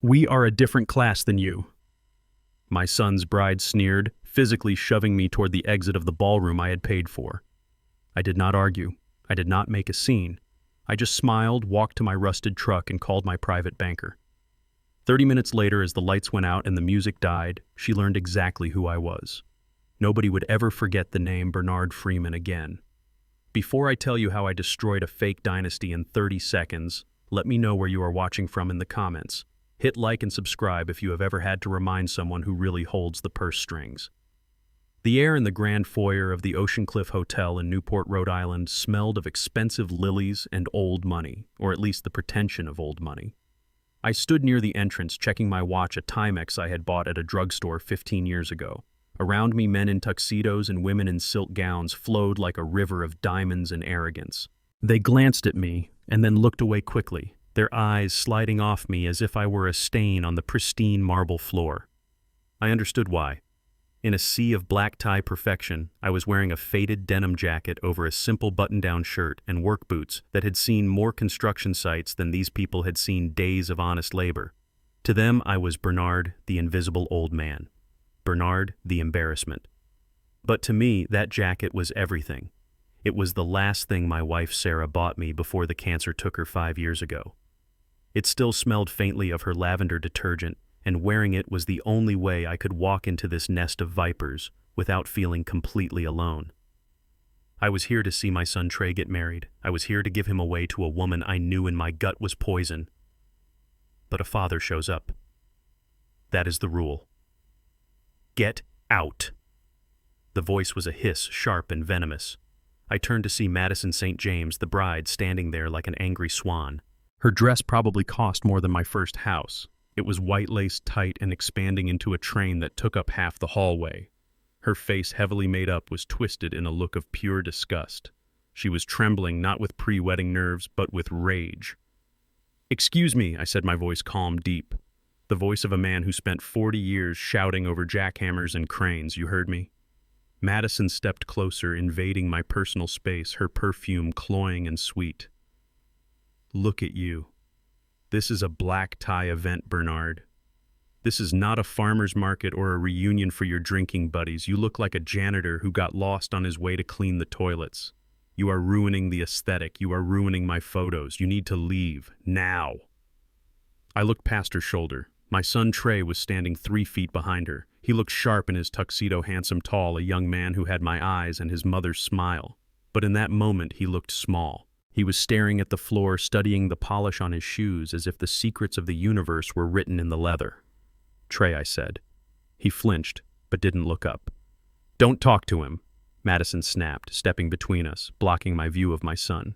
We are a different class than you. My son's bride sneered, physically shoving me toward the exit of the ballroom I had paid for. I did not argue. I did not make a scene. I just smiled, walked to my rusted truck, and called my private banker. 30 minutes later, as the lights went out and the music died, she learned exactly who I was. Nobody would ever forget the name Bernard Freeman again. Before I tell you how I destroyed a fake dynasty in 30 seconds, let me know where you are watching from in the comments. Hit like and subscribe if you have ever had to remind someone who really holds the purse strings. The air in the grand foyer of the Ocean Cliff Hotel in Newport, Rhode Island smelled of expensive lilies and old money, or at least the pretension of old money. I stood near the entrance checking my watch, a Timex I had bought at a drugstore 15 years ago. Around me, men in tuxedos and women in silk gowns flowed like a river of diamonds and arrogance. They glanced at me and then looked away quickly, their eyes sliding off me as if I were a stain on the pristine marble floor. I understood why. In a sea of black tie perfection, I was wearing a faded denim jacket over a simple button-down shirt and work boots that had seen more construction sites than these people had seen days of honest labor. To them, I was Bernard, the invisible old man. Bernard, the embarrassment. But to me, that jacket was everything. It was the last thing my wife Sarah bought me before the cancer took her 5 years ago. It still smelled faintly of her lavender detergent, and wearing it was the only way I could walk into this nest of vipers without feeling completely alone. I was here to see my son Trey get married. I was here to give him away to a woman I knew in my gut was poison. But a father shows up. That is the rule. Get out. The voice was a hiss, sharp and venomous. I turned to see Madison St. James, the bride, standing there like an angry swan. Her dress probably cost more than my first house. It was white-laced tight and expanding into a train that took up half the hallway. Her face, heavily made up, was twisted in a look of pure disgust. She was trembling, not with pre-wedding nerves, but with rage. "Excuse me," I said, my voice calm, deep. The voice of a man who spent 40 years shouting over jackhammers and cranes. "You heard me?" Madison stepped closer, invading my personal space, her perfume cloying and sweet. "Look at you. This is a black tie event, Bernard. This is not a farmer's market or a reunion for your drinking buddies. You look like a janitor who got lost on his way to clean the toilets. You are ruining the aesthetic. You are ruining my photos. You need to leave, now." I looked past her shoulder. My son Trey was standing 3 feet behind her. He looked sharp in his tuxedo, handsome, tall, a young man who had my eyes and his mother's smile. But in that moment, he looked small. He was staring at the floor, studying the polish on his shoes as if the secrets of the universe were written in the leather. "Trey," I said. He flinched, but didn't look up. "Don't talk to him," Madison snapped, stepping between us, blocking my view of my son.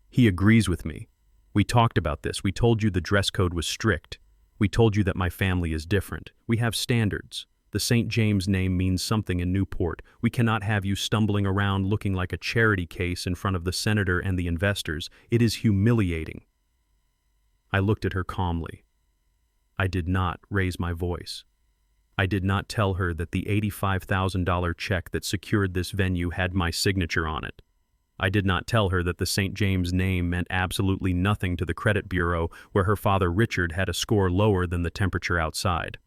"He agrees with me. We talked about this. We told you the dress code was strict. We told you that my family is different. We have standards. The St. James name means something in Newport. We cannot have you stumbling around looking like a charity case in front of the senator and the investors. It is humiliating." I looked at her calmly. I did not raise my voice. I did not tell her that the $85,000 check that secured this venue had my signature on it. I did not tell her that the St. James name meant absolutely nothing to the credit bureau, where her father Richard had a score lower than the temperature outside.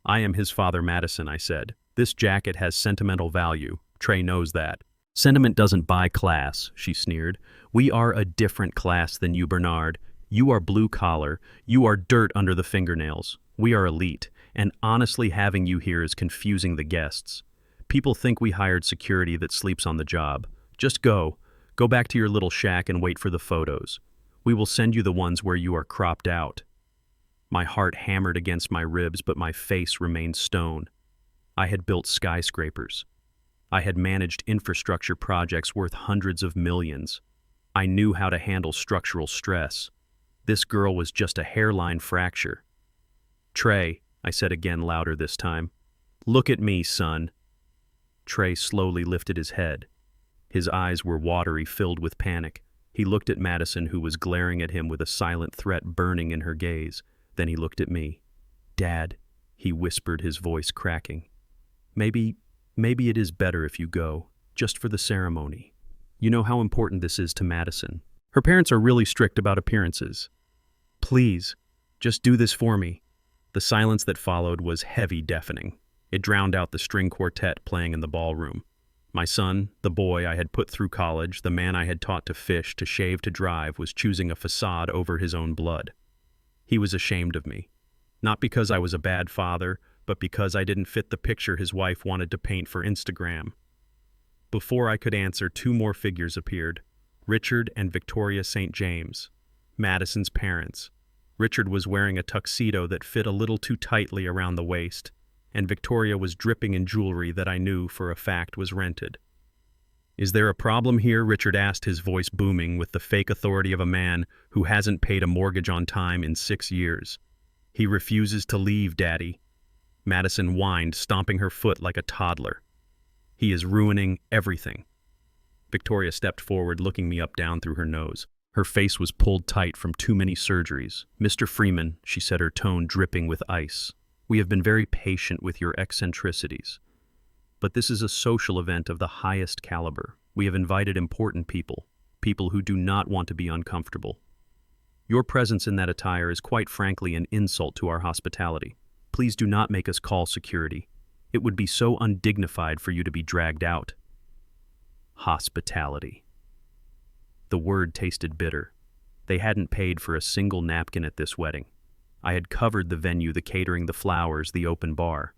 "I am his father, Madison," I said. "This jacket has sentimental value. Trey knows that." "Sentiment doesn't buy class," she sneered. "We are a different class than you, Bernard. You are blue-collar. You are dirt under the fingernails. We are elite, and honestly having you here is confusing the guests. People think we hired security that sleeps on the job. Just go. Go back to your little shack and wait for the photos. We will send you the ones where you are cropped out." My heart hammered against my ribs, but my face remained stone. I had built skyscrapers. I had managed infrastructure projects worth hundreds of millions. I knew how to handle structural stress. This girl was just a hairline fracture. "Trey," I said again, louder this time. "Look at me, son." Trey slowly lifted his head. His eyes were watery, filled with panic. He looked at Madison, who was glaring at him with a silent threat burning in her gaze. Then he looked at me. "Dad," he whispered, his voice cracking. Maybe it is better if you go, just for the ceremony. You know how important this is to Madison. Her parents are really strict about appearances. Please, just do this for me. The silence that followed was heavy, deafening. It drowned out the string quartet playing in the ballroom. My son, the boy I had put through college, the man I had taught to fish, to shave, to drive, was choosing a facade over his own blood. He was ashamed of me. Not because I was a bad father, but because I didn't fit the picture his wife wanted to paint for Instagram. Before I could answer, two more figures appeared. Richard and Victoria St. James, Madison's parents. Richard was wearing a tuxedo that fit a little too tightly around the waist, and Victoria was dripping in jewelry that I knew for a fact was rented. "Is there a problem here?" Richard asked, his voice booming with the fake authority of a man who hasn't paid a mortgage on time in 6 years. "He refuses to leave, Daddy." Madison whined, stomping her foot like a toddler. "He is ruining everything." Victoria stepped forward, looking me up down through her nose. Her face was pulled tight from too many surgeries. "Mr. Freeman," she said, her tone dripping with ice, "we have been very patient with your eccentricities. But this is a social event of the highest caliber. We have invited important people, people who do not want to be uncomfortable. Your presence in that attire is quite frankly an insult to our hospitality. Please do not make us call security. It would be so undignified for you to be dragged out." Hospitality. The word tasted bitter. They hadn't paid for a single napkin at this wedding. I had covered the venue, the catering, the flowers, the open bar.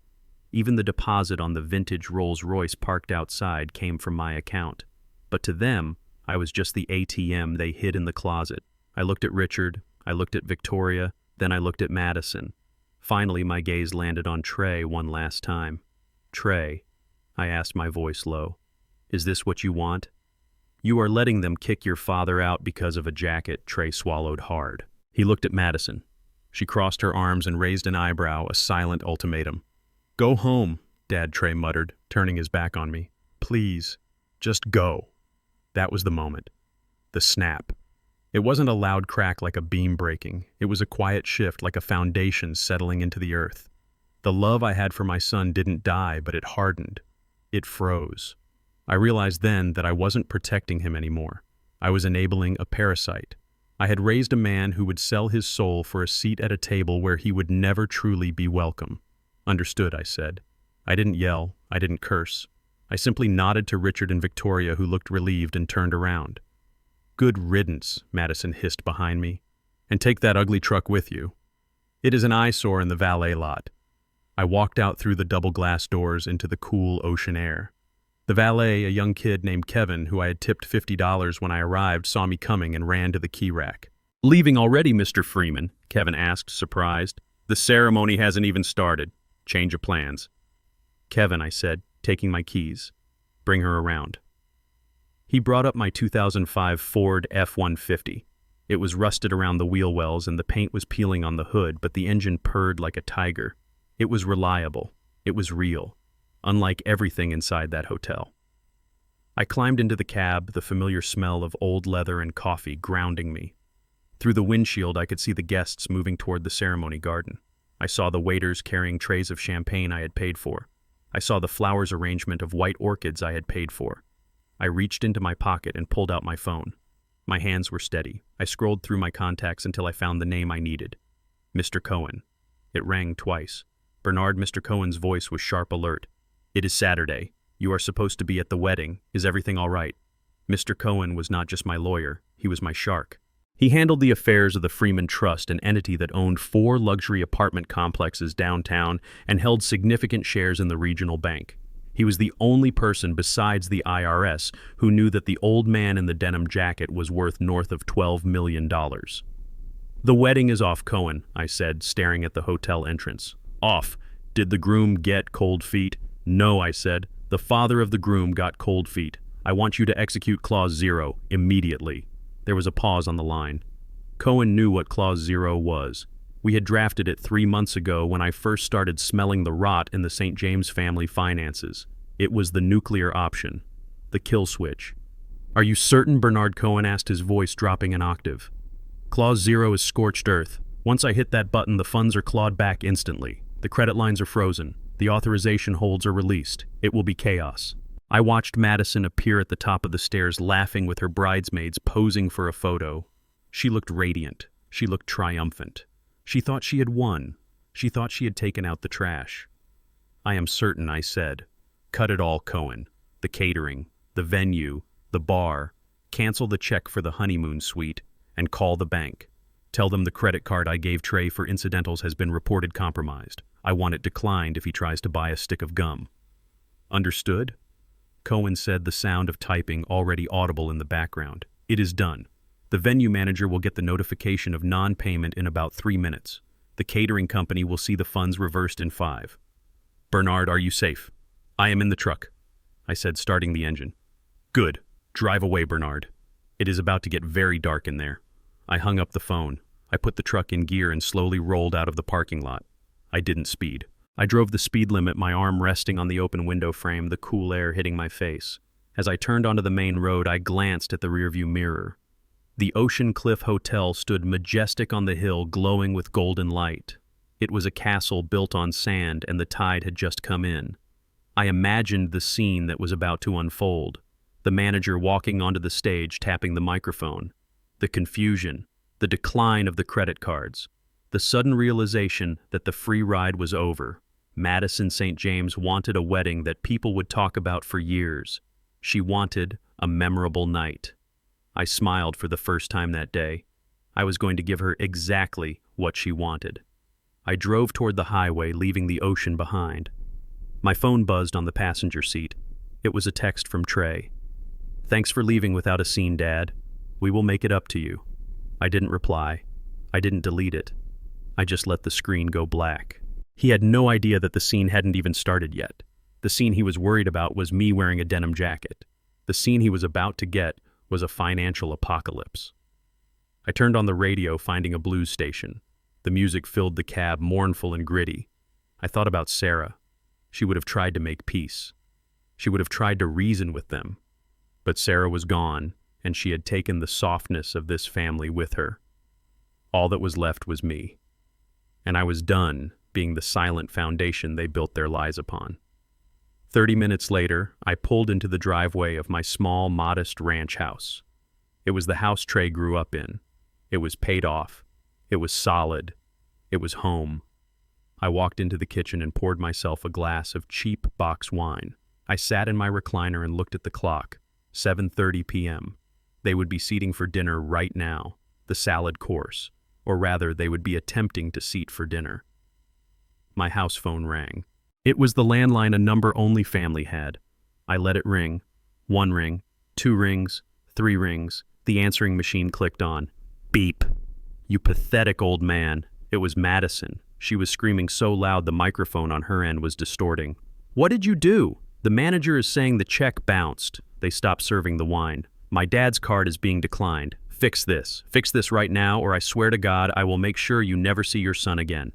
Even the deposit on the vintage Rolls-Royce parked outside came from my account. But to them, I was just the ATM they hid in the closet. I looked at Richard, I looked at Victoria, then I looked at Madison. Finally, my gaze landed on Trey one last time. "Trey," I asked, my voice low, "is this what you want?" "You are letting them kick your father out because of a jacket." Trey swallowed hard. He looked at Madison. She crossed her arms and raised an eyebrow, a silent ultimatum. "Go home," Dad, Trey muttered, turning his back on me. "Please, just go." That was the moment. The snap. It wasn't a loud crack like a beam breaking. It was a quiet shift, like a foundation settling into the earth. The love I had for my son didn't die, but it hardened. It froze. I realized then that I wasn't protecting him anymore. I was enabling a parasite. I had raised a man who would sell his soul for a seat at a table where he would never truly be welcome. "Understood," I said. I didn't yell. I didn't curse. I simply nodded to Richard and Victoria, who looked relieved and turned around. "Good riddance," Madison hissed behind me. "And take that ugly truck with you. It is an eyesore in the valet lot." I walked out through the double glass doors into the cool ocean air. The valet, a young kid named Kevin, who I had tipped $50 when I arrived, saw me coming and ran to the key rack. "Leaving already, Mr. Freeman?" Kevin asked, surprised. "The ceremony hasn't even started. Change of plans." "Kevin," I said, taking my keys. "Bring her around." He brought up my 2005 Ford F-150. It was rusted around the wheel wells and the paint was peeling on the hood, but the engine purred like a tiger. It was reliable. It was real. Unlike everything inside that hotel. I climbed into the cab, the familiar smell of old leather and coffee grounding me. Through the windshield, I could see the guests moving toward the ceremony garden. I saw the waiters carrying trays of champagne I had paid for. I saw the flowers arrangement of white orchids I had paid for. I reached into my pocket and pulled out my phone. My hands were steady. I scrolled through my contacts until I found the name I needed. Mr. Cohen. It rang twice. Bernard, Mr. Cohen's voice was sharp alert. "It is Saturday. You are supposed to be at the wedding. Is everything all right?" Mr. Cohen was not just my lawyer. He was my shark. He handled the affairs of the Freeman Trust, an entity that owned 4 luxury apartment complexes downtown and held significant shares in the regional bank. He was the only person besides the IRS who knew that the old man in the denim jacket was worth north of $12 million. "The wedding is off, Cohen," I said, staring at the hotel entrance. "Off. Did the groom get cold feet?" "No," I said. "The father of the groom got cold feet. I want you to execute Clause 0 immediately." There was a pause on the line. Cohen knew what Clause 0 was. We had drafted it 3 months ago when I first started smelling the rot in the St. James family finances. It was the nuclear option. The kill switch. "Are you certain?" Bernard Cohen asked, his voice dropping an octave. "Clause 0 is scorched earth. Once I hit that button, the funds are clawed back instantly. The credit lines are frozen. The authorization holds are released. It will be chaos." I watched Madison appear at the top of the stairs, laughing with her bridesmaids, posing for a photo. She looked radiant. She looked triumphant. She thought she had won. She thought she had taken out the trash. I am certain I said, "Cut it all, Cohen. The catering, the venue, the bar. Cancel the check for the honeymoon suite and call the bank. Tell them the credit card I gave Trey for incidentals has been reported compromised. I want it declined if he tries to buy a stick of gum." Understood? Cohen said, the sound of typing already audible in the background. "It is done. The venue manager will get the notification of non-payment in about 3 minutes. The catering company will see the funds reversed in 5. Bernard, are you safe?" "I am in the truck," I said, starting the engine. "Good. Drive away, Bernard. It is about to get very dark in there." I hung up the phone. I put the truck in gear and slowly rolled out of the parking lot. I didn't speed. I drove the speed limit, my arm resting on the open window frame, the cool air hitting my face. As I turned onto the main road, I glanced at the rearview mirror. The Ocean Cliff Hotel stood majestic on the hill, glowing with golden light. It was a castle built on sand, and the tide had just come in. I imagined the scene that was about to unfold. The manager walking onto the stage, tapping the microphone. The confusion, the decline of the credit cards, the sudden realization that the free ride was over. Madison St. James wanted a wedding that people would talk about for years. She wanted a memorable night. I smiled for the first time that day. I was going to give her exactly what she wanted. I drove toward the highway, leaving the ocean behind. My phone buzzed on the passenger seat. It was a text from Trey. "Thanks for leaving without a scene, Dad. We will make it up to you." I didn't reply. I didn't delete it. I just let the screen go black. He had no idea that the scene hadn't even started yet. The scene he was worried about was me wearing a denim jacket. The scene he was about to get was a financial apocalypse. I turned on the radio, finding a blues station. The music filled the cab, mournful and gritty. I thought about Sarah. She would have tried to make peace. She would have tried to reason with them. But Sarah was gone, and she had taken the softness of this family with her. All that was left was me. And I was done being the silent foundation they built their lies upon. 30 minutes later, I pulled into the driveway of my small, modest ranch house. It was the house Trey grew up in. It was paid off. It was solid. It was home. I walked into the kitchen and poured myself a glass of cheap box wine. I sat in my recliner and looked at the clock. 7:30 p.m. They would be seating for dinner right now, the salad course, or rather, they would be attempting to seat for dinner. My house phone rang. It was the landline a number-only family had. I let it ring. 1 ring, 2 rings, 3 rings. The answering machine clicked on. Beep. "You pathetic old man." It was Madison. She was screaming so loud the microphone on her end was distorting. "What did you do?" "The manager is saying the check bounced." They stopped serving the wine. "My dad's card is being declined. Fix this. Fix this right now, or I swear to God I will make sure you never see your son again."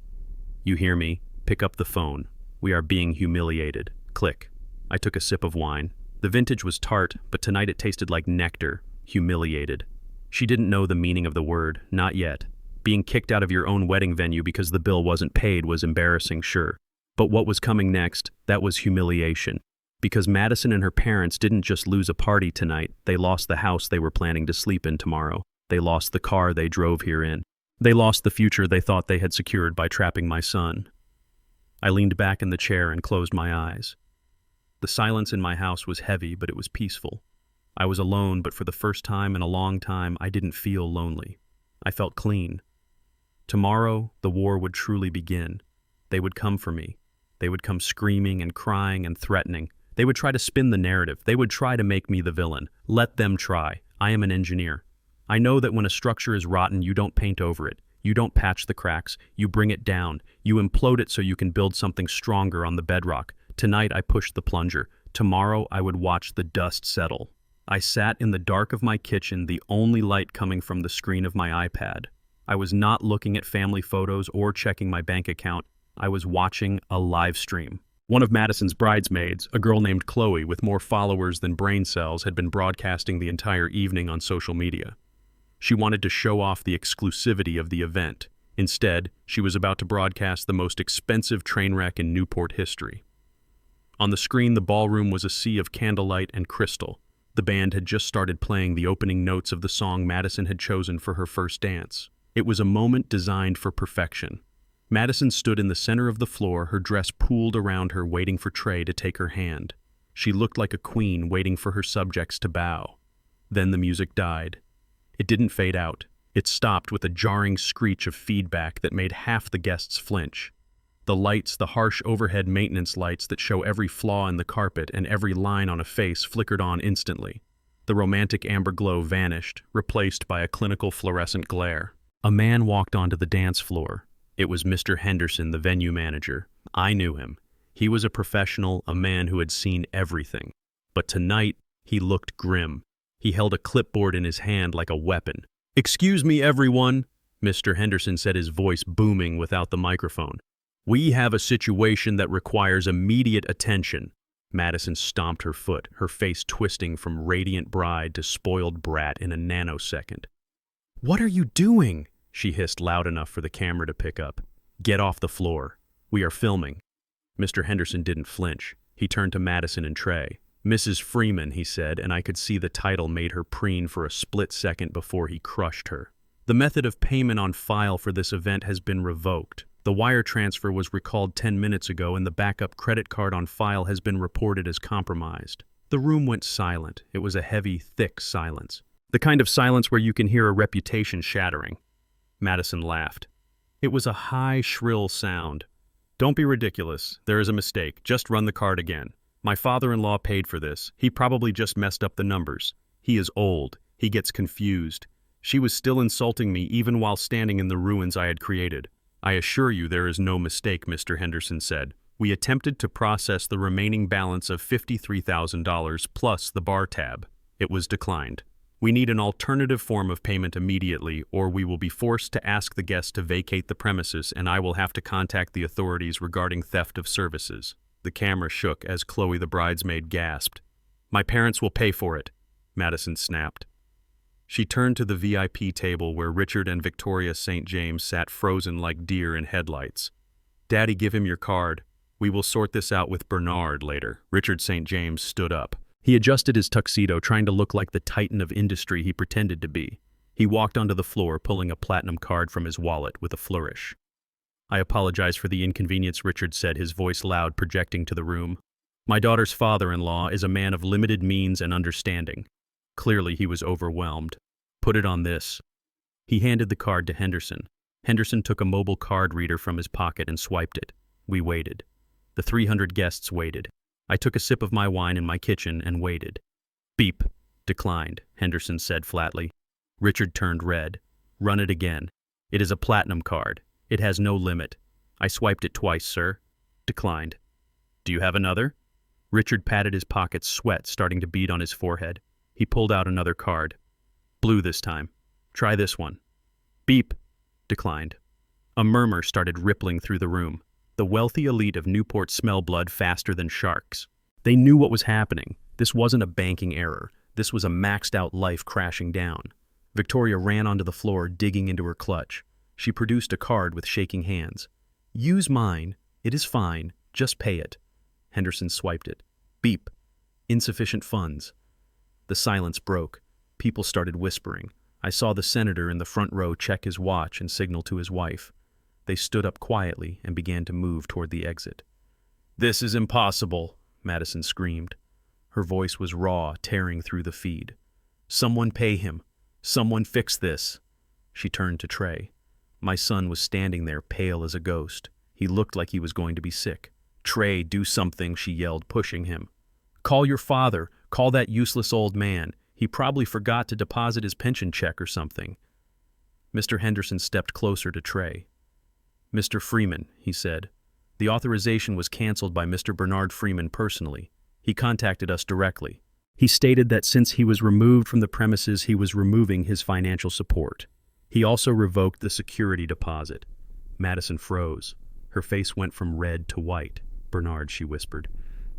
"You hear me? Pick up the phone. We are being humiliated." Click. I took a sip of wine. The vintage was tart, but tonight it tasted like nectar. Humiliated. She didn't know the meaning of the word, not yet. Being kicked out of your own wedding venue because the bill wasn't paid was embarrassing, sure. But what was coming next, that was humiliation. Because Madison and her parents didn't just lose a party tonight, they lost the house they were planning to sleep in tomorrow. They lost the car they drove here in. They lost the future they thought they had secured by trapping my son. I leaned back in the chair and closed my eyes. The silence in my house was heavy, but it was peaceful. I was alone, but for the first time in a long time, I didn't feel lonely. I felt clean. Tomorrow, the war would truly begin. They would come for me. They would come screaming and crying and threatening. They would try to spin the narrative. They would try to make me the villain. Let them try. I am an engineer. I know that when a structure is rotten, you don't paint over it. You don't patch the cracks. You bring it down. You implode it so you can build something stronger on the bedrock. Tonight, I pushed the plunger. Tomorrow, I would watch the dust settle. I sat in the dark of my kitchen, the only light coming from the screen of my iPad. I was not looking at family photos or checking my bank account. I was watching a live stream. One of Madison's bridesmaids, a girl named Chloe with more followers than brain cells, had been broadcasting the entire evening on social media. She wanted to show off the exclusivity of the event. Instead, she was about to broadcast the most expensive train wreck in Newport history. On the screen, the ballroom was a sea of candlelight and crystal. The band had just started playing the opening notes of the song Madison had chosen for her first dance. It was a moment designed for perfection. Madison stood in the center of the floor, her dress pooled around her, waiting for Trey to take her hand. She looked like a queen waiting for her subjects to bow. Then the music died. It didn't fade out. It stopped with a jarring screech of feedback that made half the guests flinch. The lights, the harsh overhead maintenance lights that show every flaw in the carpet and every line on a face, flickered on instantly. The romantic amber glow vanished, replaced by a clinical fluorescent glare. A man walked onto the dance floor. It was Mr. Henderson, the venue manager. I knew him. He was a professional, a man who had seen everything. But tonight, he looked grim. He held a clipboard in his hand like a weapon. "Excuse me, everyone," Mr. Henderson said, his voice booming without the microphone. "We have a situation that requires immediate attention." Madison stomped her foot, her face twisting from radiant bride to spoiled brat in a nanosecond. "What are you doing?" she hissed loud enough for the camera to pick up. "Get off the floor. We are filming." Mr. Henderson didn't flinch. He turned to Madison and Trey. "Mrs. Freeman," he said, and I could see the title made her preen for a split second before he crushed her. "The method of payment on file for this event has been revoked. The wire transfer was recalled 10 minutes ago, and the backup credit card on file has been reported as compromised." The room went silent. It was a heavy, thick silence. The kind of silence where you can hear a reputation shattering. Madison laughed. It was a high, shrill sound. "Don't be ridiculous. There is a mistake. Just run the card again. My father-in-law paid for this. He probably just messed up the numbers. He is old. He gets confused. She was still insulting me even while standing in the ruins I had created." "I assure you there is no mistake," Mr. Henderson said. "We attempted to process the remaining balance of $53,000 plus the bar tab. It was declined. We need an alternative form of payment immediately, or we will be forced to ask the guest to vacate the premises, and I will have to contact the authorities regarding theft of services." The camera shook as Chloe, the bridesmaid, gasped. "My parents will pay for it," Madison snapped. She turned to the VIP table where Richard and Victoria St. James sat frozen like deer in headlights. "Daddy, give him your card. We will sort this out with Bernard later." Richard St. James stood up. He adjusted his tuxedo, trying to look like the titan of industry he pretended to be. He walked onto the floor, pulling a platinum card from his wallet with a flourish. "I apologize for the inconvenience," Richard said, his voice loud, projecting to the room. "My daughter's father-in-law is a man of limited means and understanding." Clearly he was overwhelmed. "Put it on this." He handed the card to Henderson. Henderson took a mobile card reader from his pocket and swiped it. We waited. The 300 guests waited. I took a sip of my wine in my kitchen and waited. "Beep." "Declined," Henderson said flatly. Richard turned red. "Run it again. It is a platinum card. It has no limit. I swiped it twice, sir." "Declined." "Do you have another?" Richard patted his pockets, sweat starting to bead on his forehead. He pulled out another card. "Blue this time. Try this one." "Beep." "Declined." A murmur started rippling through the room. The wealthy elite of Newport smell blood faster than sharks. They knew what was happening. This wasn't a banking error. This was a maxed-out life crashing down. Victoria ran onto the floor, digging into her clutch. She produced a card with shaking hands. "Use mine. It is fine. Just pay it." Henderson swiped it. "Beep. Insufficient funds." The silence broke. People started whispering. I saw the senator in the front row check his watch and signal to his wife. They stood up quietly and began to move toward the exit. "This is impossible," Madison screamed. Her voice was raw, tearing through the feed. "Someone pay him. Someone fix this." She turned to Trey. My son was standing there, pale as a ghost. He looked like he was going to be sick. "Trey, do something," she yelled, pushing him. "Call your father. Call that useless old man. He probably forgot to deposit his pension check or something." Mr. Henderson stepped closer to Trey. "Mr. Freeman," he said. "The authorization was canceled by Mr. Bernard Freeman personally. He contacted us directly. He stated that since he was removed from the premises, he was removing his financial support. He also revoked the security deposit." Madison froze. Her face went from red to white. "Bernard," she whispered.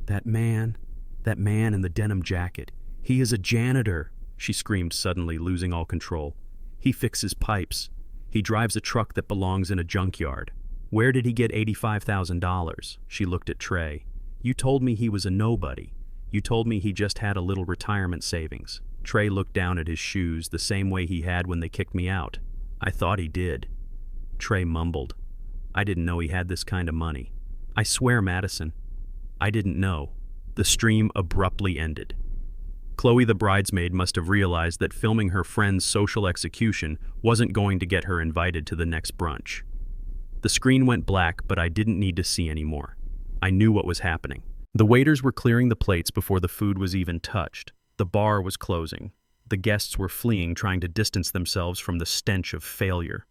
That man in the denim jacket. He is a janitor," she screamed, suddenly losing all control. "He fixes pipes. He drives a truck that belongs in a junkyard. Where did he get $85,000? She looked at Trey. "You told me he was a nobody. You told me he just had a little retirement savings." Trey looked down at his shoes the same way he had when they kicked me out. "I thought he did." Trey mumbled. I didn't know he had this kind of money. I swear, Madison, I didn't know. The stream abruptly ended. Chloe the bridesmaid must have realized that filming her friend's social execution wasn't going to get her invited to the next brunch. The screen went black, but I didn't need to see anymore. I knew what was happening. The waiters were clearing the plates before the food was even touched. The bar was closing. The guests were fleeing, trying to distance themselves from the stench of failure.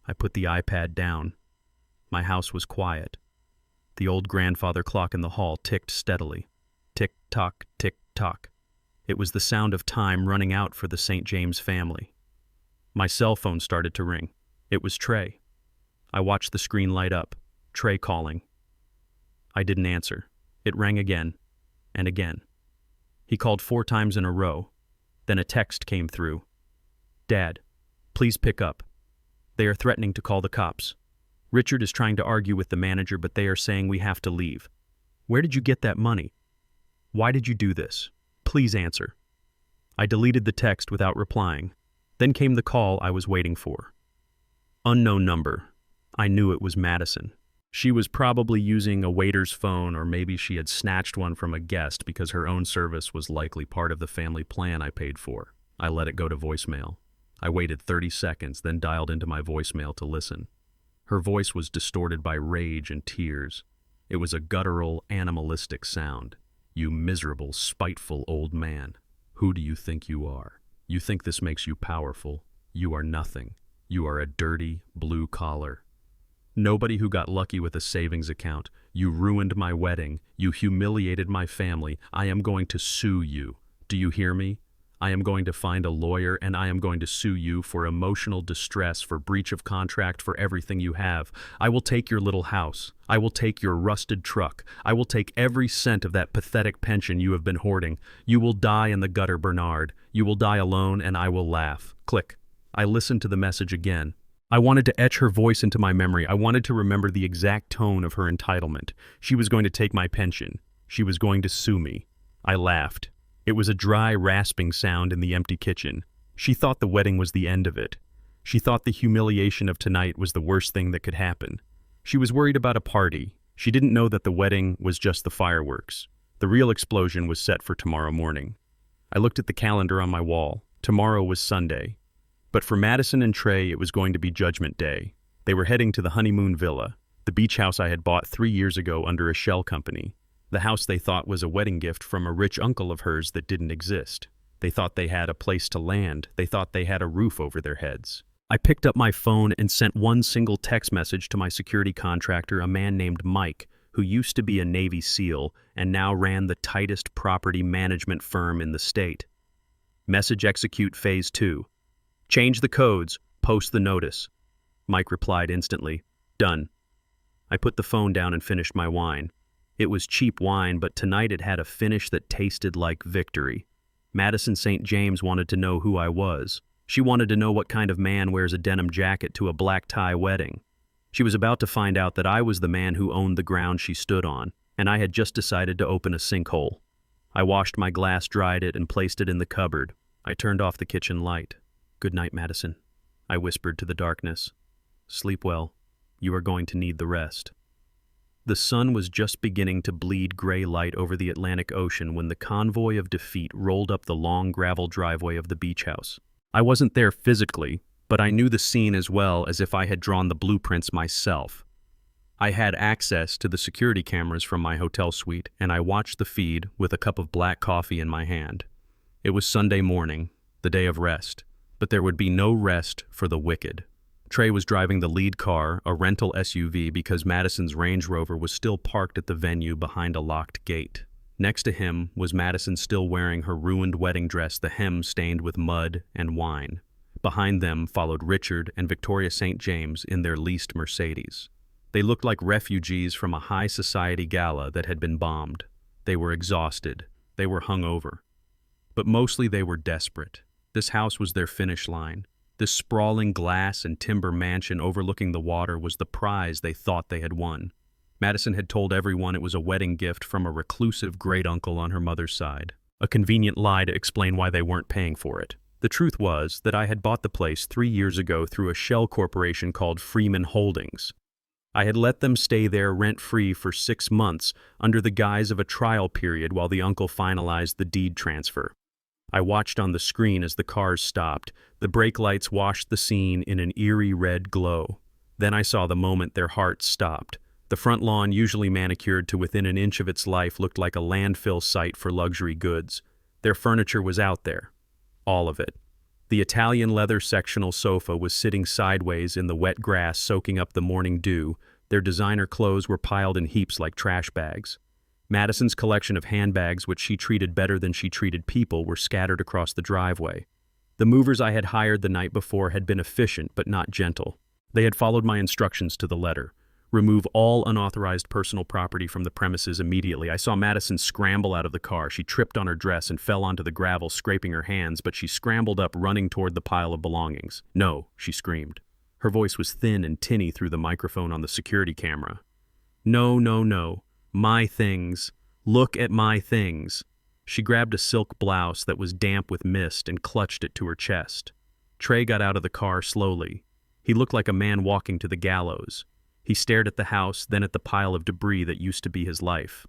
I put the iPad down. My house was quiet. The old grandfather clock in the hall ticked steadily. Tick-tock, tick-tock. It was the sound of time running out for the St. James family. My cell phone started to ring. It was Trey. I watched the screen light up. Trey calling. I didn't answer. It rang again and again. He called 4 times in a row. Then a text came through. Dad, please pick up. They are threatening to call the cops. Richard is trying to argue with the manager, but they are saying we have to leave. Where did you get that money? Why did you do this? Please answer. I deleted the text without replying. Then came the call I was waiting for. Unknown number. I knew it was Madison. She was probably using a waiter's phone, or maybe she had snatched one from a guest because her own service was likely part of the family plan I paid for. I let it go to voicemail. I waited 30 seconds, then dialed into my voicemail to listen. Her voice was distorted by rage and tears. It was a guttural, animalistic sound. You miserable, spiteful old man. Who do you think you are? You think this makes you powerful? You are nothing. You are a dirty, blue collar. Nobody who got lucky with a savings account. You ruined my wedding. You humiliated my family. I am going to sue you. Do you hear me? I am going to find a lawyer, and I am going to sue you for emotional distress, for breach of contract, for everything you have. I will take your little house. I will take your rusted truck. I will take every cent of that pathetic pension you have been hoarding. You will die in the gutter, Bernard. You will die alone, and I will laugh. Click. I listened to the message again. I wanted to etch her voice into my memory. I wanted to remember the exact tone of her entitlement. She was going to take my pension. She was going to sue me. I laughed. It was a dry, rasping sound in the empty kitchen. She thought the wedding was the end of it. She thought the humiliation of tonight was the worst thing that could happen. She was worried about a party. She didn't know that the wedding was just the fireworks. The real explosion was set for tomorrow morning. I looked at the calendar on my wall. Tomorrow was Sunday. But for Madison and Trey, it was going to be Judgment Day. They were heading to the honeymoon villa, the beach house I had bought 3 years ago under a shell company. The house they thought was a wedding gift from a rich uncle of hers that didn't exist. They thought they had a place to land. They thought they had a roof over their heads. I picked up my phone and sent one single text message to my security contractor, a man named Mike, who used to be a Navy SEAL and now ran the tightest property management firm in the state. Message execute phase 2. Change the codes, post the notice. Mike replied instantly. Done. I put the phone down and finished my wine. It was cheap wine, but tonight it had a finish that tasted like victory. Madison St. James wanted to know who I was. She wanted to know what kind of man wears a denim jacket to a black tie wedding. She was about to find out that I was the man who owned the ground she stood on, and I had just decided to open a sinkhole. I washed my glass, dried it, and placed it in the cupboard. I turned off the kitchen light. Good night, Madison, I whispered to the darkness. Sleep well. You are going to need the rest. The sun was just beginning to bleed gray light over the Atlantic Ocean when the convoy of defeat rolled up the long gravel driveway of the beach house. I wasn't there physically, but I knew the scene as well as if I had drawn the blueprints myself. I had access to the security cameras from my hotel suite, and I watched the feed with a cup of black coffee in my hand. It was Sunday morning, the day of rest, but there would be no rest for the wicked. Trey was driving the lead car, a rental SUV, because Madison's Range Rover was still parked at the venue behind a locked gate. Next to him was Madison, still wearing her ruined wedding dress, the hem stained with mud and wine. Behind them followed Richard and Victoria St. James in their leased Mercedes. They looked like refugees from a high society gala that had been bombed. They were exhausted. They were hungover. But mostly they were desperate. This house was their finish line. This sprawling glass and timber mansion overlooking the water was the prize they thought they had won. Madison had told everyone it was a wedding gift from a reclusive great-uncle on her mother's side, a convenient lie to explain why they weren't paying for it. The truth was that I had bought the place 3 years ago through a shell corporation called Freeman Holdings. I had let them stay there rent-free for 6 months under the guise of a trial period while the uncle finalized the deed transfer. I watched on the screen as the cars stopped. The brake lights washed the scene in an eerie red glow. Then I saw the moment their hearts stopped. The front lawn, usually manicured to within an inch of its life, looked like a landfill site for luxury goods. Their furniture was out there. All of it. The Italian leather sectional sofa was sitting sideways in the wet grass soaking up the morning dew. Their designer clothes were piled in heaps like trash bags. Madison's collection of handbags, which she treated better than she treated people, were scattered across the driveway. The movers I had hired the night before had been efficient but not gentle. They had followed my instructions to the letter. Remove all unauthorized personal property from the premises immediately. I saw Madison scramble out of the car. She tripped on her dress and fell onto the gravel, scraping her hands, but she scrambled up, running toward the pile of belongings. "No," she screamed. Her voice was thin and tinny through the microphone on the security camera. "No, no, no. My things. Look at my things." She grabbed a silk blouse that was damp with mist and clutched it to her chest. Trey got out of the car slowly. He looked like a man walking to the gallows. He stared at the house, then at the pile of debris that used to be his life.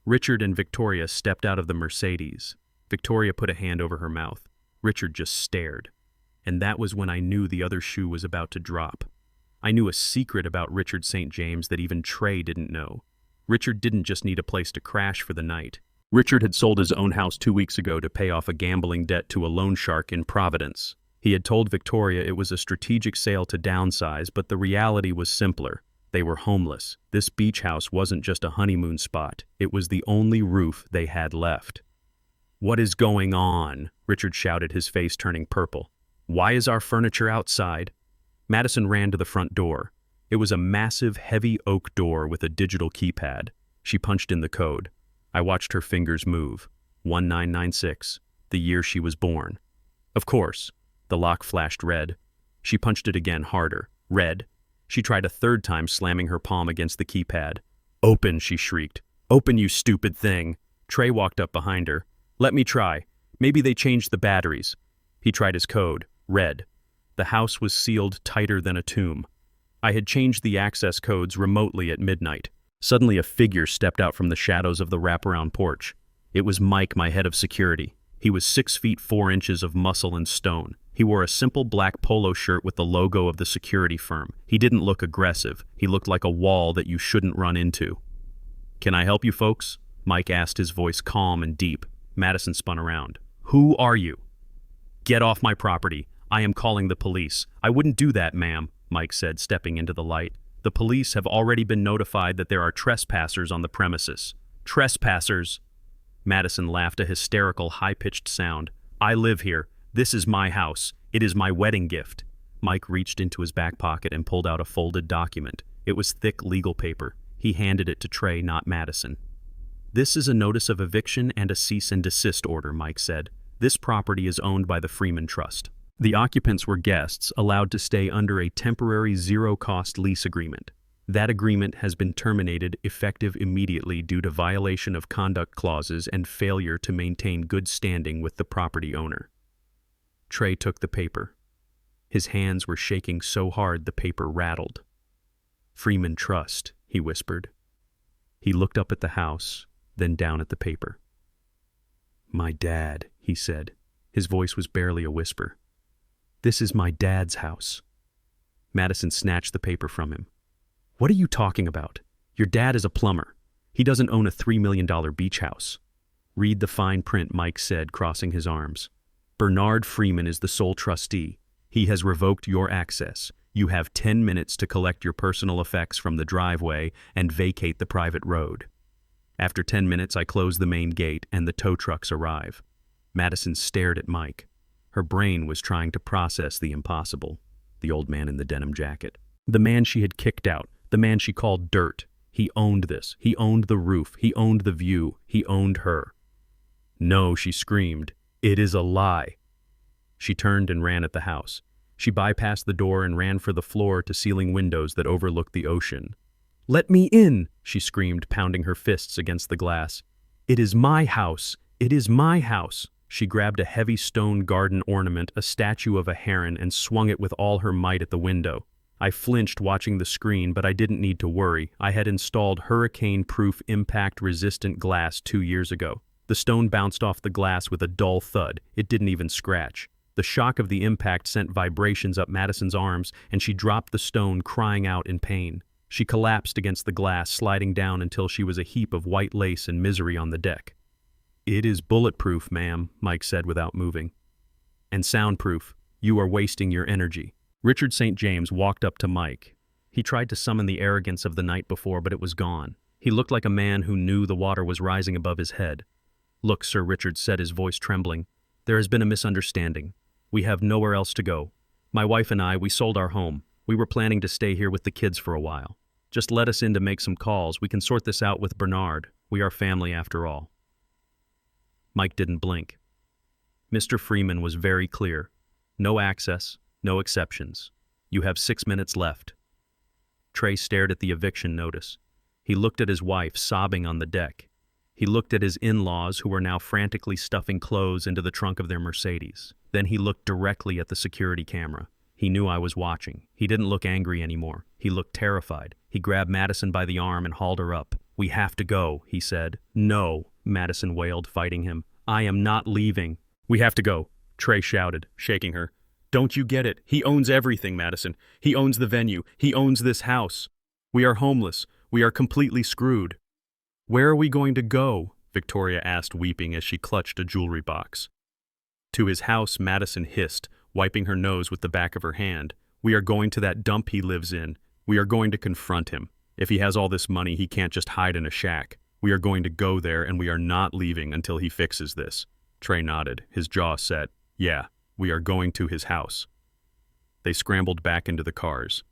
Richard and Victoria stepped out of the Mercedes. Victoria put a hand over her mouth. Richard just stared. And that was when I knew the other shoe was about to drop. I knew a secret about Richard St. James that even Trey didn't know. Richard didn't just need a place to crash for the night. Richard had sold his own house 2 weeks ago to pay off a gambling debt to a loan shark in Providence. He had told Victoria it was a strategic sale to downsize, but the reality was simpler. They were homeless. This beach house wasn't just a honeymoon spot. It was the only roof they had left. "What is going on?" Richard shouted, his face turning purple. "Why is our furniture outside?" Madison ran to the front door. It was a massive, heavy oak door with a digital keypad. She punched in the code. I watched her fingers move. 1996, the year she was born. Of course. The lock flashed red. She punched it again, harder. Red. She tried a third time, slamming her palm against the keypad. "Open," she shrieked. "Open, you stupid thing." Trey walked up behind her. "Let me try. Maybe they changed the batteries." He tried his code. Red. The house was sealed tighter than a tomb. I had changed the access codes remotely at midnight. Suddenly a figure stepped out from the shadows of the wraparound porch. It was Mike, my head of security. He was 6 feet 4 inches of muscle and stone. He wore a simple black polo shirt with the logo of the security firm. He didn't look aggressive. He looked like a wall that you shouldn't run into. "Can I help you folks?" Mike asked, his voice calm and deep. Madison spun around. "Who are you?" "Get off my property. I am calling the police." "I wouldn't do that, ma'am," Mike said, stepping into the light. "The police have already been notified that there are trespassers on the premises." "Trespassers?" Madison laughed, a hysterical, high-pitched sound. "I live here. This is my house. It is my wedding gift." Mike reached into his back pocket and pulled out a folded document. It was thick legal paper. He handed it to Trey, not Madison. "This is a notice of eviction and a cease and desist order," Mike said. "This property is owned by the Freeman Trust. The occupants were guests allowed to stay under a temporary zero-cost lease agreement. That agreement has been terminated effective immediately due to violation of conduct clauses and failure to maintain good standing with the property owner." Trey took the paper. His hands were shaking so hard the paper rattled. "Freeman Trust," he whispered. He looked up at the house, then down at the paper. "My dad," he said. His voice was barely a whisper. "This is my dad's house." Madison snatched the paper from him. "What are you talking about? Your dad is a plumber. He doesn't own a $3 million beach house." "Read the fine print," Mike said, crossing his arms. "Bernard Freeman is the sole trustee. He has revoked your access. You have 10 minutes to collect your personal effects from the driveway and vacate the private road. After 10 minutes, I close the main gate and the tow trucks arrive." Madison stared at Mike. Her brain was trying to process the impossible. The old man in the denim jacket. The man she had kicked out. The man she called dirt. He owned this. He owned the roof. He owned the view. He owned her. "No," she screamed. "It is a lie." She turned and ran at the house. She bypassed the door and ran for the floor-to-ceiling windows that overlooked the ocean. "Let me in!" she screamed, pounding her fists against the glass. "It is my house! It is my house!" She grabbed a heavy stone garden ornament, a statue of a heron, and swung it with all her might at the window. I flinched watching the screen, but I didn't need to worry. I had installed hurricane-proof impact-resistant glass 2 years ago. The stone bounced off the glass with a dull thud. It didn't even scratch. The shock of the impact sent vibrations up Madison's arms, and she dropped the stone, crying out in pain. She collapsed against the glass, sliding down until she was a heap of white lace and misery on the deck. "It is bulletproof, ma'am," Mike said without moving. "And soundproof. You are wasting your energy." Richard St. James walked up to Mike. He tried to summon the arrogance of the night before, but it was gone. He looked like a man who knew the water was rising above his head. "Look, Sir Richard," said, his voice trembling. "There has been a misunderstanding. We have nowhere else to go. My wife and I, we sold our home. We were planning to stay here with the kids for a while. Just let us in to make some calls. We can sort this out with Bernard. We are family after all." Mike didn't blink. Mr. Freeman was very clear. "No access, no exceptions. You have 6 minutes left." Trey stared at the eviction notice. He looked at his wife sobbing on the deck. He looked at his in-laws who were now frantically stuffing clothes into the trunk of their Mercedes. Then he looked directly at the security camera. He knew I was watching. He didn't look angry anymore. He looked terrified. He grabbed Madison by the arm and hauled her up. "We have to go," he said. "No," Madison wailed, fighting him. "I am not leaving." "We have to go," Trey shouted, shaking her. "Don't you get it? He owns everything, Madison. He owns the venue. He owns this house. We are homeless. We are completely screwed." "Where are we going to go?" Victoria asked, weeping as she clutched a jewelry box. "To his house," Madison hissed, wiping her nose with the back of her hand. "We are going to that dump he lives in. We are going to confront him. If he has all this money, he can't just hide in a shack. We are going to go there, and we are not leaving until he fixes this." Trey nodded, his jaw set. "Yeah, we are going to his house." They scrambled back into the cars.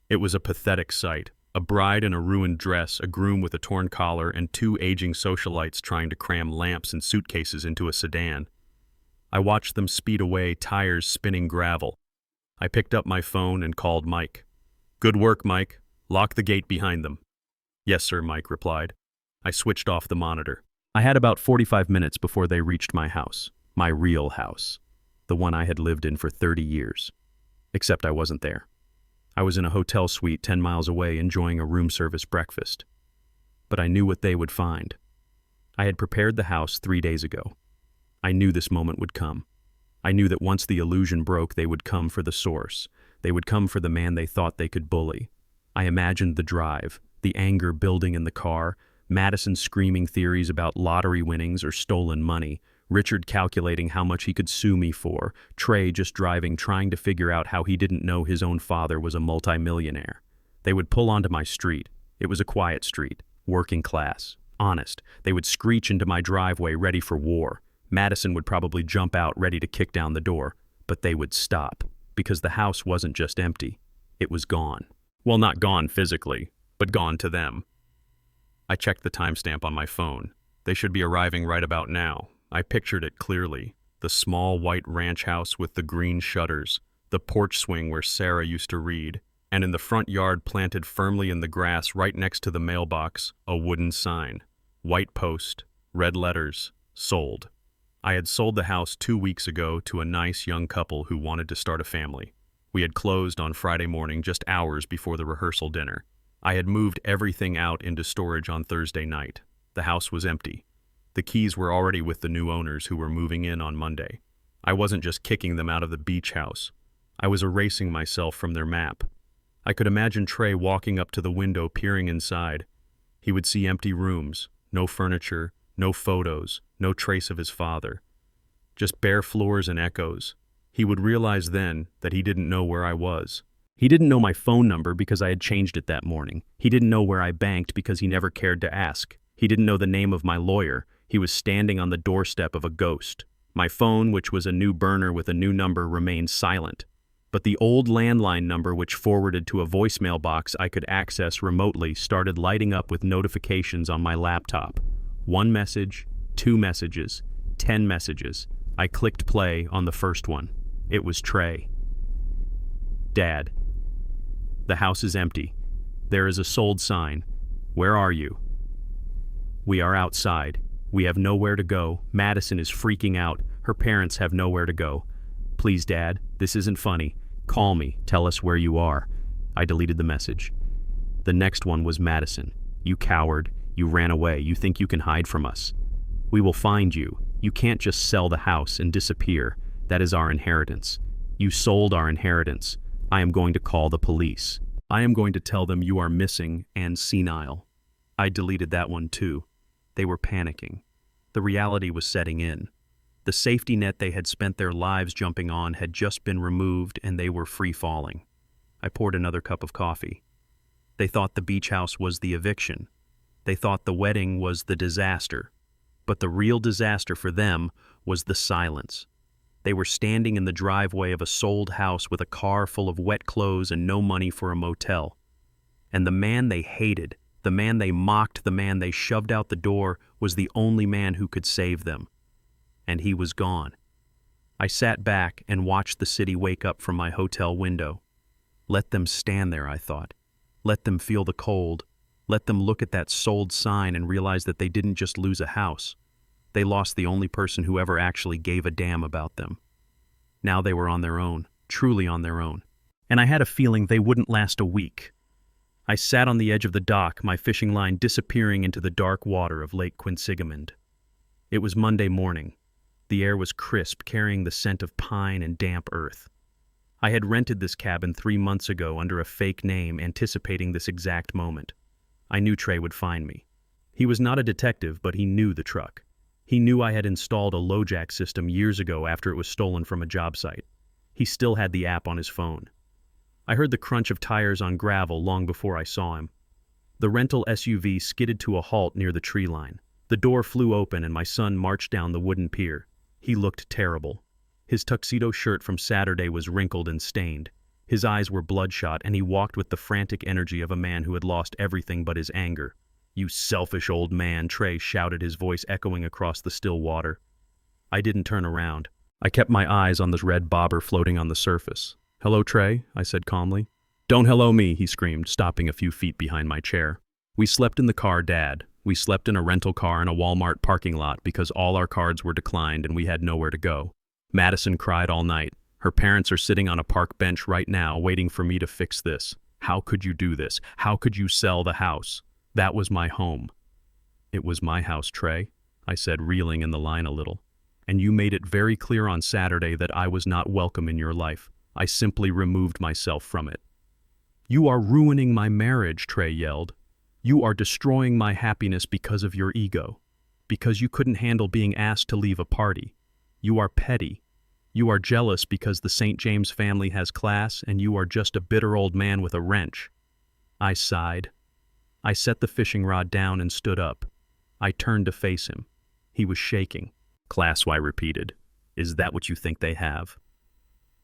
It was a pathetic sight. A bride in a ruined dress, a groom with a torn collar, and 2 aging socialites trying to cram lamps and suitcases into a sedan. I watched them speed away, tires spinning gravel. I picked up my phone and called Mike. "Good work, Mike. Lock the gate behind them." "Yes, sir," Mike replied. I switched off the monitor. I had about 45 minutes before they reached my house. My real house. The one I had lived in for 30 years. Except I wasn't there. I was in a hotel suite 10 miles away enjoying a room service breakfast. But I knew what they would find. I had prepared the house 3 days ago. I knew this moment would come. I knew that once the illusion broke, they would come for the source. They would come for the man they thought they could bully. I imagined the drive, the anger building in the car, Madison screaming theories about lottery winnings or stolen money, Richard calculating how much he could sue me for, Trey just driving, trying to figure out how he didn't know his own father was a multimillionaire. They would pull onto my street. It was a quiet street, working class, honest. They would screech into my driveway ready for war. Madison would probably jump out ready to kick down the door, but they would stop, because the house wasn't just empty. It was gone. Well, not gone physically, but gone to them. I checked the timestamp on my phone. They should be arriving right about now. I pictured it clearly. The small white ranch house with the green shutters, the porch swing where Sarah used to read, and in the front yard planted firmly in the grass right next to the mailbox, a wooden sign. White post, red letters, sold. I had sold the house 2 weeks ago to a nice young couple who wanted to start a family. We had closed on Friday morning, just hours before the rehearsal dinner. I had moved everything out into storage on Thursday night. The house was empty. The keys were already with the new owners who were moving in on Monday. I wasn't just kicking them out of the beach house. I was erasing myself from their map. I could imagine Trey walking up to the window, peering inside. He would see empty rooms, no furniture, no photos, no trace of his father. Just bare floors and echoes. He would realize then that he didn't know where I was. He didn't know my phone number because I had changed it that morning. He didn't know where I banked because he never cared to ask. He didn't know the name of my lawyer. He was standing on the doorstep of a ghost. My phone, which was a new burner with a new number, remained silent. But the old landline number, which forwarded to a voicemail box I could access remotely, started lighting up with notifications on my laptop. 1 message, 2 messages, 10 messages. I clicked play on the first one. It was Trey. "Dad, the house is empty. There is a sold sign. Where are you?" "We are outside. We have nowhere to go. Madison is freaking out. Her parents have nowhere to go. Please, Dad, this isn't funny. Call me. Tell us where you are. I deleted the message. The next one was Madison. You coward. You ran away. You think you can hide from us. We will find you. You can't just sell the house and disappear. That is our inheritance. You sold our inheritance. I am going to call the police. I am going to tell them you are missing and senile. I deleted that one too. They were panicking. The reality was setting in. The safety net they had spent their lives jumping on had just been removed and they were free falling. I poured another cup of coffee. They thought the beach house was the eviction. They thought the wedding was the disaster. But the real disaster for them was the silence. They were standing in the driveway of a sold house with a car full of wet clothes and no money for a motel. And the man they hated, the man they mocked, the man they shoved out the door, was the only man who could save them. And he was gone. I sat back and watched the city wake up from my hotel window. Let them stand there, I thought. Let them feel the cold. Let them look at that sold sign and realize that they didn't just lose a house. They lost the only person who ever actually gave a damn about them. Now they were on their own, truly on their own. And I had a feeling they wouldn't last a week. I sat on the edge of the dock, my fishing line disappearing into the dark water of Lake Quinsigamond. It was Monday morning. The air was crisp, carrying the scent of pine and damp earth. I had rented this cabin 3 months ago under a fake name, anticipating this exact moment. I knew Trey would find me. He was not a detective, but he knew the truck. He knew I had installed a LoJack system years ago after it was stolen from a job site. He still had the app on his phone. I heard the crunch of tires on gravel long before I saw him. The rental SUV skidded to a halt near the tree line. The door flew open and my son marched down the wooden pier. He looked terrible. His tuxedo shirt from Saturday was wrinkled and stained. His eyes were bloodshot, and he walked with the frantic energy of a man who had lost everything but his anger. "You selfish old man," Trey shouted, his voice echoing across the still water. I didn't turn around. I kept my eyes on the red bobber floating on the surface. "Hello, Trey," I said calmly. "Don't hello me," he screamed, stopping a few feet behind my chair. "We slept in the car, Dad. We slept in a rental car in a Walmart parking lot because all our cards were declined and we had nowhere to go. Madison cried all night. Her parents are sitting on a park bench right now waiting for me to fix this. How could you do this? How could you sell the house? That was my home." "It was my house, Trey," I said, reeling in the line a little. "And you made it very clear on Saturday that I was not welcome in your life. I simply removed myself from it." "You are ruining my marriage," Trey yelled. "You are destroying my happiness because of your ego. Because you couldn't handle being asked to leave a party. You are petty. You are jealous because the St. James family has class and you are just a bitter old man with a wrench." I sighed. I set the fishing rod down and stood up. I turned to face him. He was shaking. "Class," I repeated. "Is that what you think they have?"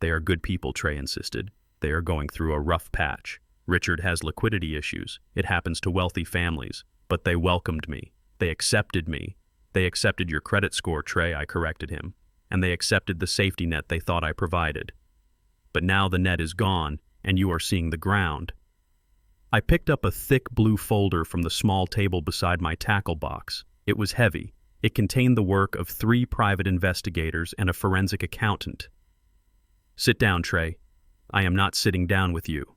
"They are good people," Trey insisted. "They are going through a rough patch. Richard has liquidity issues. It happens to wealthy families. But they welcomed me. They accepted me. They accepted your credit score, Trey," I corrected him. "And they accepted the safety net they thought I provided. But now the net is gone, and you are seeing the ground." I picked up a thick blue folder from the small table beside my tackle box. It was heavy. It contained the work of 3 private investigators and a forensic accountant. "Sit down, Trey. I am not sitting down with you."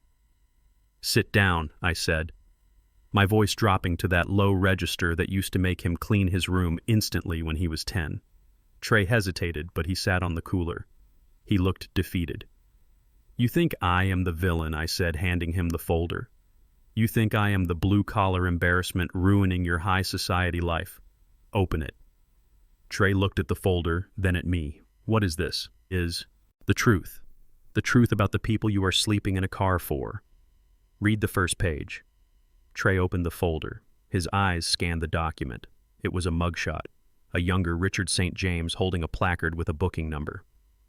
"Sit down," I said, my voice dropping to that low register that used to make him clean his room instantly when he was 10. Trey hesitated, but he sat on the cooler. He looked defeated. "You think I am the villain," I said, handing him the folder. "You think I am the blue-collar embarrassment ruining your high society life. Open it." Trey looked at the folder, then at me. "What is this?" "Is the truth. The truth about the people you are sleeping in a car for. Read the first page." Trey opened the folder. His eyes scanned the document. It was a mugshot. A younger Richard St. James holding a placard with a booking number.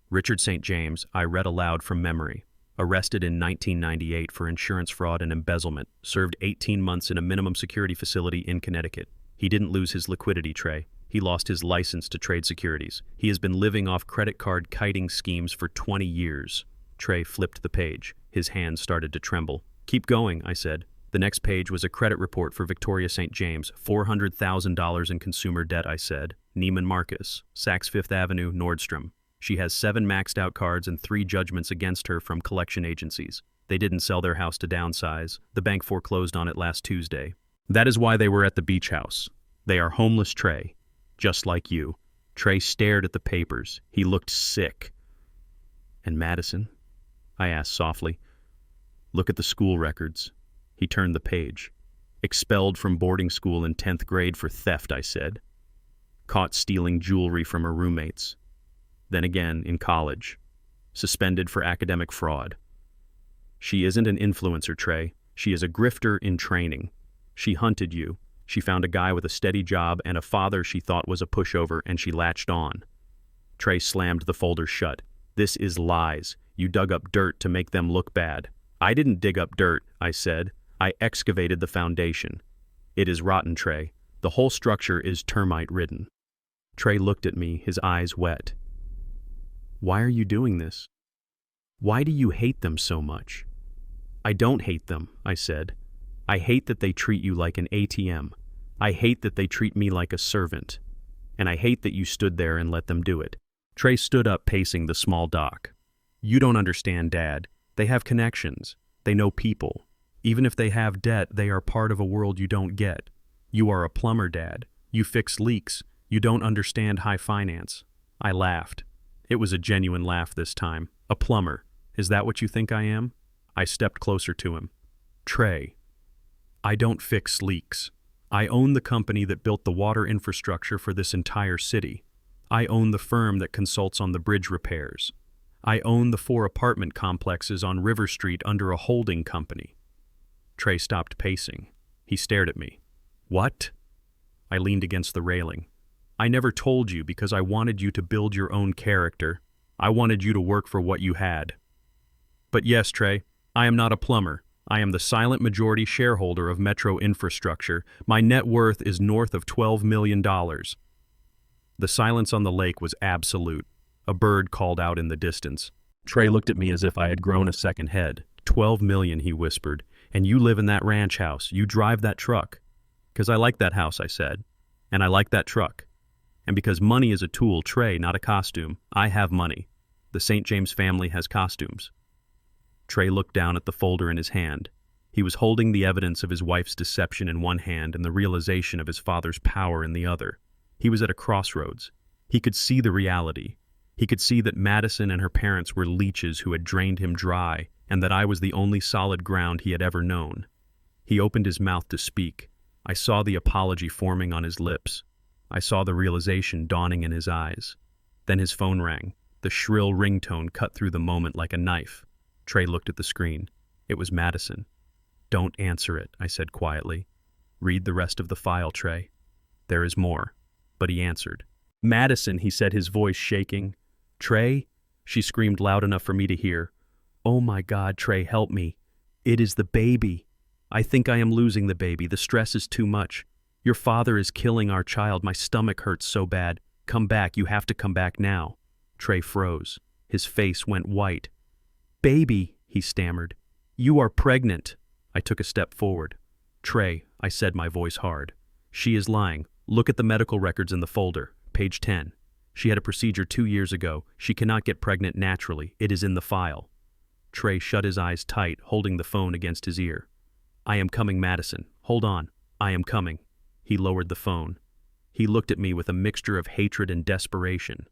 Richard St. James, I read aloud from memory. Arrested in 1998 for insurance fraud and embezzlement. Served 18 months in a minimum security facility in Connecticut. He didn't lose his liquidity, Trey. He lost his license to trade securities. He has been living off credit card kiting schemes for 20 years. Trey flipped the page. His hands started to tremble. "Keep going," I said. The next page was a credit report for Victoria St. James. $400,000 in consumer debt, I said. Neiman Marcus, Saks Fifth Avenue, Nordstrom. She has 7 maxed out cards and 3 judgments against her from collection agencies. They didn't sell their house to downsize. The bank foreclosed on it last Tuesday. That is why they were at the beach house. They are homeless, Trey. Just like you. Trey stared at the papers. He looked sick. And Madison? I asked softly. Look at the school records. He turned the page. Expelled from boarding school in 10th grade for theft, I said. Caught stealing jewelry from her roommates. Then again in college. Suspended for academic fraud. She isn't an influencer, Trey. She is a grifter in training. She hunted you. She found a guy with a steady job and a father she thought was a pushover, and she latched on. Trey slammed the folder shut. This is lies. You dug up dirt to make them look bad. I didn't dig up dirt, I said. I excavated the foundation. It is rotten, Trey. The whole structure is termite-ridden. Trey looked at me, his eyes wet. Why are you doing this? Why do you hate them so much? I don't hate them, I said. I hate that they treat you like an ATM. I hate that they treat me like a servant. And I hate that you stood there and let them do it. Trey stood up, pacing the small dock. You don't understand, Dad. They have connections. They know people. Even if they have debt, they are part of a world you don't get. You are a plumber, Dad. You fix leaks. You don't understand high finance. I laughed. It was a genuine laugh this time. A plumber. Is that what you think I am? I stepped closer to him. Trey, I don't fix leaks. I own the company that built the water infrastructure for this entire city. I own the firm that consults on the bridge repairs. I own the 4 apartment complexes on River Street under a holding company. Trey stopped pacing. He stared at me. What? I leaned against the railing. I never told you because I wanted you to build your own character. I wanted you to work for what you had. But yes, Trey, I am not a plumber. I am the silent majority shareholder of Metro Infrastructure. My net worth is north of $12 million. The silence on the lake was absolute. A bird called out in the distance. Trey looked at me as if I had grown a second head. 12 million, he whispered. And you live in that ranch house. You drive that truck. 'Cause I like that house, I said. And I like that truck. And because money is a tool, Trey, not a costume, I have money. The St. James family has costumes. Trey looked down at the folder in his hand. He was holding the evidence of his wife's deception in one hand and the realization of his father's power in the other. He was at a crossroads. He could see the reality. He could see that Madison and her parents were leeches who had drained him dry, and that I was the only solid ground he had ever known. He opened his mouth to speak. I saw the apology forming on his lips. I saw the realization dawning in his eyes. Then his phone rang. The shrill ringtone cut through the moment like a knife. Trey looked at the screen. It was Madison. Don't answer it, I said quietly. Read the rest of the file, Trey. There is more. But he answered. Madison, he said, his voice shaking. Trey? She screamed loud enough for me to hear. Oh my God, Trey, help me. It is the baby. I think I am losing the baby. The stress is too much. Your father is killing our child. My stomach hurts so bad. Come back. You have to come back now. Trey froze. His face went white. Baby, he stammered. You are pregnant. I took a step forward. Trey, I said, my voice hard. She is lying. Look at the medical records in the folder. Page 10. She had a procedure 2 years ago. She cannot get pregnant naturally. It is in the file. Trey shut his eyes tight, holding the phone against his ear. I am coming, Madison. Hold on. I am coming. He lowered the phone. He looked at me with a mixture of hatred and desperation.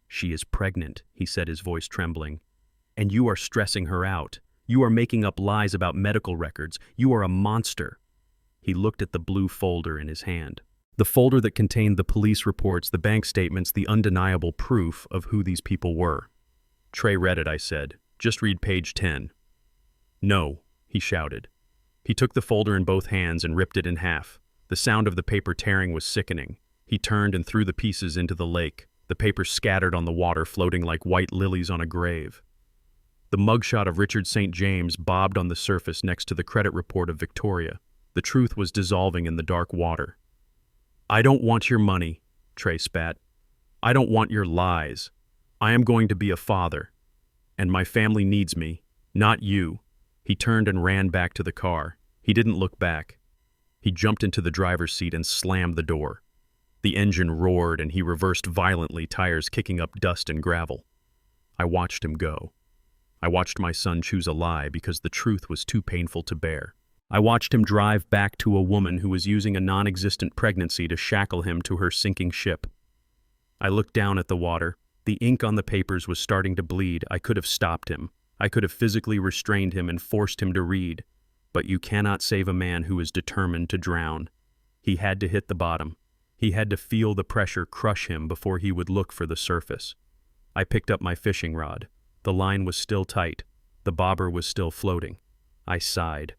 She is pregnant, he said, his voice trembling. And you are stressing her out. You are making up lies about medical records. You are a monster. He looked at the blue folder in his hand. The folder that contained the police reports, the bank statements, the undeniable proof of who these people were. Trey read it, I said. Just read page 10. No, he shouted. He took the folder in both hands and ripped it in half. The sound of the paper tearing was sickening. He turned and threw the pieces into the lake. The paper scattered on the water, floating like white lilies on a grave. The mugshot of Richard St. James bobbed on the surface next to the credit report of Victoria. The truth was dissolving in the dark water. I don't want your money, Trey spat. I don't want your lies. I am going to be a father. And my family needs me, not you. He turned and ran back to the car. He didn't look back. He jumped into the driver's seat and slammed the door. The engine roared and he reversed violently, tires kicking up dust and gravel. I watched him go. I watched my son choose a lie because the truth was too painful to bear. I watched him drive back to a woman who was using a non-existent pregnancy to shackle him to her sinking ship. I looked down at the water. The ink on the papers was starting to bleed. I could have stopped him. I could have physically restrained him and forced him to read. But you cannot save a man who is determined to drown. He had to hit the bottom. He had to feel the pressure crush him before he would look for the surface. I picked up my fishing rod. The line was still tight. The bobber was still floating. I sighed.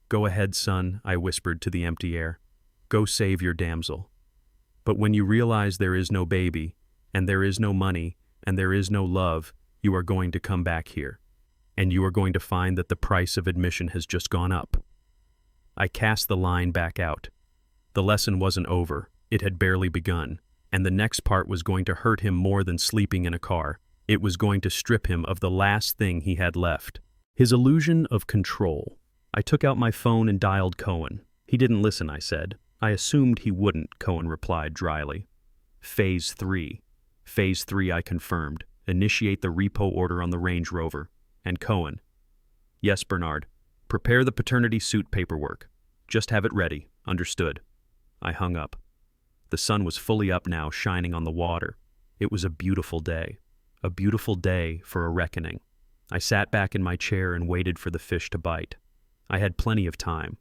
"Go ahead, son," I whispered to the empty air. "Go save your damsel. But when you realize there is no baby, and there is no money, and there is no love, you are going to come back here. And you are going to find that the price of admission has just gone up." I cast the line back out. The lesson wasn't over. It had barely begun. And the next part was going to hurt him more than sleeping in a car. It was going to strip him of the last thing he had left. His illusion of control. I took out my phone and dialed Cohen. He didn't listen, I said. I assumed he wouldn't, Cohen replied dryly. Phase 3. Phase 3, I confirmed. Initiate the repo order on the Range Rover. And Cohen. Yes, Bernard. Prepare the paternity suit paperwork. Just have it ready. Understood. I hung up. The sun was fully up now, shining on the water. It was a beautiful day. A beautiful day for a reckoning. I sat back in my chair and waited for the fish to bite. I had plenty of time.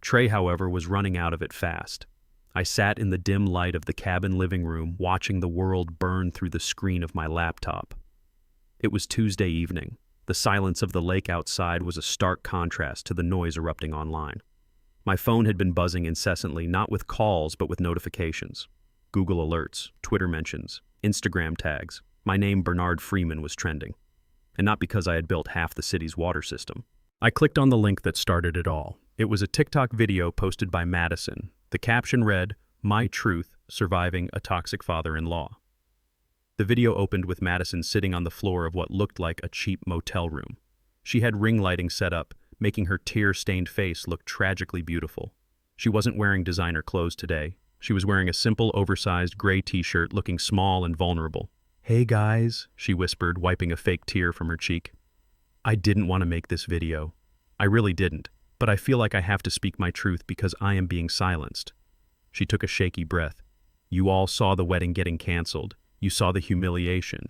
Trey, however, was running out of it fast. I sat in the dim light of the cabin living room, watching the world burn through the screen of my laptop. It was Tuesday evening. The silence of the lake outside was a stark contrast to the noise erupting online. My phone had been buzzing incessantly, not with calls, but with notifications. Google alerts, Twitter mentions, Instagram tags. My name, Bernard Freeman, was trending. And not because I had built half the city's water system. I clicked on the link that started it all. It was a TikTok video posted by Madison. The caption read, "My truth, surviving a toxic father-in-law." The video opened with Madison sitting on the floor of what looked like a cheap motel room. She had ring lighting set up, making her tear-stained face look tragically beautiful. She wasn't wearing designer clothes today. She was wearing a simple, oversized gray t-shirt, looking small and vulnerable. "Hey guys," she whispered, wiping a fake tear from her cheek. "I didn't want to make this video. I really didn't, but I feel like I have to speak my truth because I am being silenced." She took a shaky breath. "You all saw the wedding getting canceled. You saw the humiliation.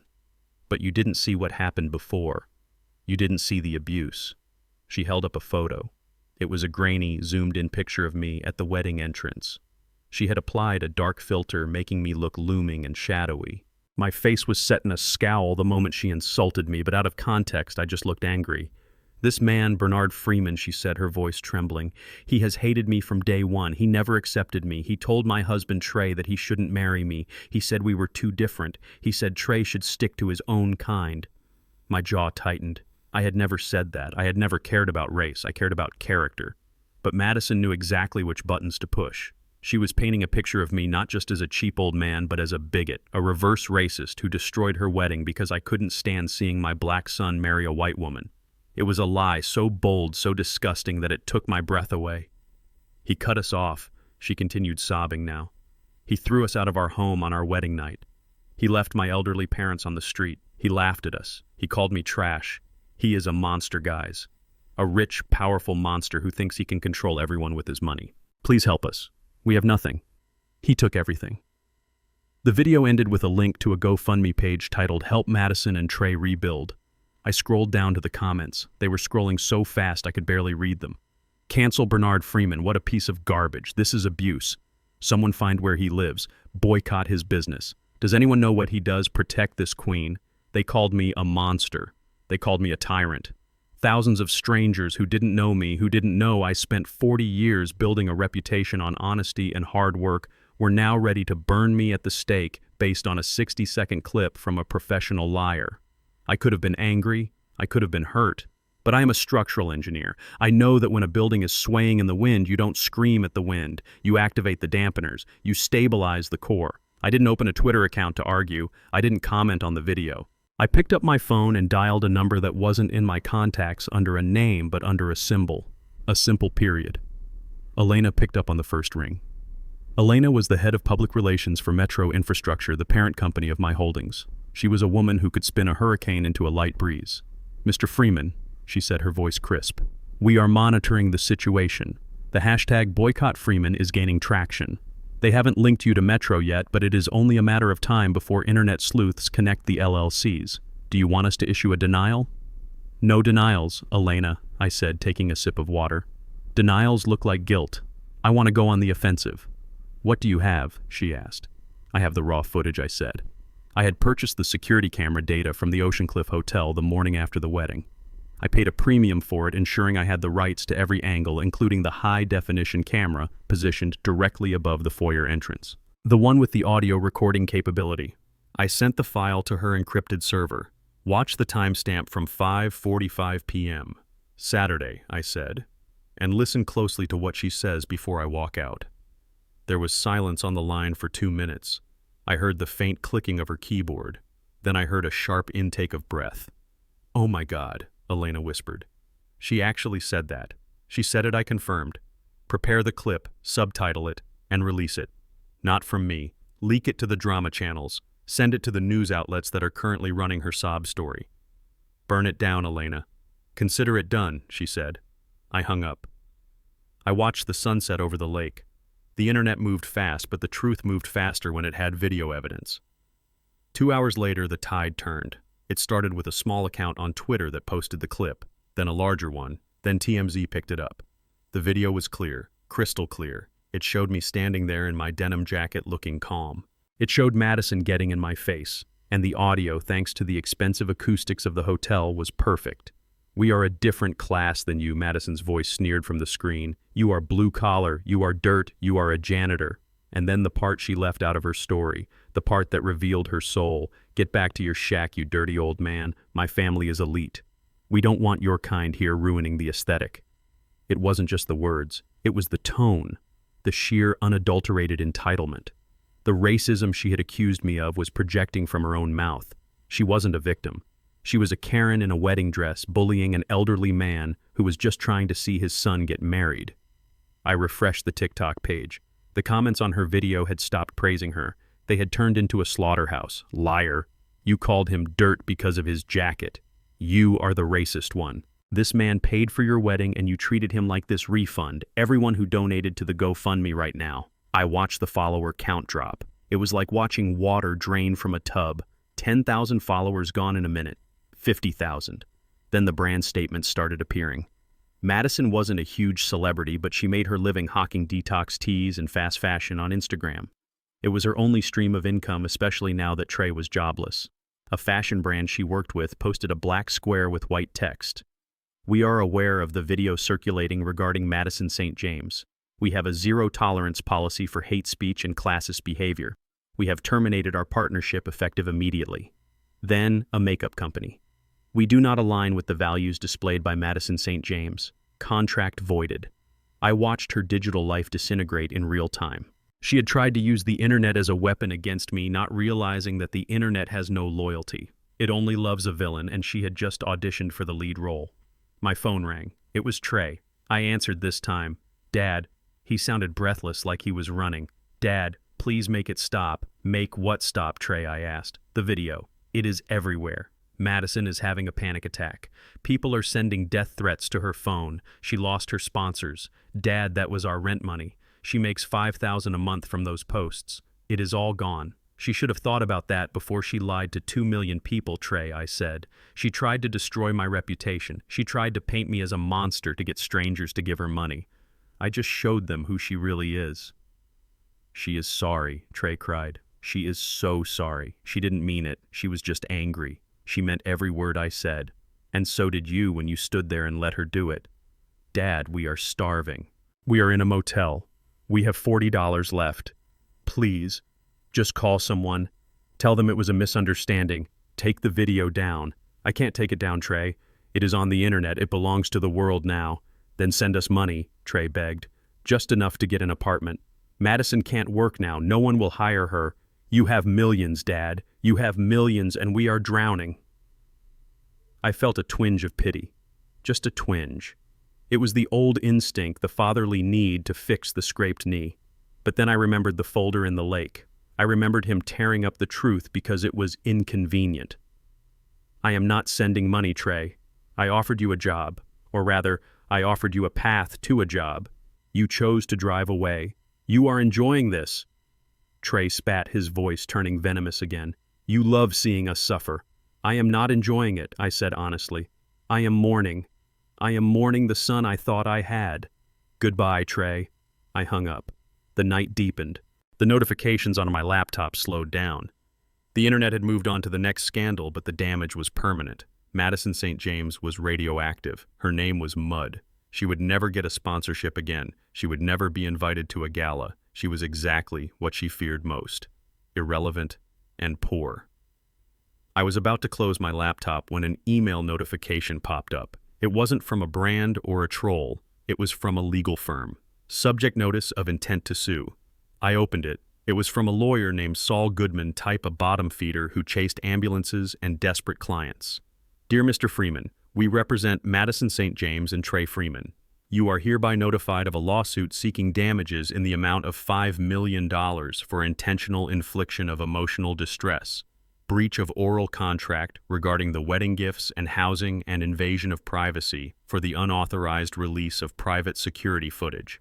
But you didn't see what happened before. You didn't see the abuse." She held up a photo. It was a grainy, zoomed-in picture of me at the wedding entrance. She had applied a dark filter, making me look looming and shadowy. My face was set in a scowl the moment she insulted me, but out of context, I just looked angry. "This man, Bernard Freeman," she said, her voice trembling, "he has hated me from day one. He never accepted me. He told my husband Trey that he shouldn't marry me. He said we were too different. He said Trey should stick to his own kind." My jaw tightened. I had never said that. I had never cared about race. I cared about character. But Madison knew exactly which buttons to push. She was painting a picture of me not just as a cheap old man, but as a bigot, a reverse racist who destroyed her wedding because I couldn't stand seeing my black son marry a white woman. It was a lie so bold, so disgusting that it took my breath away. "He cut us off," she continued, sobbing now. "He threw us out of our home on our wedding night. He left my elderly parents on the street. He laughed at us. He called me trash. He is a monster, guys. A rich, powerful monster who thinks he can control everyone with his money. Please help us. We have nothing. He took everything." The video ended with a link to a GoFundMe page titled "Help Madison and Trey Rebuild." I scrolled down to the comments. They were scrolling so fast I could barely read them. "Cancel Bernard Freeman. What a piece of garbage. This is abuse. Someone find where he lives. Boycott his business. Does anyone know what he does? Protect this queen. They called me a monster. They called me a tyrant. Thousands of strangers who didn't know me, who didn't know I spent 40 years building a reputation on honesty and hard work, were now ready to burn me at the stake based on a 60-second clip from a professional liar. I could have been angry. I could have been hurt. But I am a structural engineer. I know that when a building is swaying in the wind, you don't scream at the wind. You activate the dampeners. You stabilize the core. I didn't open a Twitter account to argue. I didn't comment on the video. I picked up my phone and dialed a number that wasn't in my contacts under a name, but under a symbol. A simple period. Elena picked up on the first ring. Elena was the head of public relations for Metro Infrastructure, the parent company of my holdings. She was a woman who could spin a hurricane into a light breeze. Mr. Freeman, she said, her voice crisp, we are monitoring the situation. The hashtag Boycott Freeman is gaining traction. They haven't linked you to Metro yet, but it is only a matter of time before internet sleuths connect the LLCs. Do you want us to issue a denial? No denials, Elena, I said, taking a sip of water. Denials look like guilt. I want to go on the offensive. What do you have? She asked. I have the raw footage, I said. I had purchased the security camera data from the Ocean Cliff Hotel the morning after the wedding. I paid a premium for it, ensuring I had the rights to every angle, including the high-definition camera positioned directly above the foyer entrance. The one with the audio recording capability. I sent the file to her encrypted server. Watch the timestamp from 5:45 p.m. Saturday, I said, and listen closely to what she says before I walk out. There was silence on the line for 2 minutes. I heard the faint clicking of her keyboard. Then I heard a sharp intake of breath. Oh my God, Elena whispered. She actually said that. She said it, I confirmed. Prepare the clip, subtitle it, and release it. Not from me. Leak it to the drama channels. Send it to the news outlets that are currently running her sob story. Burn it down, Elena. Consider it done, she said. I hung up. I watched the sunset over the lake. The internet moved fast, but the truth moved faster when it had video evidence. 2 hours later, the tide turned. It started with a small account on Twitter that posted the clip, then a larger one, then TMZ picked it up. The video was clear, crystal clear. It showed me standing there in my denim jacket looking calm. It showed Madison getting in my face, and the audio, thanks to the expensive acoustics of the hotel, was perfect. We are a different class than you, Madison's voice sneered from the screen. You are blue collar, you are dirt, you are a janitor. And then the part she left out of her story, the part that revealed her soul. Get back to your shack, you dirty old man. My family is elite. We don't want your kind here ruining the aesthetic. It wasn't just the words, it was the tone, the sheer unadulterated entitlement. The racism she had accused me of was projecting from her own mouth. She wasn't a victim. She was a Karen in a wedding dress bullying an elderly man who was just trying to see his son get married. I refreshed the TikTok page. The comments on her video had stopped praising her. They had turned into a slaughterhouse. Liar. You called him dirt because of his jacket. You are the racist one. This man paid for your wedding and you treated him like this. Refund everyone who donated to the GoFundMe right now. I watched the follower count drop. It was like watching water drain from a tub. 10,000 followers gone in a minute. 50,000. Then the brand statements started appearing. Madison wasn't a huge celebrity, but she made her living hawking detox teas and fast fashion on Instagram. It was her only stream of income, especially now that Trey was jobless. A fashion brand she worked with posted a black square with white text. We are aware of the video circulating regarding Madison St. James. We have a zero-tolerance policy for hate speech and classist behavior. We have terminated our partnership effective immediately. Then, a makeup company. We do not align with the values displayed by Madison St. James. Contract voided. I watched her digital life disintegrate in real time. She had tried to use the internet as a weapon against me, not realizing that the internet has no loyalty. It only loves a villain, and she had just auditioned for the lead role. My phone rang. It was Trey. I answered this time. Dad. He sounded breathless, like he was running. Dad, please make it stop. Make what stop, Trey? I asked. The video. It is everywhere. Madison is having a panic attack. People are sending death threats to her phone. She lost her sponsors. Dad, that was our rent money. She makes $5,000 a month from those posts. It is all gone. She should have thought about that before she lied to 2 million people, Trey, I said. She tried to destroy my reputation. She tried to paint me as a monster to get strangers to give her money. I just showed them who she really is. She is sorry, Trey cried. She is so sorry. She didn't mean it. She was just angry. She meant every word I said. And so did you when you stood there and let her do it. Dad, we are starving. We are in a motel. We have $40 left. Please, just call someone. Tell them it was a misunderstanding. Take the video down. I can't take it down, Trey. It is on the internet. It belongs to the world now. Then send us money, Trey begged. Just enough to get an apartment. Madison can't work now. No one will hire her. You have millions, Dad. You have millions, and we are drowning. I felt a twinge of pity. Just a twinge. It was the old instinct, the fatherly need to fix the scraped knee. But then I remembered the folder in the lake. I remembered him tearing up the truth because it was inconvenient. I am not sending money, Trey. I offered you a job, or rather, I offered you a path to a job. You chose to drive away. You are enjoying this." Trey spat, his voice turning venomous again. "You love seeing us suffer." "I am not enjoying it," I said honestly. "I am mourning. I am mourning the son I thought I had." "Goodbye, Trey." I hung up. The night deepened. The notifications on my laptop slowed down. The internet had moved on to the next scandal, but the damage was permanent. Madison St. James was radioactive. Her name was Mud. She would never get a sponsorship again. She would never be invited to a gala. She was exactly what she feared most: irrelevant and poor. I was about to close my laptop when an email notification popped up. It wasn't from a brand or a troll. It was from a legal firm. Subject notice of intent to sue. I opened it. It was from a lawyer named Saul Goodman, type a bottom feeder who chased ambulances and desperate clients. "Dear Mr. Freeman, we represent Madison St. James and Trey Freeman. You are hereby notified of a lawsuit seeking damages in the amount of $5 million for intentional infliction of emotional distress, breach of oral contract regarding the wedding gifts and housing, and invasion of privacy for the unauthorized release of private security footage."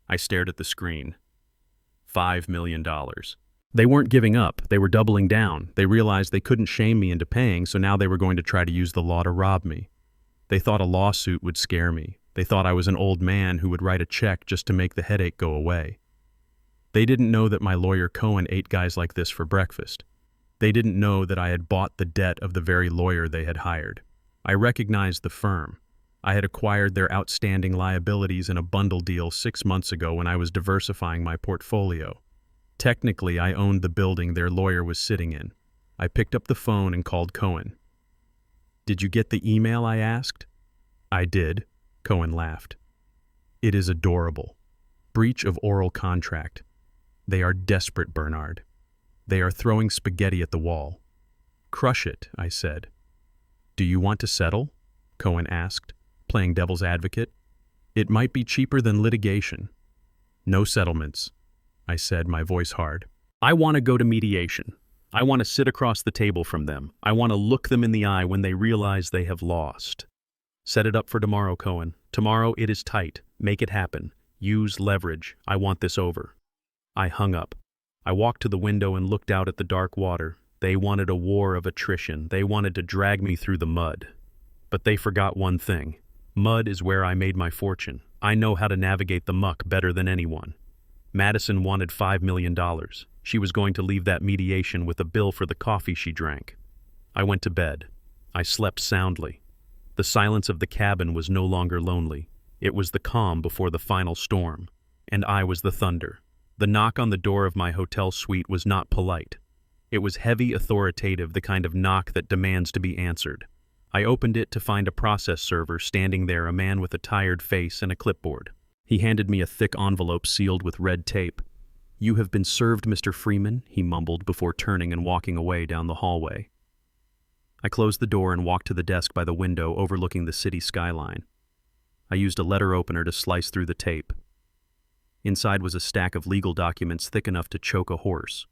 I stared at the screen. $5 million. They weren't giving up. They were doubling down. They realized they couldn't shame me into paying, so now they were going to try to use the law to rob me. They thought a lawsuit would scare me. They thought I was an old man who would write a check just to make the headache go away. They didn't know that my lawyer Cohen ate guys like this for breakfast. They didn't know that I had bought the debt of the very lawyer they had hired. I recognized the firm. I had acquired their outstanding liabilities in a bundle deal 6 months ago when I was diversifying my portfolio. Technically, I owned the building their lawyer was sitting in. I picked up the phone and called Cohen. "Did you get the email?" I asked. "I did," Cohen laughed. "It is adorable. Breach of oral contract. They are desperate, Bernard. They are throwing spaghetti at the wall." "Crush it," I said. "Do you want to settle?" Cohen asked, playing devil's advocate. "It might be cheaper than litigation." "No settlements," I said, my voice hard. "I want to go to mediation. I want to sit across the table from them. I want to look them in the eye when they realize they have lost." "Set it up for tomorrow, Cohen. Tomorrow it is tight. Make it happen. Use leverage. I want this over." I hung up. I walked to the window and looked out at the dark water. They wanted a war of attrition. They wanted to drag me through the mud. But they forgot one thing. Mud is where I made my fortune. I know how to navigate the muck better than anyone. Madison wanted $5 million. She was going to leave that mediation with a bill for the coffee she drank. I went to bed. I slept soundly. The silence of the cabin was no longer lonely. It was the calm before the final storm. And I was the thunder. The knock on the door of my hotel suite was not polite. It was heavy, authoritative, the kind of knock that demands to be answered. I opened it to find a process server standing there, a man with a tired face and a clipboard. He handed me a thick envelope sealed with red tape. "You have been served, Mr. Freeman," he mumbled before turning and walking away down the hallway. I closed the door and walked to the desk by the window overlooking the city skyline. I used a letter opener to slice through the tape. Inside was a stack of legal documents thick enough to choke a horse.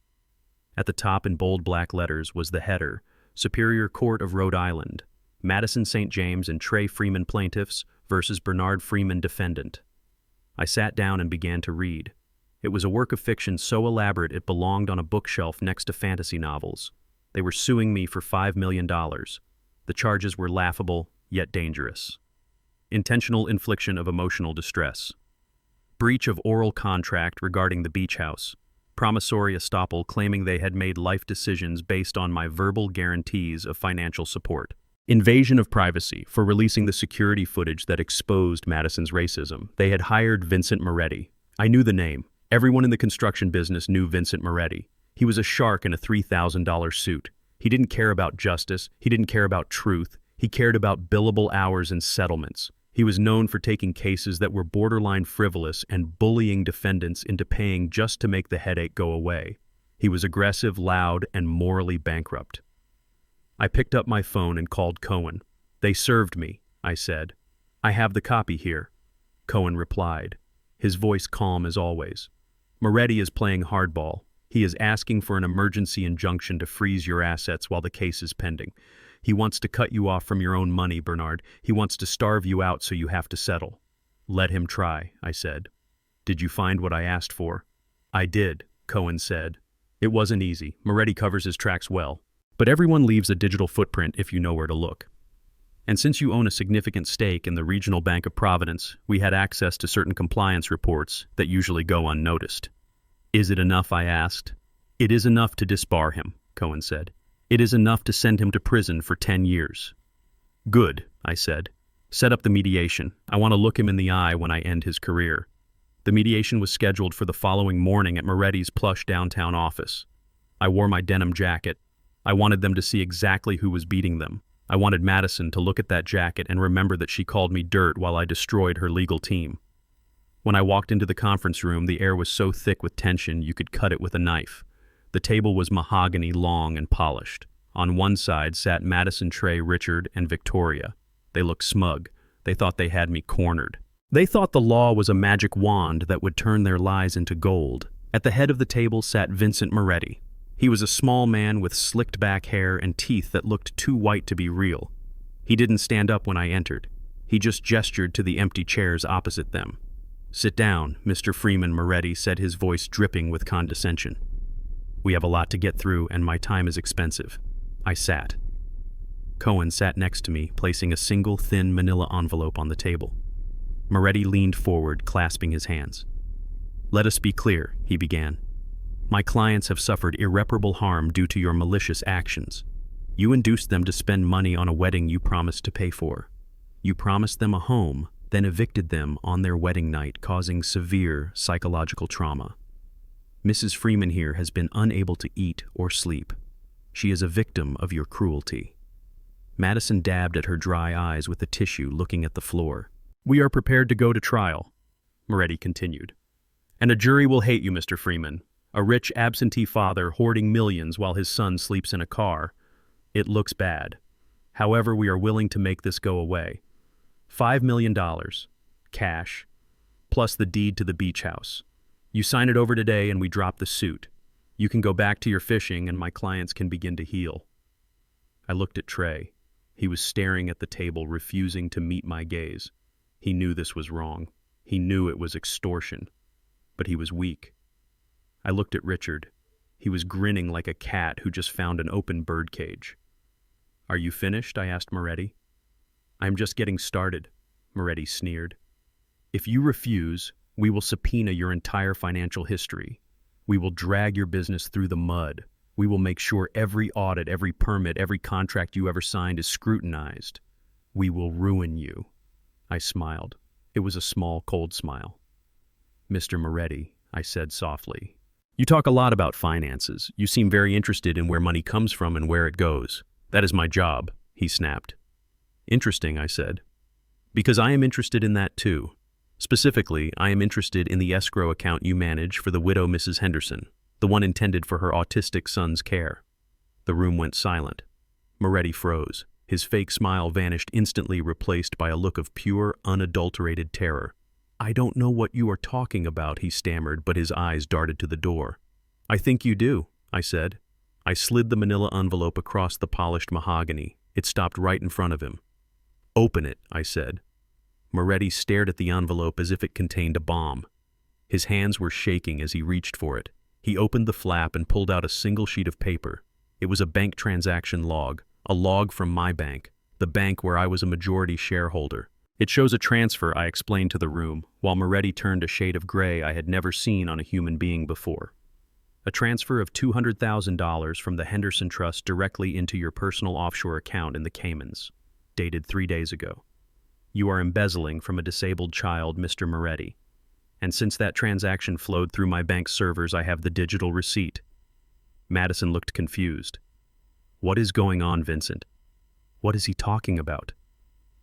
At the top in bold black letters was the header, Superior Court of Rhode Island, Madison St. James and Trey Freeman plaintiffs versus Bernard Freeman defendant. I sat down and began to read. It was a work of fiction so elaborate it belonged on a bookshelf next to fantasy novels. They were suing me for $5 million. The charges were laughable, yet dangerous. Intentional infliction of emotional distress. Breach of oral contract regarding the beach house. Promissory estoppel claiming they had made life decisions based on my verbal guarantees of financial support. Invasion of privacy for releasing the security footage that exposed Madison's racism. They had hired Vincent Moretti. I knew the name. Everyone in the construction business knew Vincent Moretti. He was a shark in a $3,000 suit. He didn't care about justice. He didn't care about truth. He cared about billable hours and settlements. He was known for taking cases that were borderline frivolous and bullying defendants into paying just to make the headache go away. He was aggressive, loud, and morally bankrupt. I picked up my phone and called Cohen. "They served me," I said. "I have the copy here." Cohen replied, his voice calm as always. "Moretti is playing hardball. He is asking for an emergency injunction to freeze your assets while the case is pending. He wants to cut you off from your own money, Bernard. He wants to starve you out so you have to settle." "Let him try," I said. "Did you find what I asked for?" "I did," Cohen said. "It wasn't easy. Moretti covers his tracks well. But everyone leaves a digital footprint if you know where to look. And since you own a significant stake in the Regional Bank of Providence, we had access to certain compliance reports that usually go unnoticed." "Is it enough?" I asked. "It is enough to disbar him," Cohen said. "It is enough to send him to prison for 10 years. "Good," I said. "Set up the mediation. I want to look him in the eye when I end his career." The mediation was scheduled for the following morning at Moretti's plush downtown office. I wore my denim jacket. I wanted them to see exactly who was beating them. I wanted Madison to look at that jacket and remember that she called me dirt while I destroyed her legal team. When I walked into the conference room, the air was so thick with tension you could cut it with a knife. The table was mahogany, long and polished. On one side sat Madison, Trey, Richard, and Victoria. They looked smug. They thought they had me cornered. They thought the law was a magic wand that would turn their lies into gold. At the head of the table sat Vincent Moretti. He was a small man with slicked back hair and teeth that looked too white to be real. He didn't stand up when I entered. He just gestured to the empty chairs opposite them. "Sit down, Mr. Freeman," Moretti said, his voice dripping with condescension. "We have a lot to get through, and my time is expensive." I sat. Cohen sat next to me, placing a single thin manila envelope on the table. Moretti leaned forward, clasping his hands. "Let us be clear," he began. "My clients have suffered irreparable harm due to your malicious actions. You induced them to spend money on a wedding you promised to pay for. You promised them a home, then evicted them on their wedding night, causing severe psychological trauma. Mrs. Freeman here has been unable to eat or sleep. She is a victim of your cruelty." Madison dabbed at her dry eyes with a tissue, looking at the floor. "We are prepared to go to trial," Moretti continued. "And a jury will hate you, Mr. Freeman. A rich absentee father hoarding millions while his son sleeps in a car. It looks bad. However, we are willing to make this go away. $5 million, cash, plus the deed to the beach house. You sign it over today and we drop the suit. You can go back to your fishing and my clients can begin to heal." I looked at Trey. He was staring at the table, refusing to meet my gaze. He knew this was wrong. He knew it was extortion. But he was weak. I looked at Richard. He was grinning like a cat who just found an open birdcage. "Are you finished?" I asked Moretti. "I'm just getting started," Moretti sneered. "If you refuse, we will subpoena your entire financial history. We will drag your business through the mud. We will make sure every audit, every permit, every contract you ever signed is scrutinized. We will ruin you." I smiled. It was a small, cold smile. "Mr. Moretti," I said softly, "you talk a lot about finances. You seem very interested in where money comes from and where it goes. That is my job," he snapped. "Interesting," I said. "Because I am interested in that too. Specifically, I am interested in the escrow account you manage for the widow Mrs. Henderson, the one intended for her autistic son's care." The room went silent. Moretti froze. His fake smile vanished instantly, replaced by a look of pure, unadulterated terror. "I don't know what you are talking about," he stammered, but his eyes darted to the door. "I think you do," I said. I slid the manila envelope across the polished mahogany. It stopped right in front of him. "Open it," I said. Moretti stared at the envelope as if it contained a bomb. His hands were shaking as he reached for it. He opened the flap and pulled out a single sheet of paper. It was a bank transaction log, a log from my bank, the bank where I was a majority shareholder. "It shows a transfer," I explained to the room, while Moretti turned a shade of gray I had never seen on a human being before. "A transfer of $200,000 from the Henderson Trust directly into your personal offshore account in the Caymans, dated 3 days ago. You are embezzling from a disabled child, Mr. Moretti. And since that transaction flowed through my bank servers, I have the digital receipt." Madison looked confused. "What is going on, Vincent? What is he talking about?"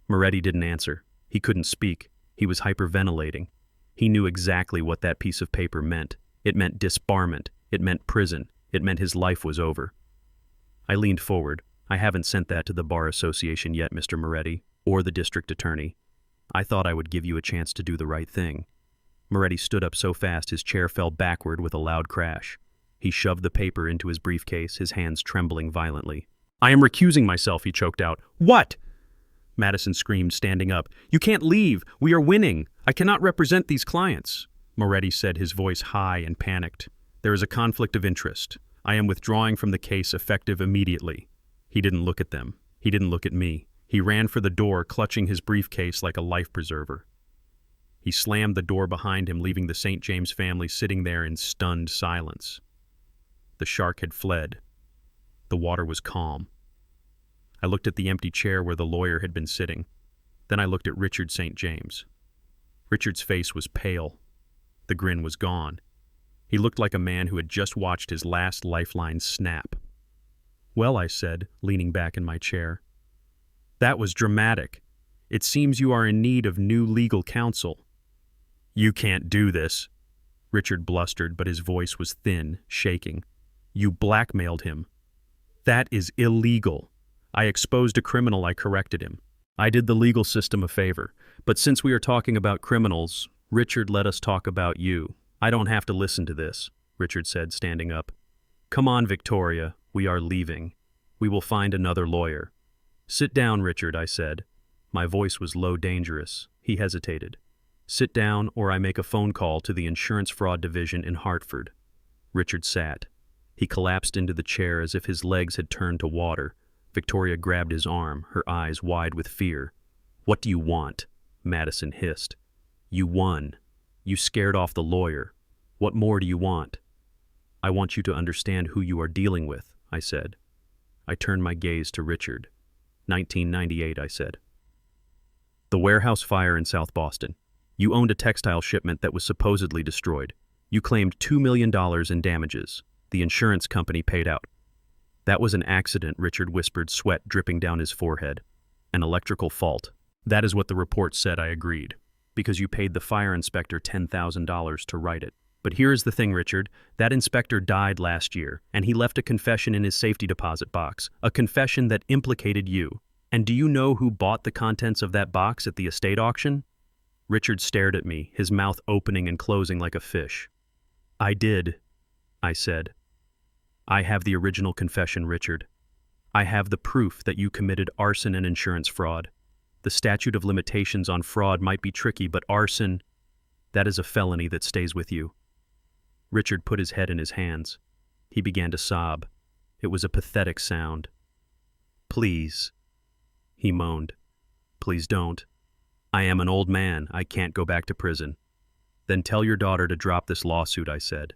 Moretti didn't answer. He couldn't speak. He was hyperventilating. He knew exactly what that piece of paper meant. It meant disbarment. It meant prison. It meant his life was over. I leaned forward. "I haven't sent that to the Bar Association yet, Mr. Moretti, or the district attorney. I thought I would give you a chance to do the right thing." Moretti stood up so fast his chair fell backward with a loud crash. He shoved the paper into his briefcase, his hands trembling violently. I am recusing myself, he choked out. What? Madison screamed, standing up. You can't leave. We are winning. I cannot represent these clients. Moretti said, his voice high and panicked. There is a conflict of interest. I am withdrawing from the case effective immediately. He didn't look at them. He didn't look at me. He ran for the door, clutching his briefcase like a life preserver. He slammed the door behind him, leaving the St. James family sitting there in stunned silence. The shark had fled. The water was calm. I looked at the empty chair where the lawyer had been sitting. Then I looked at Richard St. James. Richard's face was pale. The grin was gone. He looked like a man who had just watched his last lifeline snap. Well, I said, leaning back in my chair. That was dramatic. It seems you are in need of new legal counsel. You can't do this, Richard blustered, but his voice was thin, shaking. You blackmailed him. That is illegal. I exposed a criminal, I corrected him. I did the legal system a favor. But since we are talking about criminals, Richard, let us talk about you. I don't have to listen to this, Richard said, standing up. Come on, Victoria, we are leaving. We will find another lawyer. Sit down, Richard, I said. My voice was low, dangerous. He hesitated. Sit down, or I make a phone call to the Insurance Fraud Division in Hartford. Richard sat. He collapsed into the chair as if his legs had turned to water. Victoria grabbed his arm, her eyes wide with fear. What do you want? Madison hissed. You won. You scared off the lawyer. What more do you want? I want you to understand who you are dealing with, I said. I turned my gaze to Richard. 1998, I said. The warehouse fire in South Boston. You owned a textile shipment that was supposedly destroyed. You claimed $2 million in damages. The insurance company paid out. That was an accident, Richard whispered, sweat dripping down his forehead. An electrical fault. That is what the report said, I agreed. Because you paid the fire inspector $10,000 to write it. But here is the thing, Richard. That inspector died last year, and he left a confession in his safety deposit box. A confession that implicated you. And do you know who bought the contents of that box at the estate auction? Richard stared at me, his mouth opening and closing like a fish. I did, I said. I have the original confession, Richard. I have the proof that you committed arson and insurance fraud. The statute of limitations on fraud might be tricky, but arson, that is a felony that stays with you. Richard put his head in his hands. He began to sob. It was a pathetic sound. Please, he moaned. Please don't. I am an old man. I can't go back to prison. Then tell your daughter to drop this lawsuit, I said.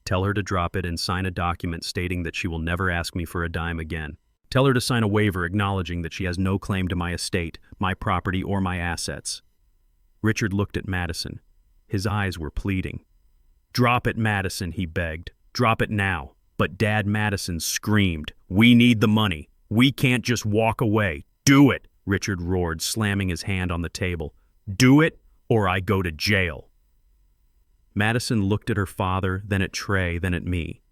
Tell her to drop it and sign a document stating that she will never ask me for a dime again. Tell her to sign a waiver acknowledging that she has no claim to my estate, my property, or my assets. Richard looked at Madison. His eyes were pleading. Drop it, Madison, he begged. Drop it now. But Dad Madison screamed, We need the money. We can't just walk away. Do it, Richard roared, slamming his hand on the table. Do it, or I go to jail. Madison looked at her father, then at Trey, then at me.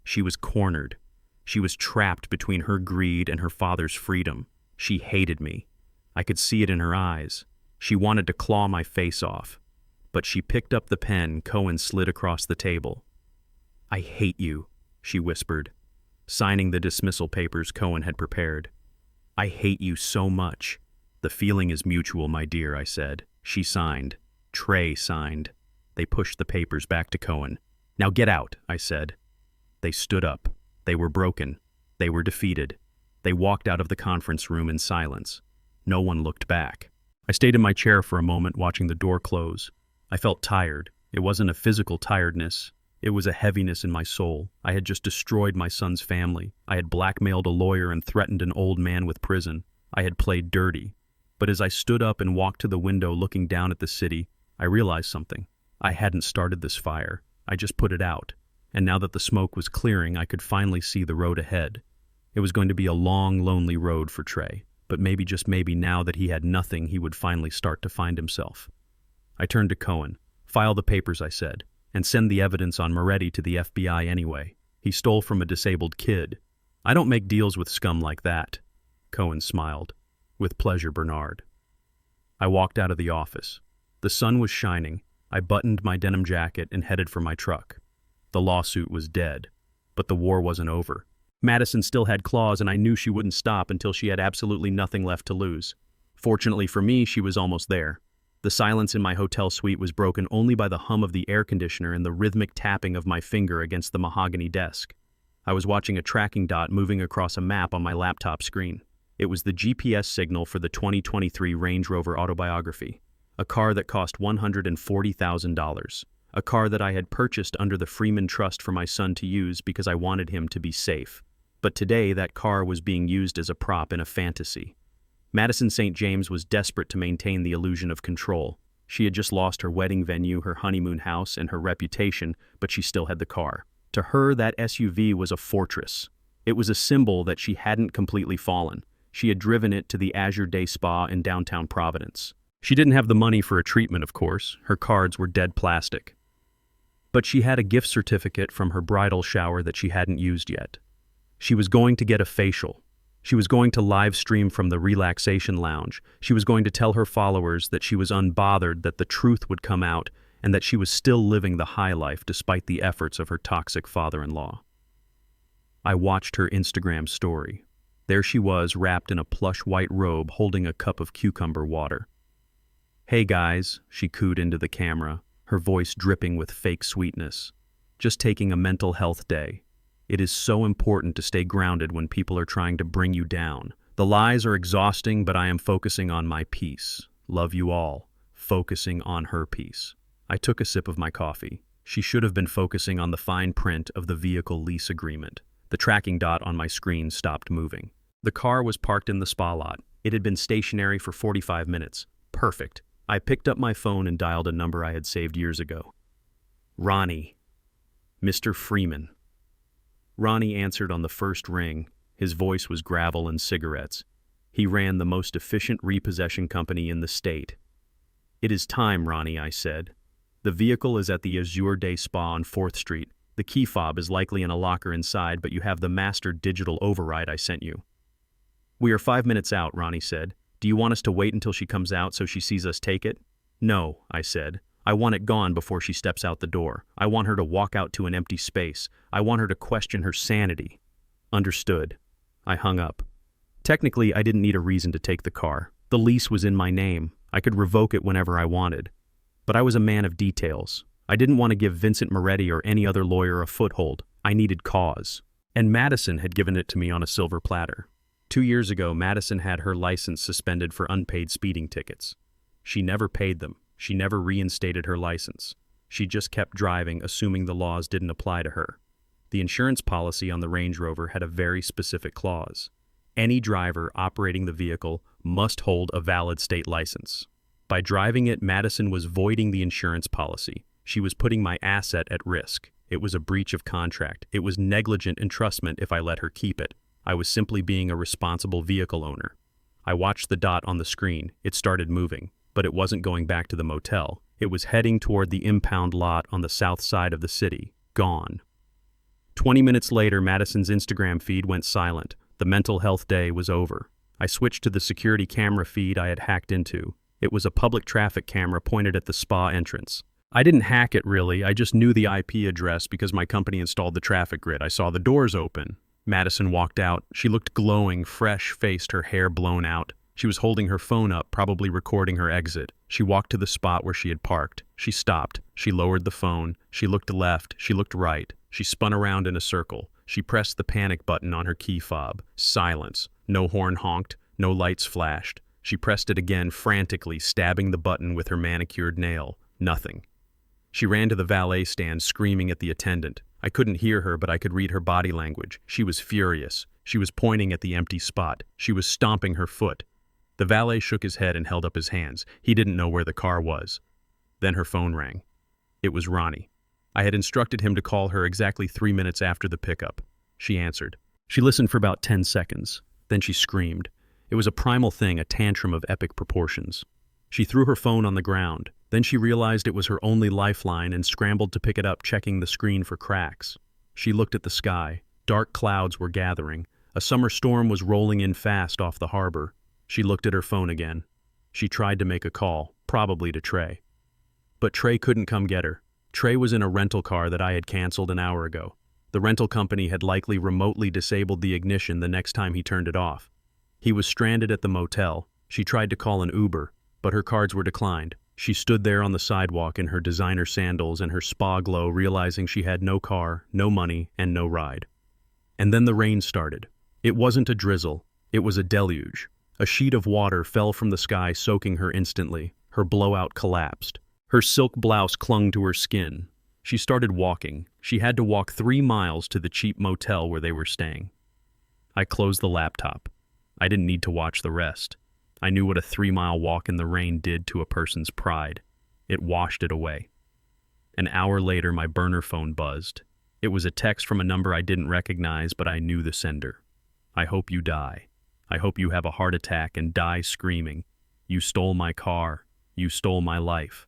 She was cornered. She was trapped between her greed and her father's freedom. She hated me. I could see it in her eyes. She wanted to claw my face off. But she picked up the pen Cohen slid across the table. I hate you, she whispered, signing the dismissal papers Cohen had prepared. I hate you so much. The feeling is mutual, my dear, I said. She signed. Trey signed. They pushed the papers back to Cohen. Now get out, I said. They stood up. They were broken. They were defeated. They walked out of the conference room in silence. No one looked back. I stayed in my chair for a moment, watching the door close. I felt tired. It wasn't a physical tiredness. It was a heaviness in my soul. I had just destroyed my son's family. I had blackmailed a lawyer and threatened an old man with prison. I had played dirty. But as I stood up and walked to the window looking down at the city, I realized something. I hadn't started this fire. I just put it out. And now that the smoke was clearing, I could finally see the road ahead. It was going to be a long, lonely road for Trey. But maybe, just maybe, now that he had nothing, he would finally start to find himself. I turned to Cohen. File the papers, I said, and send the evidence on Moretti to the FBI anyway. He stole from a disabled kid. I don't make deals with scum like that. Cohen smiled. With pleasure, Bernard. I walked out of the office. The sun was shining. I buttoned my denim jacket and headed for my truck. The lawsuit was dead, but the war wasn't over. Madison still had claws, and I knew she wouldn't stop until she had absolutely nothing left to lose. Fortunately for me, she was almost there. The silence in my hotel suite was broken only by the hum of the air conditioner and the rhythmic tapping of my finger against the mahogany desk. I was watching a tracking dot moving across a map on my laptop screen. It was the GPS signal for the 2023 Range Rover Autobiography, a car that cost $140,000, a car that I had purchased under the Freeman Trust for my son to use because I wanted him to be safe. But today, that car was being used as a prop in a fantasy. Madison St. James was desperate to maintain the illusion of control. She had just lost her wedding venue, her honeymoon house, and her reputation, but she still had the car. To her, that SUV was a fortress. It was a symbol that she hadn't completely fallen. She had driven it to the Azure Day Spa in downtown Providence. She didn't have the money for a treatment, of course. Her cards were dead plastic. But she had a gift certificate from her bridal shower that she hadn't used yet. She was going to get a facial. She was going to live stream from the relaxation lounge. She was going to tell her followers that she was unbothered, that the truth would come out, and that she was still living the high life despite the efforts of her toxic father-in-law. I watched her Instagram story. There she was, wrapped in a plush white robe, holding a cup of cucumber water. "Hey guys," she cooed into the camera, her voice dripping with fake sweetness. "Just taking a mental health day. It is so important to stay grounded when people are trying to bring you down. The lies are exhausting, but I am focusing on my peace. Love you all." Focusing on her peace. I took a sip of my coffee. She should have been focusing on the fine print of the vehicle lease agreement. The tracking dot on my screen stopped moving. The car was parked in the spa lot. It had been stationary for 45 minutes. Perfect. I picked up my phone and dialed a number I had saved years ago. Ronnie. Mr. Freeman. Ronnie answered on the first ring. His voice was gravel and cigarettes. He ran the most efficient repossession company in the state. "It is time, Ronnie," I said. "The vehicle is at the Azure Day Spa on 4th Street. The key fob is likely in a locker inside, but you have the master digital override I sent you." "We are 5 minutes out," Ronnie said. "Do you want us to wait until she comes out so she sees us take it?" "No," I said. "I want it gone before she steps out the door. I want her to walk out to an empty space. I want her to question her sanity." "Understood." I hung up. Technically, I didn't need a reason to take the car. The lease was in my name. I could revoke it whenever I wanted. But I was a man of details. I didn't want to give Vincent Moretti or any other lawyer a foothold. I needed cause. And Madison had given it to me on a silver platter. 2 years ago, Madison had her license suspended for unpaid speeding tickets. She never paid them. She never reinstated her license. She just kept driving, assuming the laws didn't apply to her. The insurance policy on the Range Rover had a very specific clause. Any driver operating the vehicle must hold a valid state license. By driving it, Madison was voiding the insurance policy. She was putting my asset at risk. It was a breach of contract. It was negligent entrustment if I let her keep it. I was simply being a responsible vehicle owner. I watched the dot on the screen. It started moving, but it wasn't going back to the motel. It was heading toward the impound lot on the south side of the city. Gone. 20 minutes later, Madison's Instagram feed went silent. The mental health day was over. I switched to the security camera feed I had hacked into. It was a public traffic camera pointed at the spa entrance. I didn't hack it really, I just knew the IP address because my company installed the traffic grid. I saw the doors open. Madison walked out. She looked glowing, fresh-faced, her hair blown out. She was holding her phone up, probably recording her exit. She walked to the spot where she had parked. She stopped. She lowered the phone. She looked left. She looked right. She spun around in a circle. She pressed the panic button on her key fob. Silence. No horn honked. No lights flashed. She pressed it again frantically, stabbing the button with her manicured nail. Nothing. She ran to the valet stand, screaming at the attendant. I couldn't hear her, but I could read her body language. She was furious. She was pointing at the empty spot. She was stomping her foot. The valet shook his head and held up his hands. He didn't know where the car was. Then her phone rang. It was Ronnie. I had instructed him to call her exactly 3 minutes after the pickup. She answered. She listened for about 10 seconds. Then she screamed. It was a primal thing, a tantrum of epic proportions. She threw her phone on the ground. Then she realized it was her only lifeline and scrambled to pick it up, checking the screen for cracks. She looked at the sky. Dark clouds were gathering. A summer storm was rolling in fast off the harbor. She looked at her phone again. She tried to make a call, probably to Trey. But Trey couldn't come get her. Trey was in a rental car that I had canceled an hour ago. The rental company had likely remotely disabled the ignition the next time he turned it off. He was stranded at the motel. She tried to call an Uber, but her cards were declined. She stood there on the sidewalk in her designer sandals and her spa glow, realizing she had no car, no money, and no ride. And then the rain started. It wasn't a drizzle. It was a deluge. A sheet of water fell from the sky, soaking her instantly. Her blowout collapsed. Her silk blouse clung to her skin. She started walking. She had to walk 3 miles to the cheap motel where they were staying. I closed the laptop. I didn't need to watch the rest. I knew what a 3-mile walk in the rain did to a person's pride. It washed it away. An hour later, my burner phone buzzed. It was a text from a number I didn't recognize, but I knew the sender. I hope you die. I hope you have a heart attack and die screaming. You stole my car. You stole my life.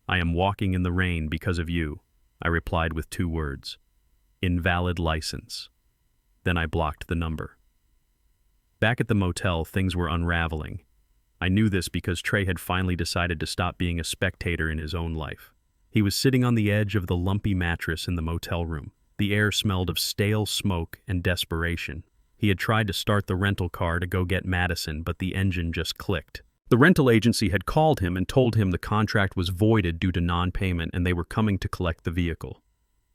I am walking in the rain because of you. I replied with 2 words. Invalid license. Then I blocked the number. Back at the motel, things were unraveling. I knew this because Trey had finally decided to stop being a spectator in his own life. He was sitting on the edge of the lumpy mattress in the motel room. The air smelled of stale smoke and desperation. He had tried to start the rental car to go get Madison, but the engine just clicked. The rental agency had called him and told him the contract was voided due to non-payment and they were coming to collect the vehicle.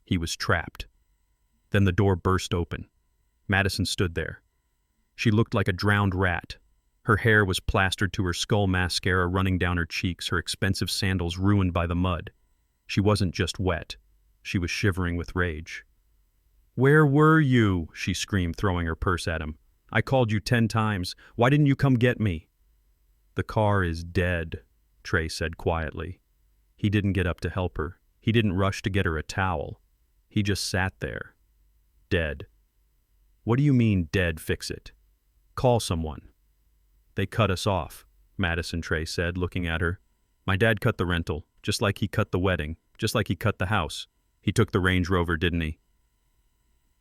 He was trapped. Then the door burst open. Madison stood there. She looked like a drowned rat. Her hair was plastered to her skull, mascara running down her cheeks, her expensive sandals ruined by the mud. She wasn't just wet. She was shivering with rage. "Where were you?" she screamed, throwing her purse at him. "I called you 10 times. Why didn't you come get me?" "The car is dead," Trey said quietly. He didn't get up to help her. He didn't rush to get her a towel. He just sat there. Dead. "What do you mean, dead? Fix it. Call someone." "They cut us off," Madison, Trey said, looking at her. "My dad cut the rental, just like he cut the wedding, just like he cut the house. He took the Range Rover, didn't he?"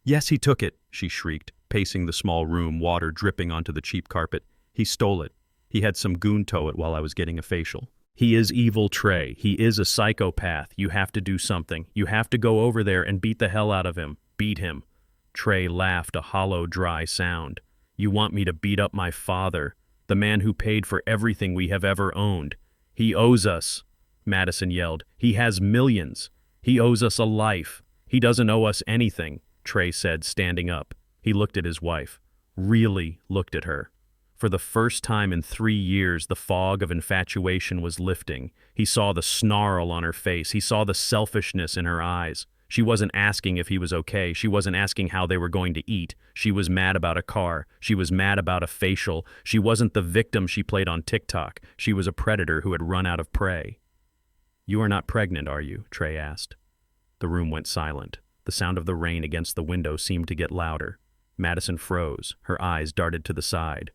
"Yes, he took it," she shrieked, pacing the small room, water dripping onto the cheap carpet. "He stole it. He had some goon tow it while I was getting a facial." "He is evil, Trey. He is a psychopath. You have to do something. You have to go over there and beat the hell out of him. Beat him." Trey laughed, a hollow, dry sound. "You want me to beat up my father, the man who paid for everything we have ever owned. He owes us," Madison yelled. "He has millions. He owes us a life. He doesn't owe us anything," Trey said, standing up. He looked at his wife. Really looked at her. For the first time in 3 years, the fog of infatuation was lifting. He saw the snarl on her face. He saw the selfishness in her eyes. She wasn't asking if he was okay. She wasn't asking how they were going to eat. She was mad about a car. She was mad about a facial. She wasn't the victim she played on TikTok. She was a predator who had run out of prey. "You are not pregnant, are you?" Trey asked. The room went silent. The sound of the rain against the window seemed to get louder. Madison froze. Her eyes darted to the side.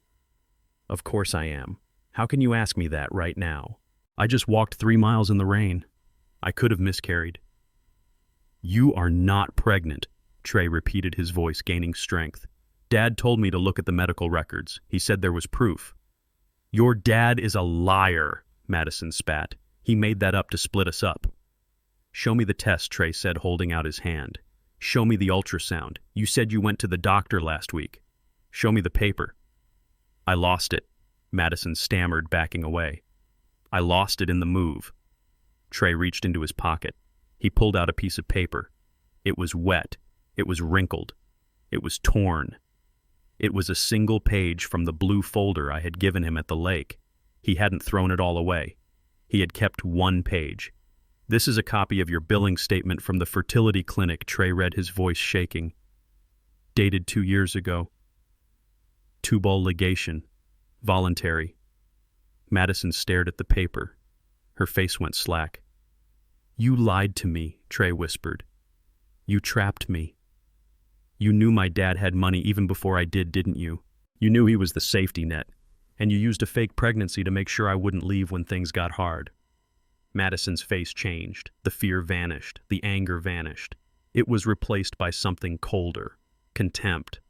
"Of course I am. How can you ask me that right now? I just walked 3 miles in the rain. I could have miscarried." "You are not pregnant," Trey repeated, his voice gaining strength. "Dad told me to look at the medical records. He said there was proof." "Your dad is a liar," Madison spat. "He made that up to split us up." "Show me the test," Trey said, holding out his hand. "Show me the ultrasound. You said you went to the doctor last week. Show me the paper." "I lost it," Madison stammered, backing away. "I lost it in the move." Trey reached into his pocket. He pulled out a piece of paper. It was wet. It was wrinkled. It was torn. It was a single page from the blue folder I had given him at the lake. He hadn't thrown it all away. He had kept 1 page. "This is a copy of your billing statement from the fertility clinic," Trey read, his voice shaking. "Dated 2 years ago. Tubal ligation. Voluntary." Madison stared at the paper. Her face went slack. "You lied to me," Trey whispered. "You trapped me. You knew my dad had money even before I did, didn't you? You knew he was the safety net, and you used a fake pregnancy to make sure I wouldn't leave when things got hard." Madison's face changed. The fear vanished. The anger vanished. It was replaced by something colder. Contempt.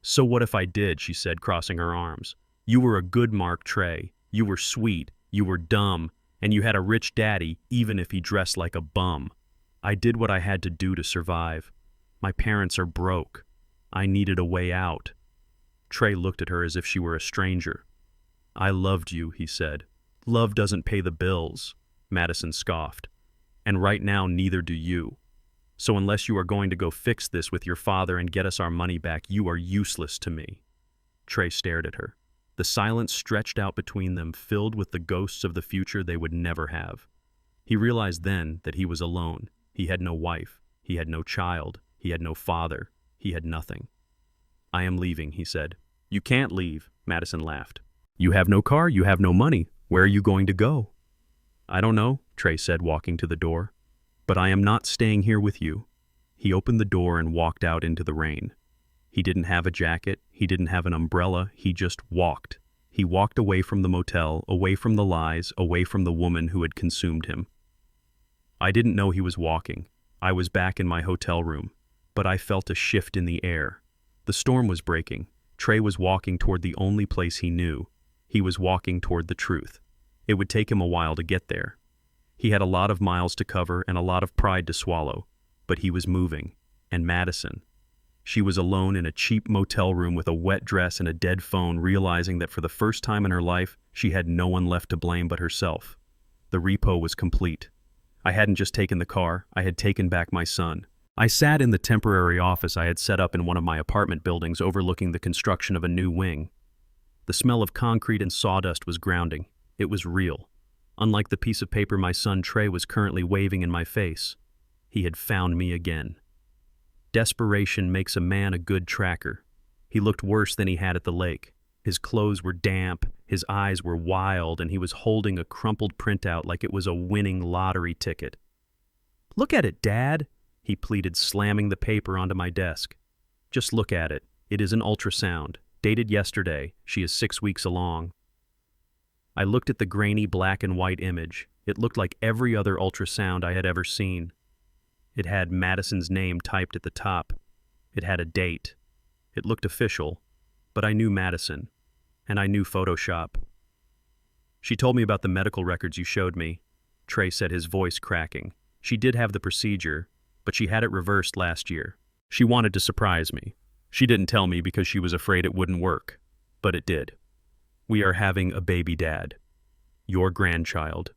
"So what if I did?" she said, crossing her arms. "You were a good Mark, Trey. You were sweet. You were dumb. And you had a rich daddy, even if he dressed like a bum. I did what I had to do to survive. My parents are broke. I needed a way out. Trey looked at her as if she were a stranger. I loved you, he said. Love doesn't pay the bills, Madison scoffed. And right now, neither do you. So unless you are going to go fix this with your father and get us our money back, you are useless to me. Trey stared at her. The silence stretched out between them, filled with the ghosts of the future they would never have. He realized then that he was alone. He had no wife. He had no child. He had no father. He had nothing. I am leaving, he said. You can't leave, Madison laughed. You have no car, you have no money. Where are you going to go? I don't know, Trey said, walking to the door. But I am not staying here with you. He opened the door and walked out into the rain. He didn't have a jacket. He didn't have an umbrella. He just walked. He walked away from the motel, away from the lies, away from the woman who had consumed him. I didn't know he was walking. I was back in my hotel room, but I felt a shift in the air. The storm was breaking. Trey was walking toward the only place he knew. He was walking toward the truth. It would take him a while to get there. He had a lot of miles to cover and a lot of pride to swallow, but he was moving. And Madison. She was alone in a cheap motel room with a wet dress and a dead phone, realizing that for the first time in her life, she had no one left to blame but herself. The repo was complete. I hadn't just taken the car, I had taken back my son. I sat in the temporary office I had set up in one of my apartment buildings overlooking the construction of a new wing. The smell of concrete and sawdust was grounding. It was real. Unlike the piece of paper my son Trey was currently waving in my face, he had found me again. Desperation makes a man a good tracker. He looked worse than he had at the lake. His clothes were damp, his eyes were wild, and he was holding a crumpled printout like it was a winning lottery ticket. Look at it, Dad, he pleaded, slamming the paper onto my desk. Just look at it. It is an ultrasound. Dated yesterday. She is 6 weeks along. I looked at the grainy black and white image. It looked like every other ultrasound I had ever seen. It had Madison's name typed at the top. It had a date. It looked official, but I knew Madison, and I knew Photoshop. She told me about the medical records you showed me, Trey said, his voice cracking. She did have the procedure, but she had it reversed last year. She wanted to surprise me. She didn't tell me because she was afraid it wouldn't work, but it did. We are having a baby, Dad. Your grandchild.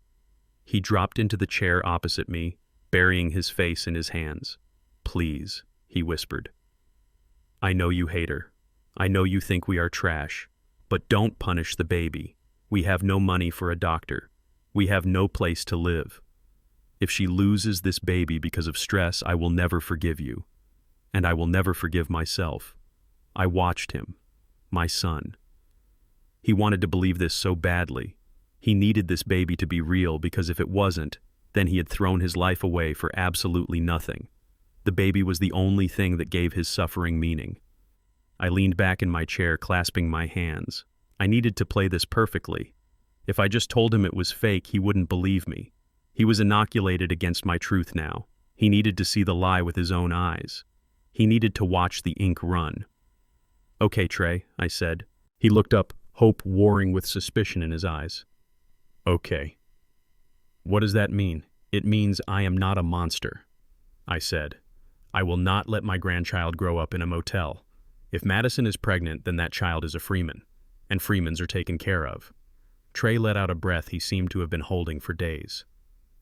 He dropped into the chair opposite me, burying his face in his hands. Please, he whispered. I know you hate her. I know you think we are trash, but don't punish the baby. We have no money for a doctor. We have no place to live. If she loses this baby because of stress, I will never forgive you. And I will never forgive myself. I watched him, my son. He wanted to believe this so badly. He needed this baby to be real because if it wasn't, then he had thrown his life away for absolutely nothing. The baby was the only thing that gave his suffering meaning. I leaned back in my chair, clasping my hands. I needed to play this perfectly. If I just told him it was fake, he wouldn't believe me. He was inoculated against my truth now. He needed to see the lie with his own eyes. He needed to watch the ink run. Okay, Trey, I said. He looked up, hope warring with suspicion in his eyes. Okay. What does that mean? It means I am not a monster, I said. I will not let my grandchild grow up in a motel. If Madison is pregnant, then that child is a Freeman, and Freemans are taken care of. Trey let out a breath he seemed to have been holding for days.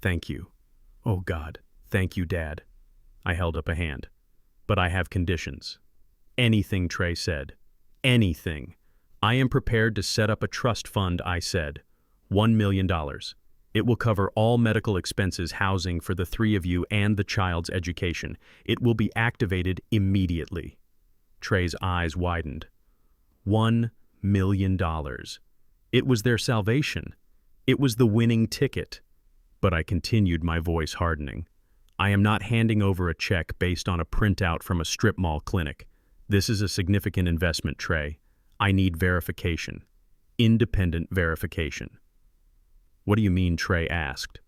Thank you. Oh God, thank you, Dad. I held up a hand. But I have conditions. Anything, Trey said. Anything. I am prepared to set up a trust fund, I said. $1 million. It will cover all medical expenses, housing for the three of you, and the child's education. It will be activated immediately. Trey's eyes widened. $1 million. It was their salvation. It was the winning ticket. But I continued, my voice hardening. I am not handing over a check based on a printout from a strip mall clinic. This is a significant investment, Trey. I need verification. Independent verification. What do you mean, Trey asked.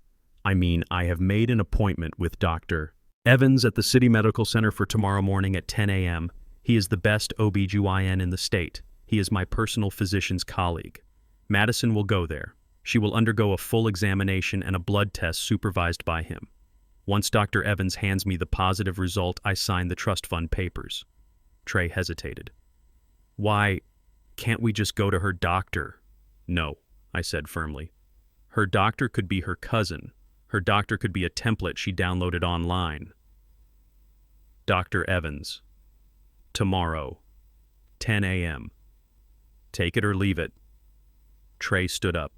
I mean, I have made an appointment with Dr. Evans at the City Medical Center for tomorrow morning at 10 a.m. He is the best OBGYN in the state. He is my personal physician's colleague. Madison will go there. She will undergo a full examination and a blood test supervised by him. Once Dr. Evans hands me the positive result, I sign the trust fund papers. Trey hesitated. Why, can't we just go to her doctor? No, I said firmly. Her doctor could be her cousin. Her doctor could be a template she downloaded online. Dr. Evans. Tomorrow. 10 a.m. Take it or leave it. Trey stood up.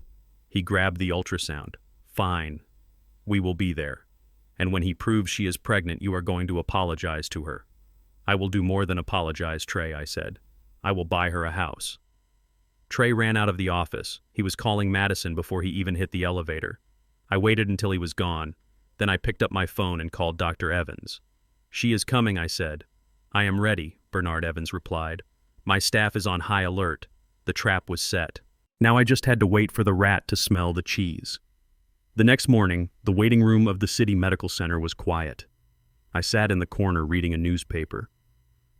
He grabbed the ultrasound. Fine. We will be there. And when he proves she is pregnant, you are going to apologize to her. I will do more than apologize, Trey, I said. I will buy her a house. Trey ran out of the office. He was calling Madison before he even hit the elevator. I waited until he was gone. Then I picked up my phone and called Dr. Evans. She is coming, I said. I am ready, Bernard Evans replied. My staff is on high alert. The trap was set. Now I just had to wait for the rat to smell the cheese. The next morning, the waiting room of the city medical center was quiet. I sat in the corner reading a newspaper.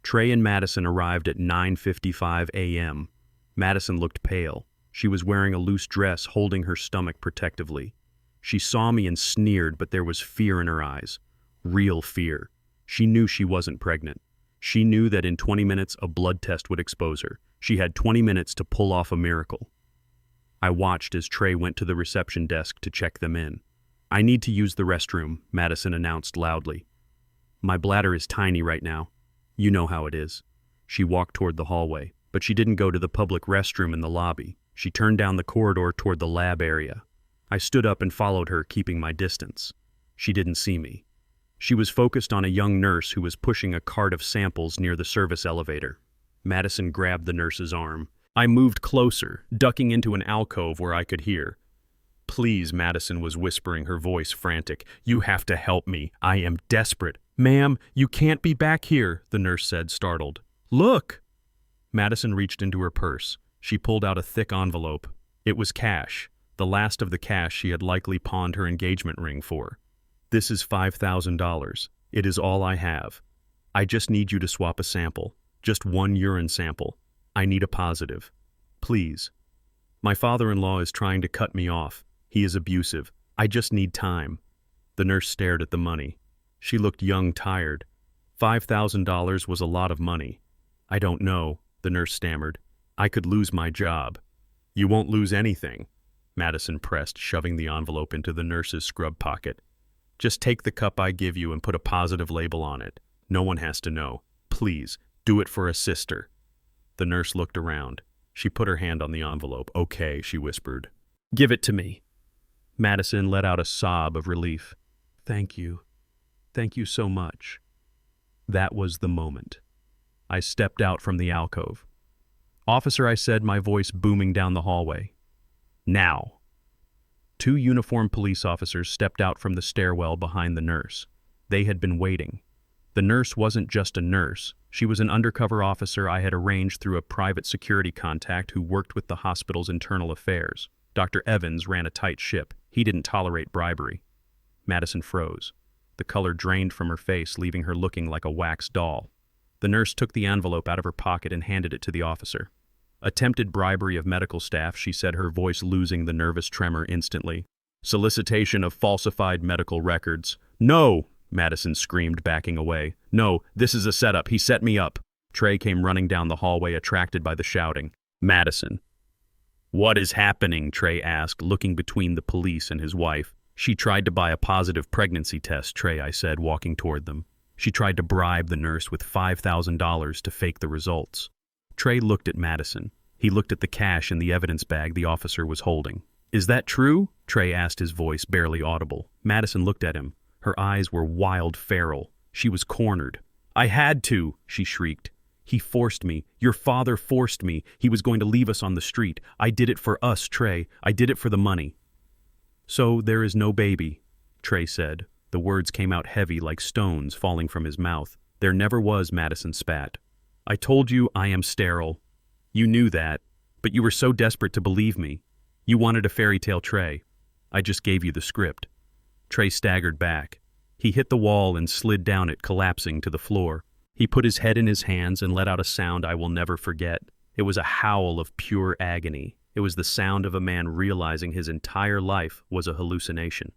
Trey and Madison arrived at 9:55 a.m. Madison looked pale. She was wearing a loose dress, holding her stomach protectively. She saw me and sneered, but there was fear in her eyes. Real fear. She knew she wasn't pregnant. She knew that in 20 minutes a blood test would expose her. She had 20 minutes to pull off a miracle. I watched as Trey went to the reception desk to check them in. I need to use the restroom, Madison announced loudly. My bladder is tiny right now. You know how it is. She walked toward the hallway, but she didn't go to the public restroom in the lobby. She turned down the corridor toward the lab area. I stood up and followed her, keeping my distance. She didn't see me. She was focused on a young nurse who was pushing a cart of samples near the service elevator. Madison grabbed the nurse's arm. I moved closer, ducking into an alcove where I could hear. Please, Madison was whispering, her voice frantic. You have to help me. I am desperate. Ma'am, you can't be back here, the nurse said, startled. Look! Madison reached into her purse. She pulled out a thick envelope. It was cash, the last of the cash she had likely pawned her engagement ring for. This is $5,000. It is all I have. I just need you to swap a sample. Just one urine sample. I need a positive. Please. My father-in-law is trying to cut me off. He is abusive. I just need time. The nurse stared at the money. She looked young, tired. $5,000 was a lot of money. I don't know, the nurse stammered. I could lose my job. You won't lose anything, Madison pressed, shoving the envelope into the nurse's scrub pocket. Just take the cup I give you and put a positive label on it. No one has to know. Please, do it for a sister. The nurse looked around. She put her hand on the envelope. Okay, she whispered. Give it to me. Madison let out a sob of relief. Thank you. Thank you so much. That was the moment. I stepped out from the alcove. Officer, I said, my voice booming down the hallway. Now. 2 uniformed police officers stepped out from the stairwell behind the nurse. They had been waiting. The nurse wasn't just a nurse. She was an undercover officer I had arranged through a private security contact who worked with the hospital's internal affairs. Dr. Evans ran a tight ship. He didn't tolerate bribery. Madison froze. The color drained from her face, leaving her looking like a wax doll. The nurse took the envelope out of her pocket and handed it to the officer. Attempted bribery of medical staff, she said, her voice losing the nervous tremor instantly. Solicitation of falsified medical records. No! Madison screamed, backing away. No, this is a setup. He set me up. Trey came running down the hallway, attracted by the shouting. Madison. What is happening? Trey asked, looking between the police and his wife. She tried to buy a positive pregnancy test, Trey, I said, walking toward them. She tried to bribe the nurse with $5,000 to fake the results. Trey looked at Madison. He looked at the cash in the evidence bag the officer was holding. Is that true? Trey asked, his voice barely audible. Madison looked at him. Her eyes were wild, feral. She was cornered. I had to, she shrieked. He forced me. Your father forced me. He was going to leave us on the street. I did it for us, Trey. I did it for the money. So there is no baby, Trey said. The words came out heavy like stones falling from his mouth. There never was, Madison spat. I told you I am sterile. You knew that, but you were so desperate to believe me. You wanted a fairy tale, Trey. I just gave you the script. Trey staggered back. He hit the wall and slid down it, collapsing to the floor. He put his head in his hands and let out a sound I will never forget. It was a howl of pure agony. It was the sound of a man realizing his entire life was a hallucination.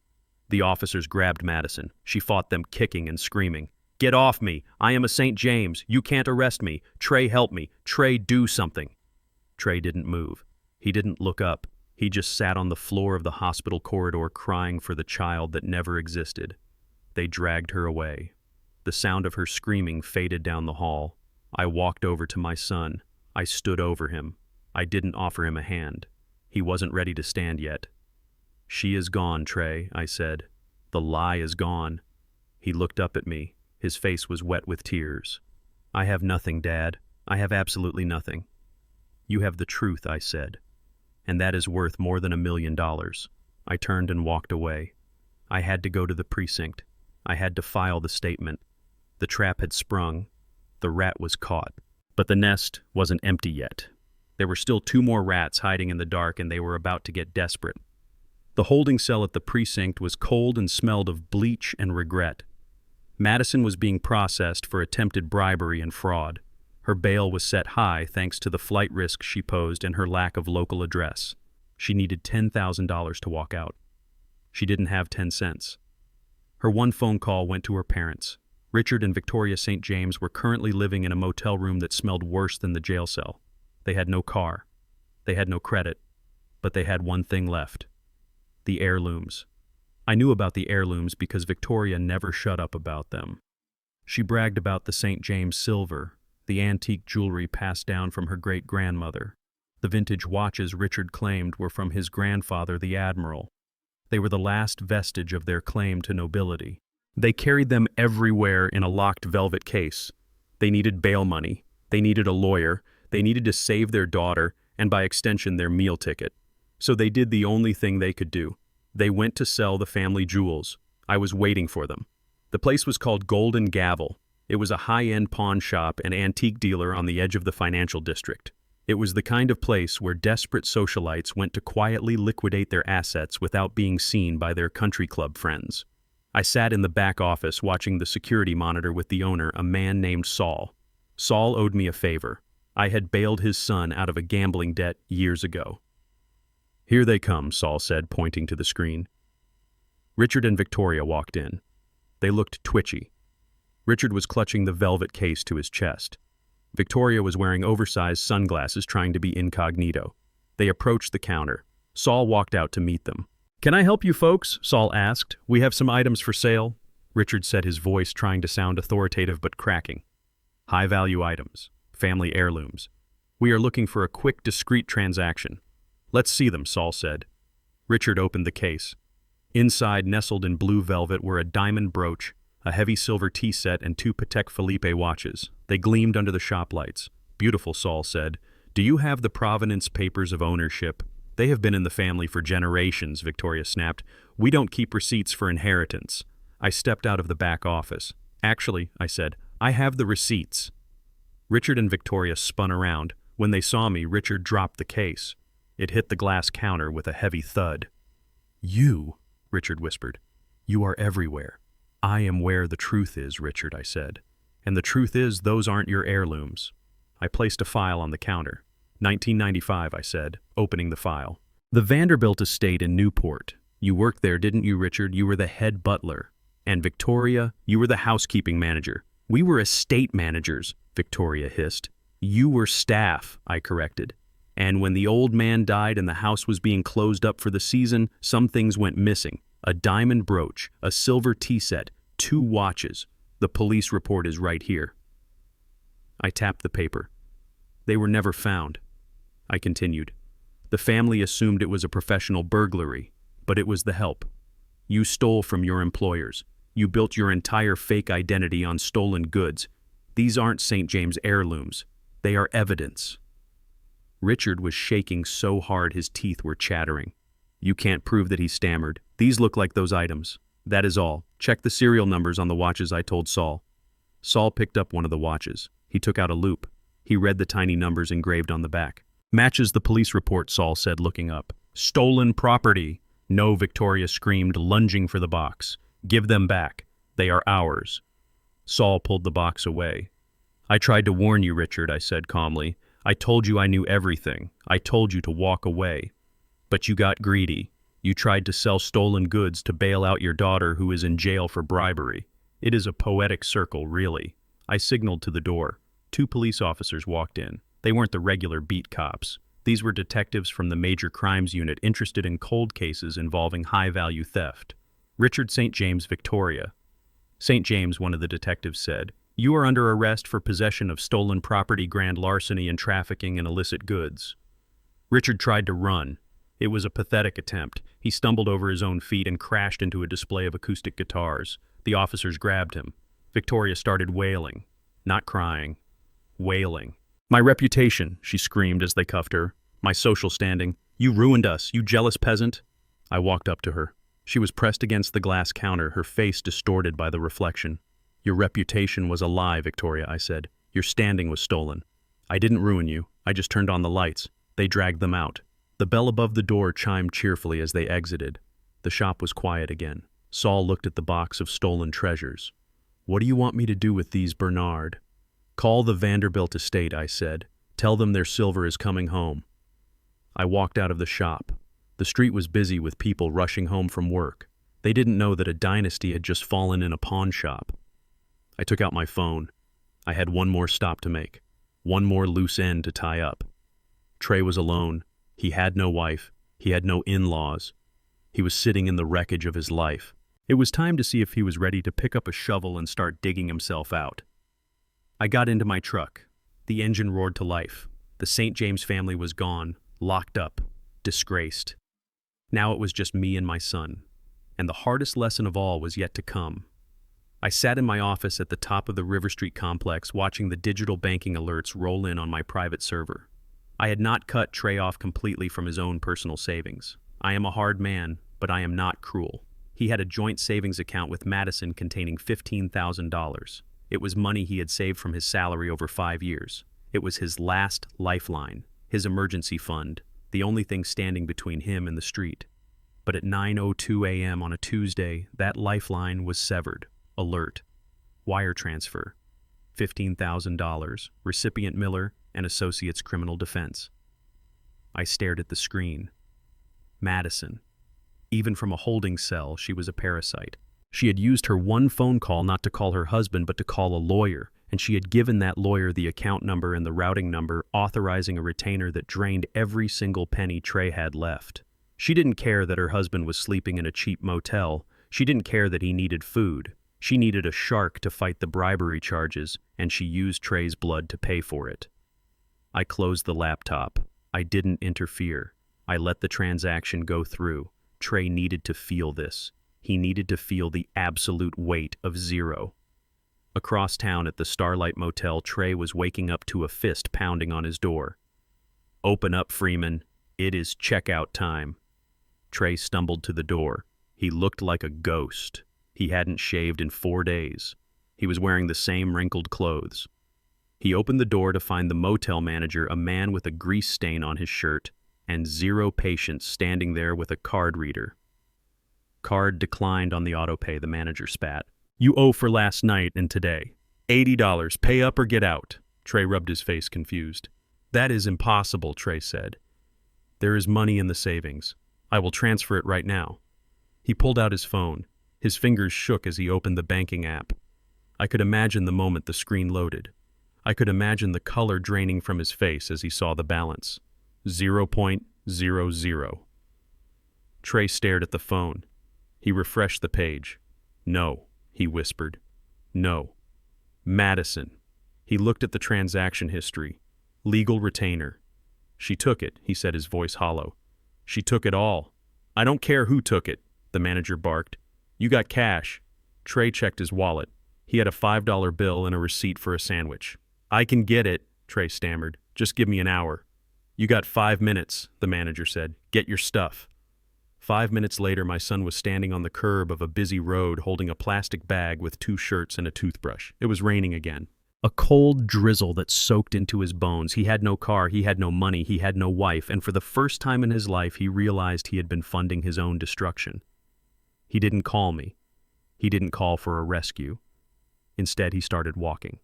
The officers grabbed Madison. She fought them, kicking and screaming. "Get off me! I am a St. James! You can't arrest me! Trey, help me! Trey, do something!" Trey didn't move. He didn't look up. He just sat on the floor of the hospital corridor crying for the child that never existed. They dragged her away. The sound of her screaming faded down the hall. I walked over to my son. I stood over him. I didn't offer him a hand. He wasn't ready to stand yet. "She is gone, Trey," I said. "The lie is gone." He looked up at me. His face was wet with tears. "I have nothing, Dad. I have absolutely nothing." "You have the truth," I said. "And that is worth more than $1 million. I turned and walked away. I had to go to the precinct. I had to file the statement. The trap had sprung. The rat was caught. But the nest wasn't empty yet. There were still 2 more rats hiding in the dark, and they were about to get desperate. The holding cell at the precinct was cold and smelled of bleach and regret. Madison was being processed for attempted bribery and fraud. Her bail was set high thanks to the flight risk she posed and her lack of local address. She needed $10,000 to walk out. She didn't have 10 cents. Her one phone call went to her parents. Richard and Victoria St. James were currently living in a motel room that smelled worse than the jail cell. They had no car. They had no credit. But they had one thing left: the heirlooms. I knew about the heirlooms because Victoria never shut up about them. She bragged about the St. James silver, the antique jewelry passed down from her great-grandmother. The vintage watches Richard claimed were from his grandfather, the Admiral. They were the last vestige of their claim to nobility. They carried them everywhere in a locked velvet case. They needed bail money. They needed a lawyer. They needed to save their daughter, and by extension their meal ticket. So they did the only thing they could do. They went to sell the family jewels. I was waiting for them. The place was called Golden Gavel. It was a high-end pawn shop and antique dealer on the edge of the financial district. It was the kind of place where desperate socialites went to quietly liquidate their assets without being seen by their country club friends. I sat in the back office watching the security monitor with the owner, a man named Saul. Saul owed me a favor. I had bailed his son out of a gambling debt years ago. "Here they come," Saul said, pointing to the screen. Richard and Victoria walked in. They looked twitchy. Richard was clutching the velvet case to his chest. Victoria was wearing oversized sunglasses, trying to be incognito. They approached the counter. Saul walked out to meet them. "Can I help you folks?" Saul asked. "We have some items for sale." Richard said, his voice trying to sound authoritative but cracking. "High-value items. Family heirlooms. We are looking for a quick, discreet transaction." "Let's see them," Saul said. Richard opened the case. Inside, nestled in blue velvet, were a diamond brooch, a heavy silver tea set, and 2 Patek Philippe watches. They gleamed under the shop lights. "Beautiful," Saul said. "Do you have the provenance papers of ownership?" "They have been in the family for generations," Victoria snapped. "We don't keep receipts for inheritance." I stepped out of the back office. "Actually," I said, "I have the receipts." Richard and Victoria spun around. When they saw me, Richard dropped the case. It hit the glass counter with a heavy thud. "You," Richard whispered. "You are everywhere." "I am where the truth is, Richard," I said. "And the truth is, those aren't your heirlooms." I placed a file on the counter. 1995, I said, opening the file. "The Vanderbilt estate in Newport. You worked there, didn't you, Richard? You were the head butler. And Victoria, you were the housekeeping manager." "We were estate managers," Victoria hissed. "You were staff," I corrected. "And when the old man died and the house was being closed up for the season, some things went missing. A diamond brooch, a silver tea set, 2 watches. The police report is right here." I tapped the paper. "They were never found." I continued. "The family assumed it was a professional burglary, but it was the help. You stole from your employers. You built your entire fake identity on stolen goods. These aren't St. James heirlooms. They are evidence." Richard was shaking so hard his teeth were chattering. "You can't prove that," he stammered. "These look like those items. That is all. Check the serial numbers on the watches," I told Saul. Saul picked up one of the watches. He took out a loupe. He read the tiny numbers engraved on the back. "Matches the police report," Saul said, looking up. "Stolen property." "No," Victoria screamed, lunging for the box. "Give them back. They are ours." Saul pulled the box away. "I tried to warn you, Richard," I said calmly. "I told you I knew everything. I told you to walk away. But you got greedy. You tried to sell stolen goods to bail out your daughter who is in jail for bribery. It is a poetic circle, really. I signaled to the door. 2 police officers walked in. They weren't the regular beat cops. These were detectives from the Major Crimes Unit interested in cold cases involving high-value theft. Richard St. James, Victoria. St. James, one of the detectives said, "You are under arrest for possession of stolen property, grand larceny, and trafficking in illicit goods." Richard tried to run. It was a pathetic attempt. He stumbled over his own feet and crashed into a display of acoustic guitars. The officers grabbed him. Victoria started wailing. Not crying. Wailing. "My reputation," she screamed as they cuffed her. "My social standing. You ruined us, you jealous peasant." I walked up to her. She was pressed against the glass counter, her face distorted by the reflection. "Your reputation was a lie, Victoria," I said. "Your standing was stolen. I didn't ruin you. I just turned on the lights. They dragged them out." The bell above the door chimed cheerfully as they exited. The shop was quiet again. Saul looked at the box of stolen treasures. "What do you want me to do with these, Bernard?" "Call the Vanderbilt estate," I said. "Tell them their silver is coming home." I walked out of the shop. The street was busy with people rushing home from work. They didn't know that a dynasty had just fallen in a pawn shop. I took out my phone. I had one more stop to make. One more loose end to tie up. Trey was alone. He had no wife. He had no in-laws. He was sitting in the wreckage of his life. It was time to see if he was ready to pick up a shovel and start digging himself out. I got into my truck. The engine roared to life. The St. James family was gone, locked up, disgraced. Now it was just me and my son. And the hardest lesson of all was yet to come. I sat in my office at the top of the River Street complex watching the digital banking alerts roll in on my private server. I had not cut Trey off completely from his own personal savings. I am a hard man, but I am not cruel. He had a joint savings account with Madison containing $15,000. It was money he had saved from his salary over 5 years. It was his last lifeline, his emergency fund, the only thing standing between him and the street. But at 9:02 a.m. on a Tuesday, that lifeline was severed. Alert. Wire transfer. $15,000. Recipient Miller and Associates Criminal Defense. I stared at the screen. Madison. Even from a holding cell, she was a parasite. She had used her one phone call not to call her husband but to call a lawyer, and she had given that lawyer the account number and the routing number, authorizing a retainer that drained every single penny Trey had left. She didn't care that her husband was sleeping in a cheap motel. She didn't care that he needed food. She needed a shark to fight the bribery charges, and she used Trey's blood to pay for it. I closed the laptop. I didn't interfere. I let the transaction go through. Trey needed to feel this. He needed to feel the absolute weight of zero. Across town at the Starlight Motel, Trey was waking up to a fist pounding on his door. "Open up, Freeman. It is checkout time." Trey stumbled to the door. He looked like a ghost. He hadn't shaved in 4 days. He was wearing the same wrinkled clothes. He opened the door to find the motel manager, a man with a grease stain on his shirt, and 0 patients standing there with a card reader. "Card declined on the autopay," the manager spat. "You owe for last night and today. $80. Pay up or get out." Trey rubbed his face, confused. "That is impossible," Trey said. "There is money in the savings. I will transfer it right now." He pulled out his phone. His fingers shook as he opened the banking app. I could imagine the moment the screen loaded. I could imagine the color draining from his face as he saw the balance. 0.00. Trey stared at the phone. He refreshed the page. "No," he whispered. "No. Madison." He looked at the transaction history. "Legal retainer." "She took it," he said, his voice hollow. "She took it all." "I don't care who took it," the manager barked. "You got cash." Trey checked his wallet. He had a $5 bill and a receipt for a sandwich. "I can get it," Trey stammered. "Just give me an hour." "You got 5 minutes," the manager said. "Get your stuff." 5 minutes later, my son was standing on the curb of a busy road holding a plastic bag with 2 shirts and a toothbrush. It was raining again. A cold drizzle that soaked into his bones. He had no car, he had no money, he had no wife, and for the first time in his life, he realized he had been funding his own destruction. He didn't call me. He didn't call for a rescue. Instead, he started walking.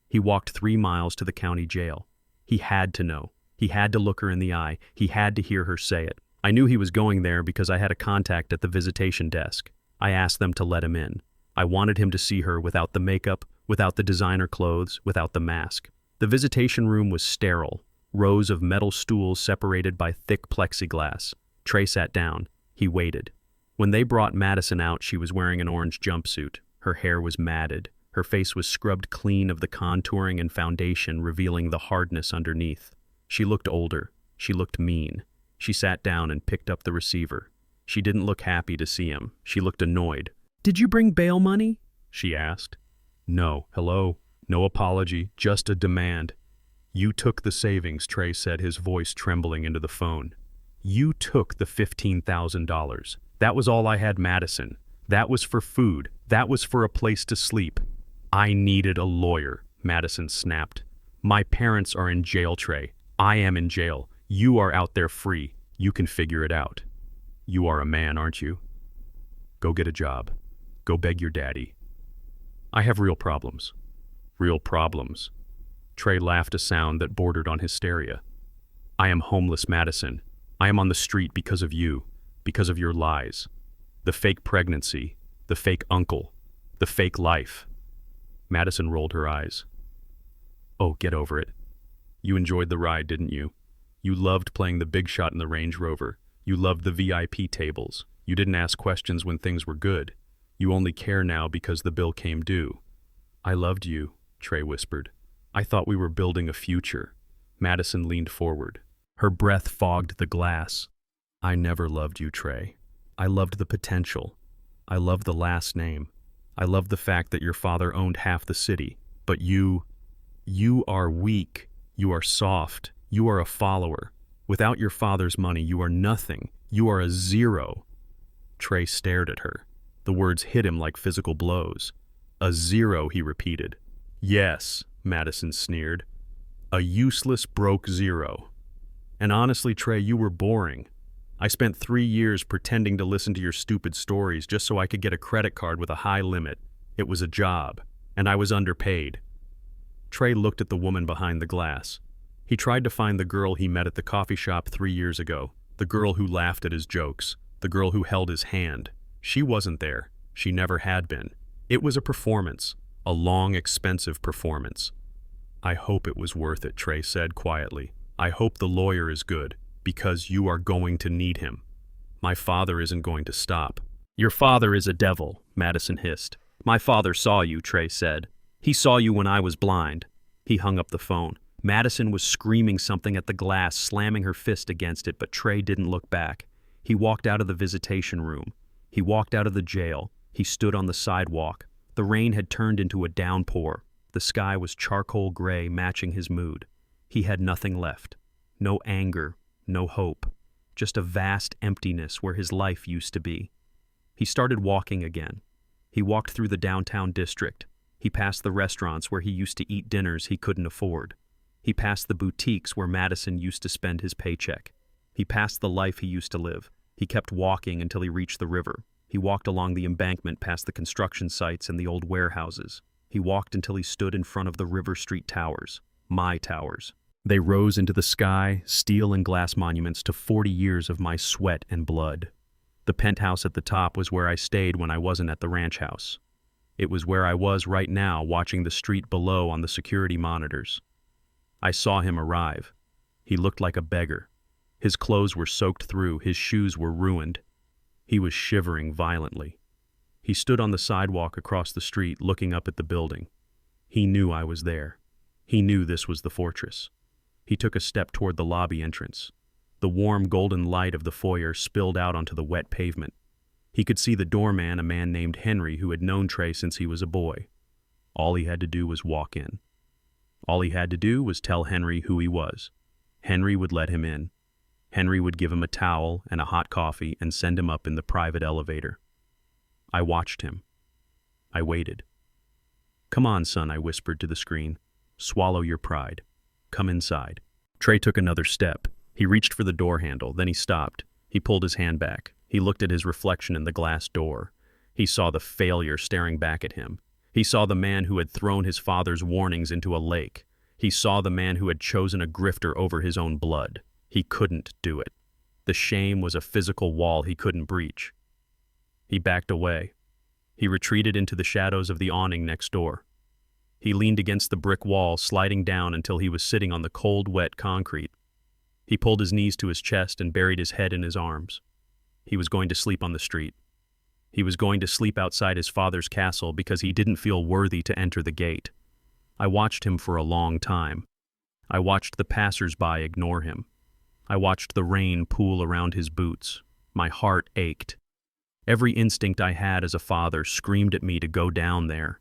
He walked 3 miles to the county jail. He had to know. He had to look her in the eye. He had to hear her say it. I knew he was going there because I had a contact at the visitation desk. I asked them to let him in. I wanted him to see her without the makeup, without the designer clothes, without the mask. The visitation room was sterile, rows of metal stools separated by thick plexiglass. Trey sat down. He waited. When they brought Madison out, she was wearing an orange jumpsuit. Her hair was matted. Her face was scrubbed clean of the contouring and foundation, revealing the hardness underneath. She looked older. She looked mean. She sat down and picked up the receiver. She didn't look happy to see him. She looked annoyed. "Did you bring bail money?" she asked. "No, hello. No apology, just a demand." "You took the savings," Trey said, his voice trembling into the phone. "You took the $15,000. That was all I had, Madison. That was for food. That was for a place to sleep." "I needed a lawyer," Madison snapped. "My parents are in jail, Trey. I am in jail. You are out there free. You can figure it out. You are a man, aren't you? Go get a job. Go beg your daddy." "I have real problems." "Real problems?" Trey laughed, a sound that bordered on hysteria. "I am homeless, Madison. I am on the street because of you, because of your lies. The fake pregnancy, the fake uncle, the fake life." Madison rolled her eyes. "Oh, get over it. You enjoyed the ride, didn't you? You loved playing the big shot in the Range Rover. You loved the VIP tables. You didn't ask questions when things were good. You only care now because the bill came due." "I loved you," Trey whispered. "I thought we were building a future." Madison leaned forward. Her breath fogged the glass. "I never loved you, Trey. I loved the potential. I loved the last name. I loved the fact that your father owned half the city. But you are weak. You are soft. You are a follower. Without your father's money, you are nothing. You are a zero." Trey stared at her. The words hit him like physical blows. "A zero," he repeated. "Yes," Madison sneered. "A useless, broke zero. And honestly, Trey, you were boring. I spent 3 years pretending to listen to your stupid stories just so I could get a credit card with a high limit. It was a job, and I was underpaid." Trey looked at the woman behind the glass. He tried to find the girl he met at the coffee shop 3 years ago, the girl who laughed at his jokes, the girl who held his hand. She wasn't there. She never had been. It was a performance, a long, expensive performance. "I hope it was worth it," Trey said quietly. "I hope the lawyer is good, because you are going to need him. My father isn't going to stop." "Your father is a devil," Madison hissed. "My father saw you," Trey said. "He saw you when I was blind." He hung up the phone. Madison was screaming something at the glass, slamming her fist against it, but Trey didn't look back. He walked out of the visitation room. He walked out of the jail. He stood on the sidewalk. The rain had turned into a downpour. The sky was charcoal gray, matching his mood. He had nothing left. No anger, no hope. Just a vast emptiness where his life used to be. He started walking again. He walked through the downtown district. He passed the restaurants where he used to eat dinners he couldn't afford. He passed the boutiques where Madison used to spend his paycheck. He passed the life he used to live. He kept walking until he reached the river. He walked along the embankment past the construction sites and the old warehouses. He walked until he stood in front of the River Street Towers, my towers. They rose into the sky, steel and glass monuments to 40 years of my sweat and blood. The penthouse at the top was where I stayed when I wasn't at the ranch house. It was where I was right now, watching the street below on the security monitors. I saw him arrive. He looked like a beggar. His clothes were soaked through, his shoes were ruined. He was shivering violently. He stood on the sidewalk across the street, looking up at the building. He knew I was there. He knew this was the fortress. He took a step toward the lobby entrance. The warm golden light of the foyer spilled out onto the wet pavement. He could see the doorman, a man named Henry, who had known Trey since he was a boy. All he had to do was walk in. All he had to do was tell Henry who he was. Henry would let him in. Henry would give him a towel and a hot coffee and send him up in the private elevator. I watched him. I waited. "Come on, son," I whispered to the screen. "Swallow your pride. Come inside." Trey took another step. He reached for the door handle, then he stopped. He pulled his hand back. He looked at his reflection in the glass door. He saw the failure staring back at him. He saw the man who had thrown his father's warnings into a lake. He saw the man who had chosen a grifter over his own blood. He couldn't do it. The shame was a physical wall he couldn't breach. He backed away. He retreated into the shadows of the awning next door. He leaned against the brick wall, sliding down until he was sitting on the cold, wet concrete. He pulled his knees to his chest and buried his head in his arms. He was going to sleep on the street. He was going to sleep outside his father's castle because he didn't feel worthy to enter the gate. I watched him for a long time. I watched the passers-by ignore him. I watched the rain pool around his boots. My heart ached. Every instinct I had as a father screamed at me to go down there,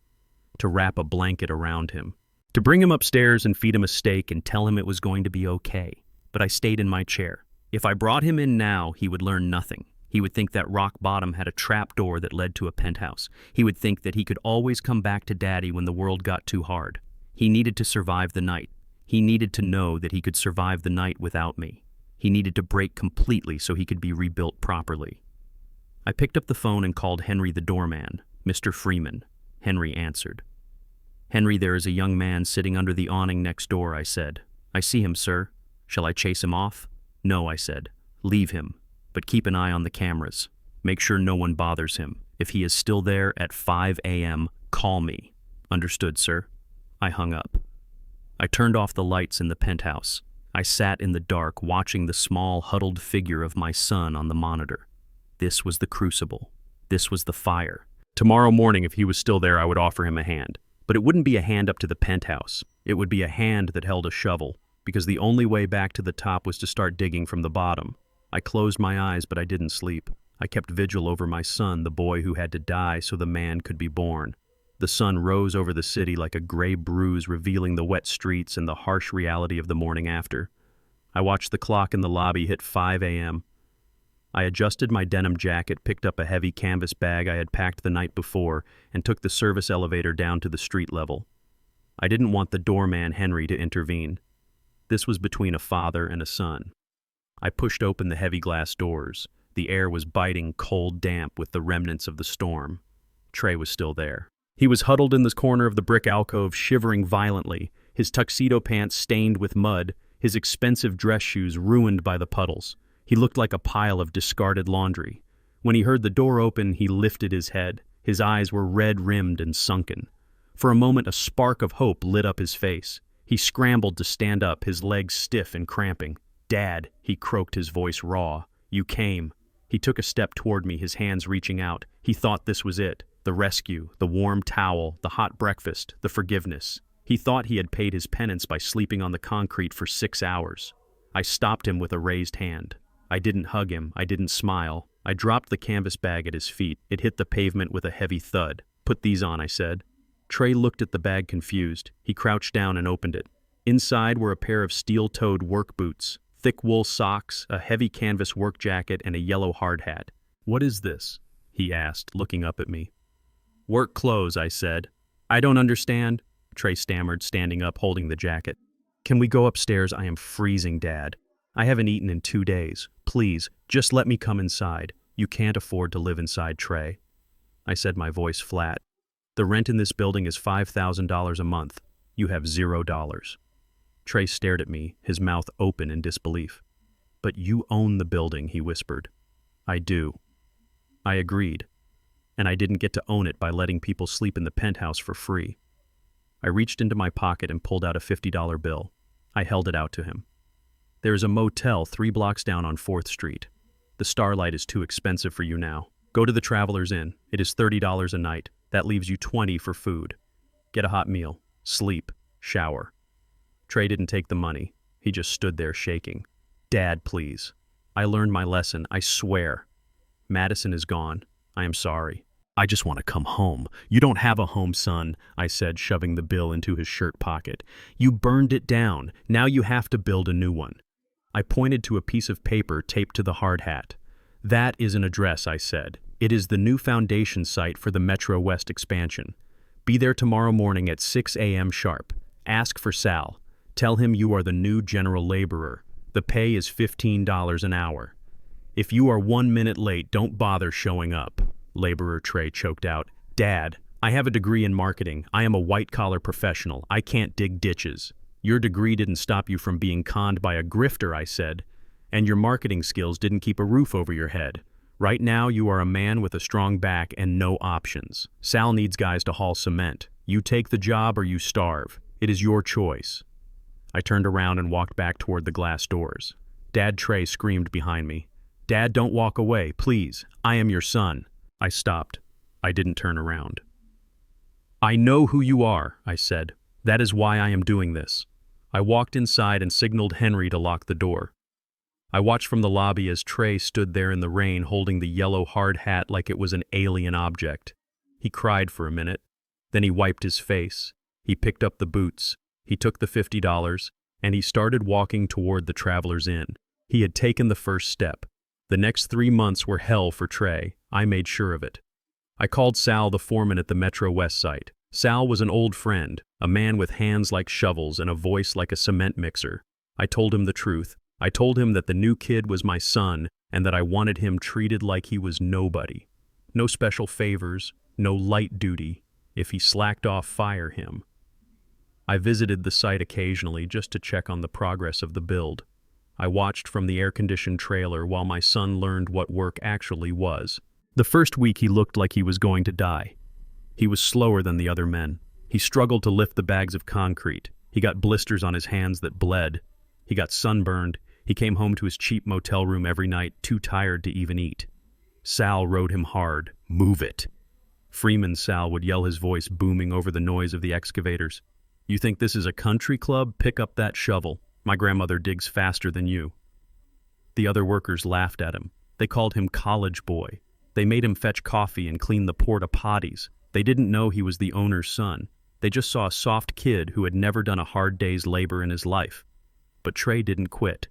to wrap a blanket around him, to bring him upstairs and feed him a steak and tell him it was going to be okay. But I stayed in my chair. If I brought him in now, he would learn nothing. He would think that rock bottom had a trap door that led to a penthouse. He would think that he could always come back to Daddy when the world got too hard. He needed to survive the night. He needed to know that he could survive the night without me. He needed to break completely so he could be rebuilt properly. I picked up the phone and called Henry the doorman. Mr. Freeman. Henry answered. Henry, there is a young man sitting under the awning next door, I said. I see him, sir. Shall I chase him off? No, I said. Leave him, but keep an eye on the cameras. Make sure no one bothers him. If he is still there at 5 a.m., call me. Understood, sir. I hung up. I turned off the lights in the penthouse. I sat in the dark watching the small, huddled figure of my son on the monitor. This was the crucible. This was the fire. Tomorrow morning, if he was still there, I would offer him a hand. But it wouldn't be a hand up to the penthouse. It would be a hand that held a shovel, because the only way back to the top was to start digging from the bottom. I closed my eyes, but I didn't sleep. I kept vigil over my son, the boy who had to die so the man could be born. The sun rose over the city like a gray bruise, revealing the wet streets and the harsh reality of the morning after. I watched the clock in the lobby hit 5 a.m. I adjusted my denim jacket, picked up a heavy canvas bag I had packed the night before, and took the service elevator down to the street level. I didn't want the doorman, Henry, to intervene. This was between a father and a son. I pushed open the heavy glass doors. The air was biting, cold, damp with the remnants of the storm. Trey was still there. He was huddled in the corner of the brick alcove, shivering violently, his tuxedo pants stained with mud, his expensive dress shoes ruined by the puddles. He looked like a pile of discarded laundry. When he heard the door open, he lifted his head. His eyes were red-rimmed and sunken. For a moment, a spark of hope lit up his face. He scrambled to stand up, his legs stiff and cramping. "Dad," he croaked, his voice raw. "You came." He took a step toward me, his hands reaching out. He thought this was it. The rescue, the warm towel, the hot breakfast, the forgiveness. He thought he had paid his penance by sleeping on the concrete for 6 hours. I stopped him with a raised hand. I didn't hug him. I didn't smile. I dropped the canvas bag at his feet. It hit the pavement with a heavy thud. "Put these on," I said. Trey looked at the bag confused. He crouched down and opened it. Inside were a pair of steel-toed work boots, thick wool socks, a heavy canvas work jacket, and a yellow hard hat. "What is this?" he asked, looking up at me. "Work clothes," I said. "I don't understand," Trey stammered, standing up, holding the jacket. "Can we go upstairs? I am freezing, Dad. I haven't eaten in 2 days. Please, just let me come inside. You can't afford to live inside, Trey." I said, my voice flat. "The rent in this building is $5,000 a month. You have $0." Trey stared at me, his mouth open in disbelief. "But you own the building," he whispered. "I do." I agreed. And I didn't get to own it by letting people sleep in the penthouse for free. I reached into my pocket and pulled out a $50 bill. I held it out to him. "There is a motel 3 blocks down on 4th Street. The Starlight is too expensive for you now. Go to the Travelers Inn. It is $30 a night. That leaves you $20 for food. Get a hot meal. Sleep. Shower." Trey didn't take the money. He just stood there shaking. "Dad, please. I learned my lesson, I swear. Madison is gone. I am sorry. I just want to come home." "You don't have a home, son," I said, shoving the bill into his shirt pocket. "You burned it down. Now you have to build a new one." I pointed to a piece of paper taped to the hard hat. "That is an address," I said. "It is the new foundation site for the Metro West expansion. Be there tomorrow morning at 6 a.m. sharp. Ask for Sal. Tell him you are the new general laborer. The pay is $15 an hour. If you are 1 minute late, don't bother showing up." Laborer Trey choked out. "Dad, I have a degree in marketing. I am a white-collar professional. I can't dig ditches." "Your degree didn't stop you from being conned by a grifter," I said. And your marketing skills didn't keep a roof over your head. Right now, you are a man with a strong back and no options. Sal needs guys to haul cement. You take the job or you starve. It is your choice. I turned around and walked back toward the glass doors. Dad Trey screamed behind me. Dad, don't walk away, please. I am your son. I stopped. I didn't turn around. I know who you are, I said. That is why I am doing this. I walked inside and signaled Henry to lock the door. I watched from the lobby as Trey stood there in the rain holding the yellow hard hat like it was an alien object. He cried for a minute. Then he wiped his face. He picked up the boots. He took the $50, and he started walking toward the Traveler's Inn. He had taken the first step. The next 3 months were hell for Trey. I made sure of it. I called Sal, the foreman at the Metro West site. Sal was an old friend, a man with hands like shovels and a voice like a cement mixer. I told him the truth. I told him that the new kid was my son and that I wanted him treated like he was nobody. No special favors, no light duty. If he slacked off, fire him. I visited the site occasionally just to check on the progress of the build. I watched from the air-conditioned trailer while my son learned what work actually was. The first week he looked like he was going to die. He was slower than the other men. He struggled to lift the bags of concrete. He got blisters on his hands that bled. He got sunburned. He came home to his cheap motel room every night, too tired to even eat. Sal rode him hard. Move it. Freeman Sal would yell, his voice booming over the noise of the excavators. You think this is a country club? Pick up that shovel. My grandmother digs faster than you. The other workers laughed at him. They called him college boy. They made him fetch coffee and clean the porta potties. They didn't know he was the owner's son. They just saw a soft kid who had never done a hard day's labor in his life. But Trey didn't quit.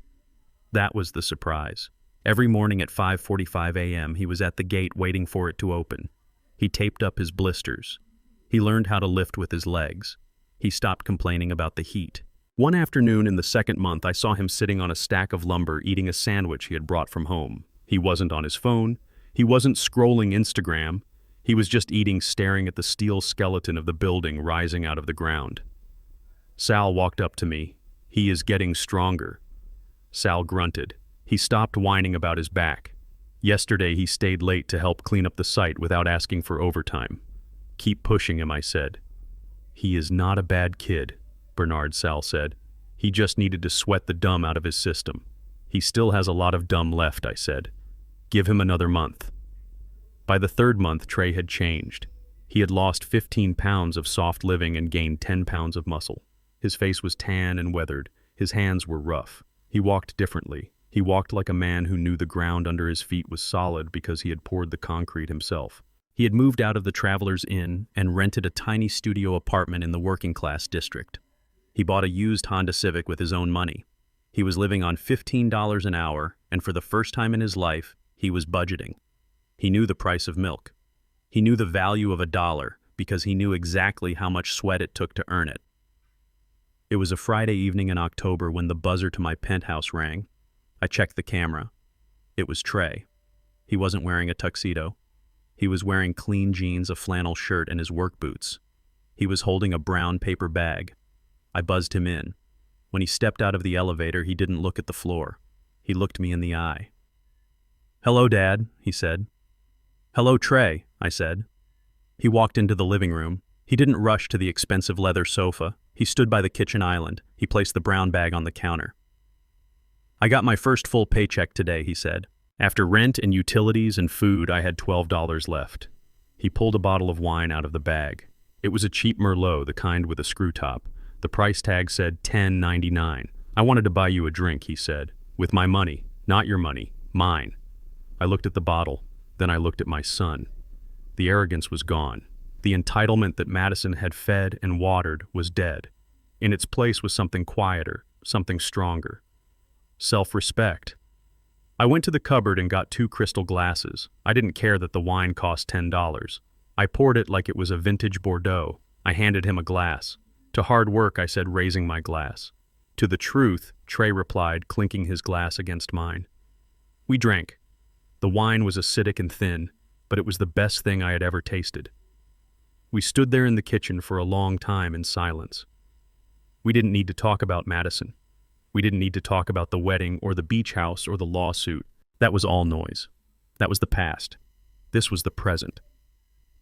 That was the surprise. Every morning at 5:45 a.m. he was at the gate waiting for it to open. He taped up his blisters. He learned how to lift with his legs. He stopped complaining about the heat. One afternoon in the second month, I saw him sitting on a stack of lumber eating a sandwich he had brought from home. He wasn't on his phone. He wasn't scrolling Instagram. He was just eating, staring at the steel skeleton of the building rising out of the ground. Sal walked up to me. He is getting stronger. Sal grunted. He stopped whining about his back. Yesterday he stayed late to help clean up the site without asking for overtime. Keep pushing him, I said. He is not a bad kid, Bernard Sal said. He just needed to sweat the dumb out of his system. He still has a lot of dumb left, I said. Give him another month. By the third month, Trey had changed. He had lost 15 pounds of soft living and gained 10 pounds of muscle. His face was tan and weathered. His hands were rough. He walked differently. He walked like a man who knew the ground under his feet was solid because he had poured the concrete himself. He had moved out of the Traveler's Inn and rented a tiny studio apartment in the working-class district. He bought a used Honda Civic with his own money. He was living on $15 an hour, and for the first time in his life, he was budgeting. He knew the price of milk. He knew the value of $1 because he knew exactly how much sweat it took to earn it. It was a Friday evening in October when the buzzer to my penthouse rang. I checked the camera. It was Trey. He wasn't wearing a tuxedo. He was wearing clean jeans, a flannel shirt, and his work boots. He was holding a brown paper bag. I buzzed him in. When he stepped out of the elevator, he didn't look at the floor. He looked me in the eye. "Hello, Dad," he said. "Hello, Trey," I said. He walked into the living room. He didn't rush to the expensive leather sofa. He stood by the kitchen island. He placed the brown bag on the counter. "I got my first full paycheck today," he said. "After rent and utilities and food, I had $12 left." He pulled a bottle of wine out of the bag. It was a cheap Merlot, the kind with a screw top. The price tag said $10.99. "I wanted to buy you a drink," he said. "With my money. Not your money. Mine." I looked at the bottle. Then I looked at my son. The arrogance was gone. The entitlement that Madison had fed and watered was dead. In its place was something quieter, something stronger. Self-respect. I went to the cupboard and got 2 crystal glasses. I didn't care that the wine cost $10. I poured it like it was a vintage Bordeaux. I handed him a glass. "To hard work," I said, raising my glass. "To the truth," Trey replied, clinking his glass against mine. We drank. The wine was acidic and thin, but it was the best thing I had ever tasted. We stood there in the kitchen for a long time in silence. We didn't need to talk about Madison. We didn't need to talk about the wedding or the beach house or the lawsuit. That was all noise. That was the past. This was the present.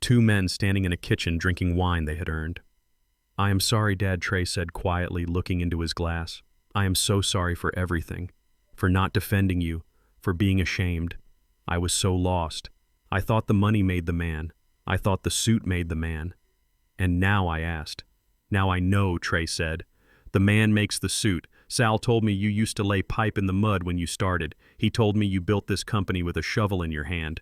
Two men standing in a kitchen drinking wine they had earned. "I am sorry, Dad," Trey said quietly, looking into his glass. "I am so sorry for everything. For not defending you. For being ashamed. I was so lost. I thought the money made the man. I thought the suit made the man. And now I asked. Now I know," Trey said. "The man makes the suit. Sal told me you used to lay pipe in the mud when you started. He told me you built this company with a shovel in your hand."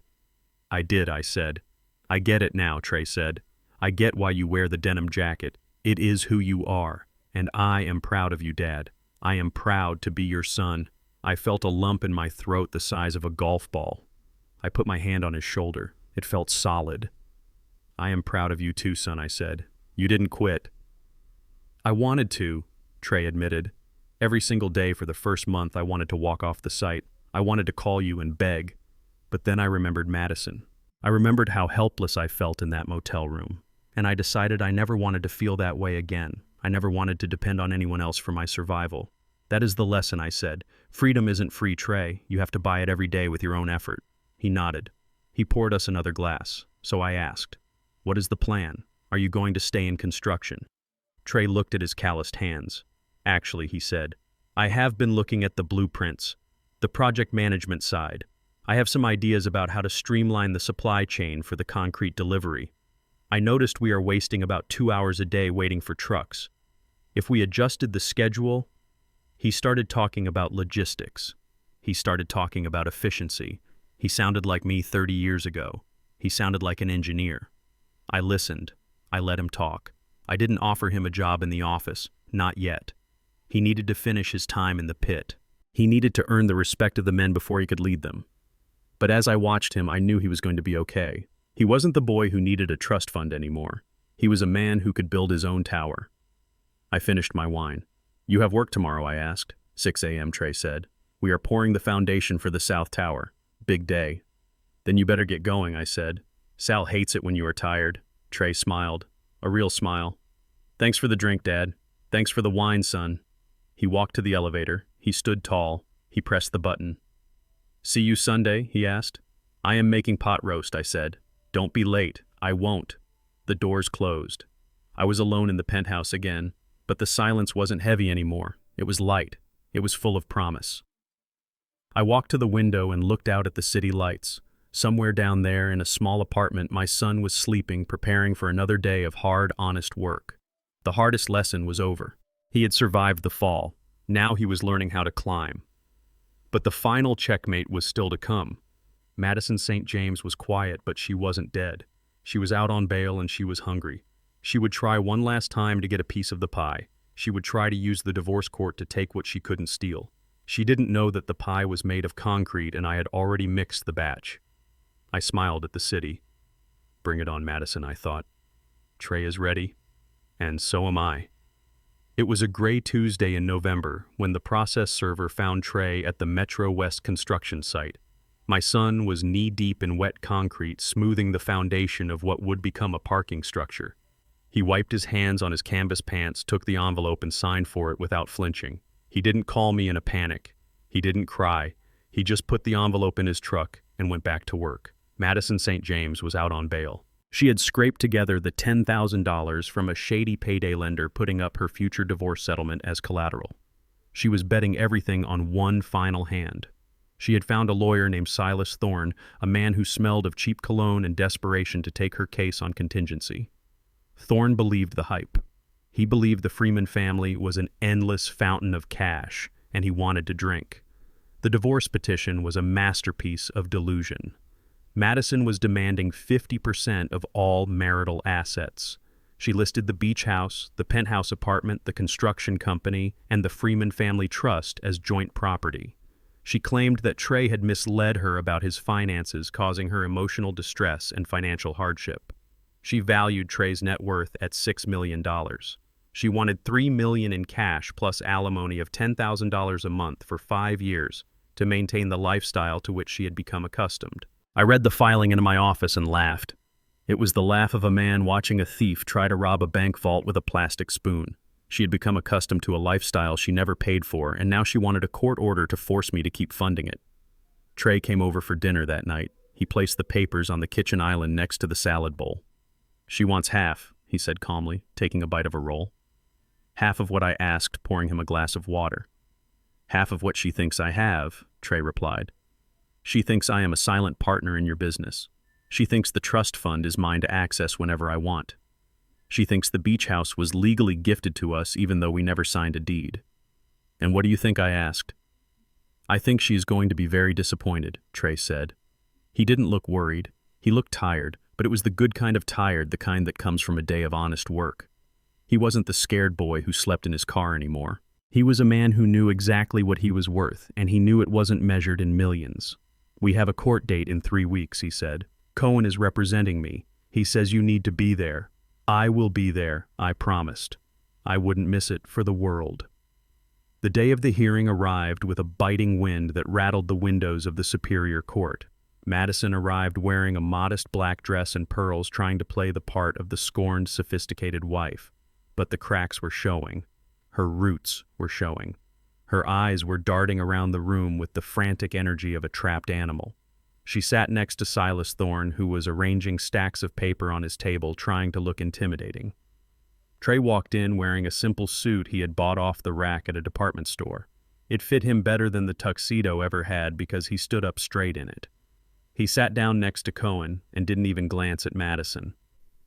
"I did," I said. "I get it now," Trey said. "I get why you wear the denim jacket. It is who you are. And I am proud of you, Dad. I am proud to be your son." I felt a lump in my throat the size of a golf ball. I put my hand on his shoulder. It felt solid. "I am proud of you too, son," I said. "You didn't quit." "I wanted to," Trey admitted. "Every single day for the first month I wanted to walk off the site. I wanted to call you and beg. But then I remembered Madison. I remembered how helpless I felt in that motel room. And I decided I never wanted to feel that way again. I never wanted to depend on anyone else for my survival. That is the lesson," I said. "Freedom isn't free, Trey. You have to buy it every day with your own effort." He nodded. He poured us another glass. So I asked, "What is the plan? Are you going to stay in construction?" Trey looked at his calloused hands. "Actually," he said, "I have been looking at the blueprints, the project management side. I have some ideas about how to streamline the supply chain for the concrete delivery. I noticed we are wasting about 2 hours a day waiting for trucks. If we adjusted the schedule..." He started talking about logistics. He started talking about efficiency. He sounded like me 30 years ago. He sounded like an engineer. I listened. I let him talk. I didn't offer him a job in the office, not yet. He needed to finish his time in the pit. He needed to earn the respect of the men before he could lead them. But as I watched him, I knew he was going to be okay. He wasn't the boy who needed a trust fund anymore. He was a man who could build his own tower. I finished my wine. "You have work tomorrow?" I asked. 6 a.m., Trey said. "We are pouring the foundation for the South Tower. Big day." "Then you better get going," I said. "Sal hates it when you are tired." Trey smiled. A real smile. "Thanks for the drink, Dad. Thanks for the wine, son." He walked to the elevator. He stood tall. He pressed the button. "See you Sunday?" he asked. "I am making pot roast," I said. "Don't be late." "I won't." The doors closed. I was alone in the penthouse again, but the silence wasn't heavy anymore. It was light. It was full of promise. I walked to the window and looked out at the city lights. Somewhere down there in a small apartment, my son was sleeping, preparing for another day of hard, honest work. The hardest lesson was over. He had survived the fall. Now he was learning how to climb. But the final checkmate was still to come. Madison St. James was quiet, but she wasn't dead. She was out on bail and she was hungry. She would try one last time to get a piece of the pie. She would try to use the divorce court to take what she couldn't steal. She didn't know that the pie was made of concrete and I had already mixed the batch. I smiled at the city. Bring it on, Madison, I thought. Trey is ready, and so am I. It was a gray Tuesday in November when the process server found Trey at the Metro West construction site. My son was knee-deep in wet concrete, smoothing the foundation of what would become a parking structure. He wiped his hands on his canvas pants, took the envelope and signed for it without flinching. He didn't call me in a panic. He didn't cry. He just put the envelope in his truck and went back to work. Madison St. James was out on bail. She had scraped together the $10,000 from a shady payday lender, putting up her future divorce settlement as collateral. She was betting everything on one final hand. She had found a lawyer named Silas Thorne, a man who smelled of cheap cologne and desperation to take her case on contingency. Thorne believed the hype. He believed the Freeman family was an endless fountain of cash, and he wanted to drink. The divorce petition was a masterpiece of delusion. Madison was demanding 50% of all marital assets. She listed the beach house, the penthouse apartment, the construction company, and the Freeman family trust as joint property. She claimed that Trey had misled her about his finances, causing her emotional distress and financial hardship. She valued Trey's net worth at $6 million. She wanted $3 million in cash plus alimony of $10,000 a month for 5 years to maintain the lifestyle to which she had become accustomed. I read the filing into my office and laughed. It was the laugh of a man watching a thief try to rob a bank vault with a plastic spoon. She had become accustomed to a lifestyle she never paid for, and now she wanted a court order to force me to keep funding it. Trey came over for dinner that night. He placed the papers on the kitchen island next to the salad bowl. "She wants half," he said calmly, taking a bite of a roll. "Half of what I asked," pouring him a glass of water. "Half of what she thinks I have," Trey replied. "She thinks I am a silent partner in your business. She thinks the trust fund is mine to access whenever I want. She thinks the beach house was legally gifted to us even though we never signed a deed." "And what do you think?" I asked. "I think she is going to be very disappointed," Trey said. He didn't look worried. He looked tired, but it was the good kind of tired, the kind that comes from a day of honest work. He wasn't the scared boy who slept in his car anymore. He was a man who knew exactly what he was worth, and he knew it wasn't measured in millions. "We have a court date in 3 weeks," he said. "Cohen is representing me. He says you need to be there. I will be there, I promised. I wouldn't miss it for the world." The day of the hearing arrived with a biting wind that rattled the windows of the Superior Court. Madison arrived wearing a modest black dress and pearls, trying to play the part of the scorned, sophisticated wife. But the cracks were showing. Her roots were showing. Her eyes were darting around the room with the frantic energy of a trapped animal. She sat next to Silas Thorne, who was arranging stacks of paper on his table, trying to look intimidating. Trey walked in wearing a simple suit he had bought off the rack at a department store. It fit him better than the tuxedo ever had because he stood up straight in it. He sat down next to Cohen and didn't even glance at Madison.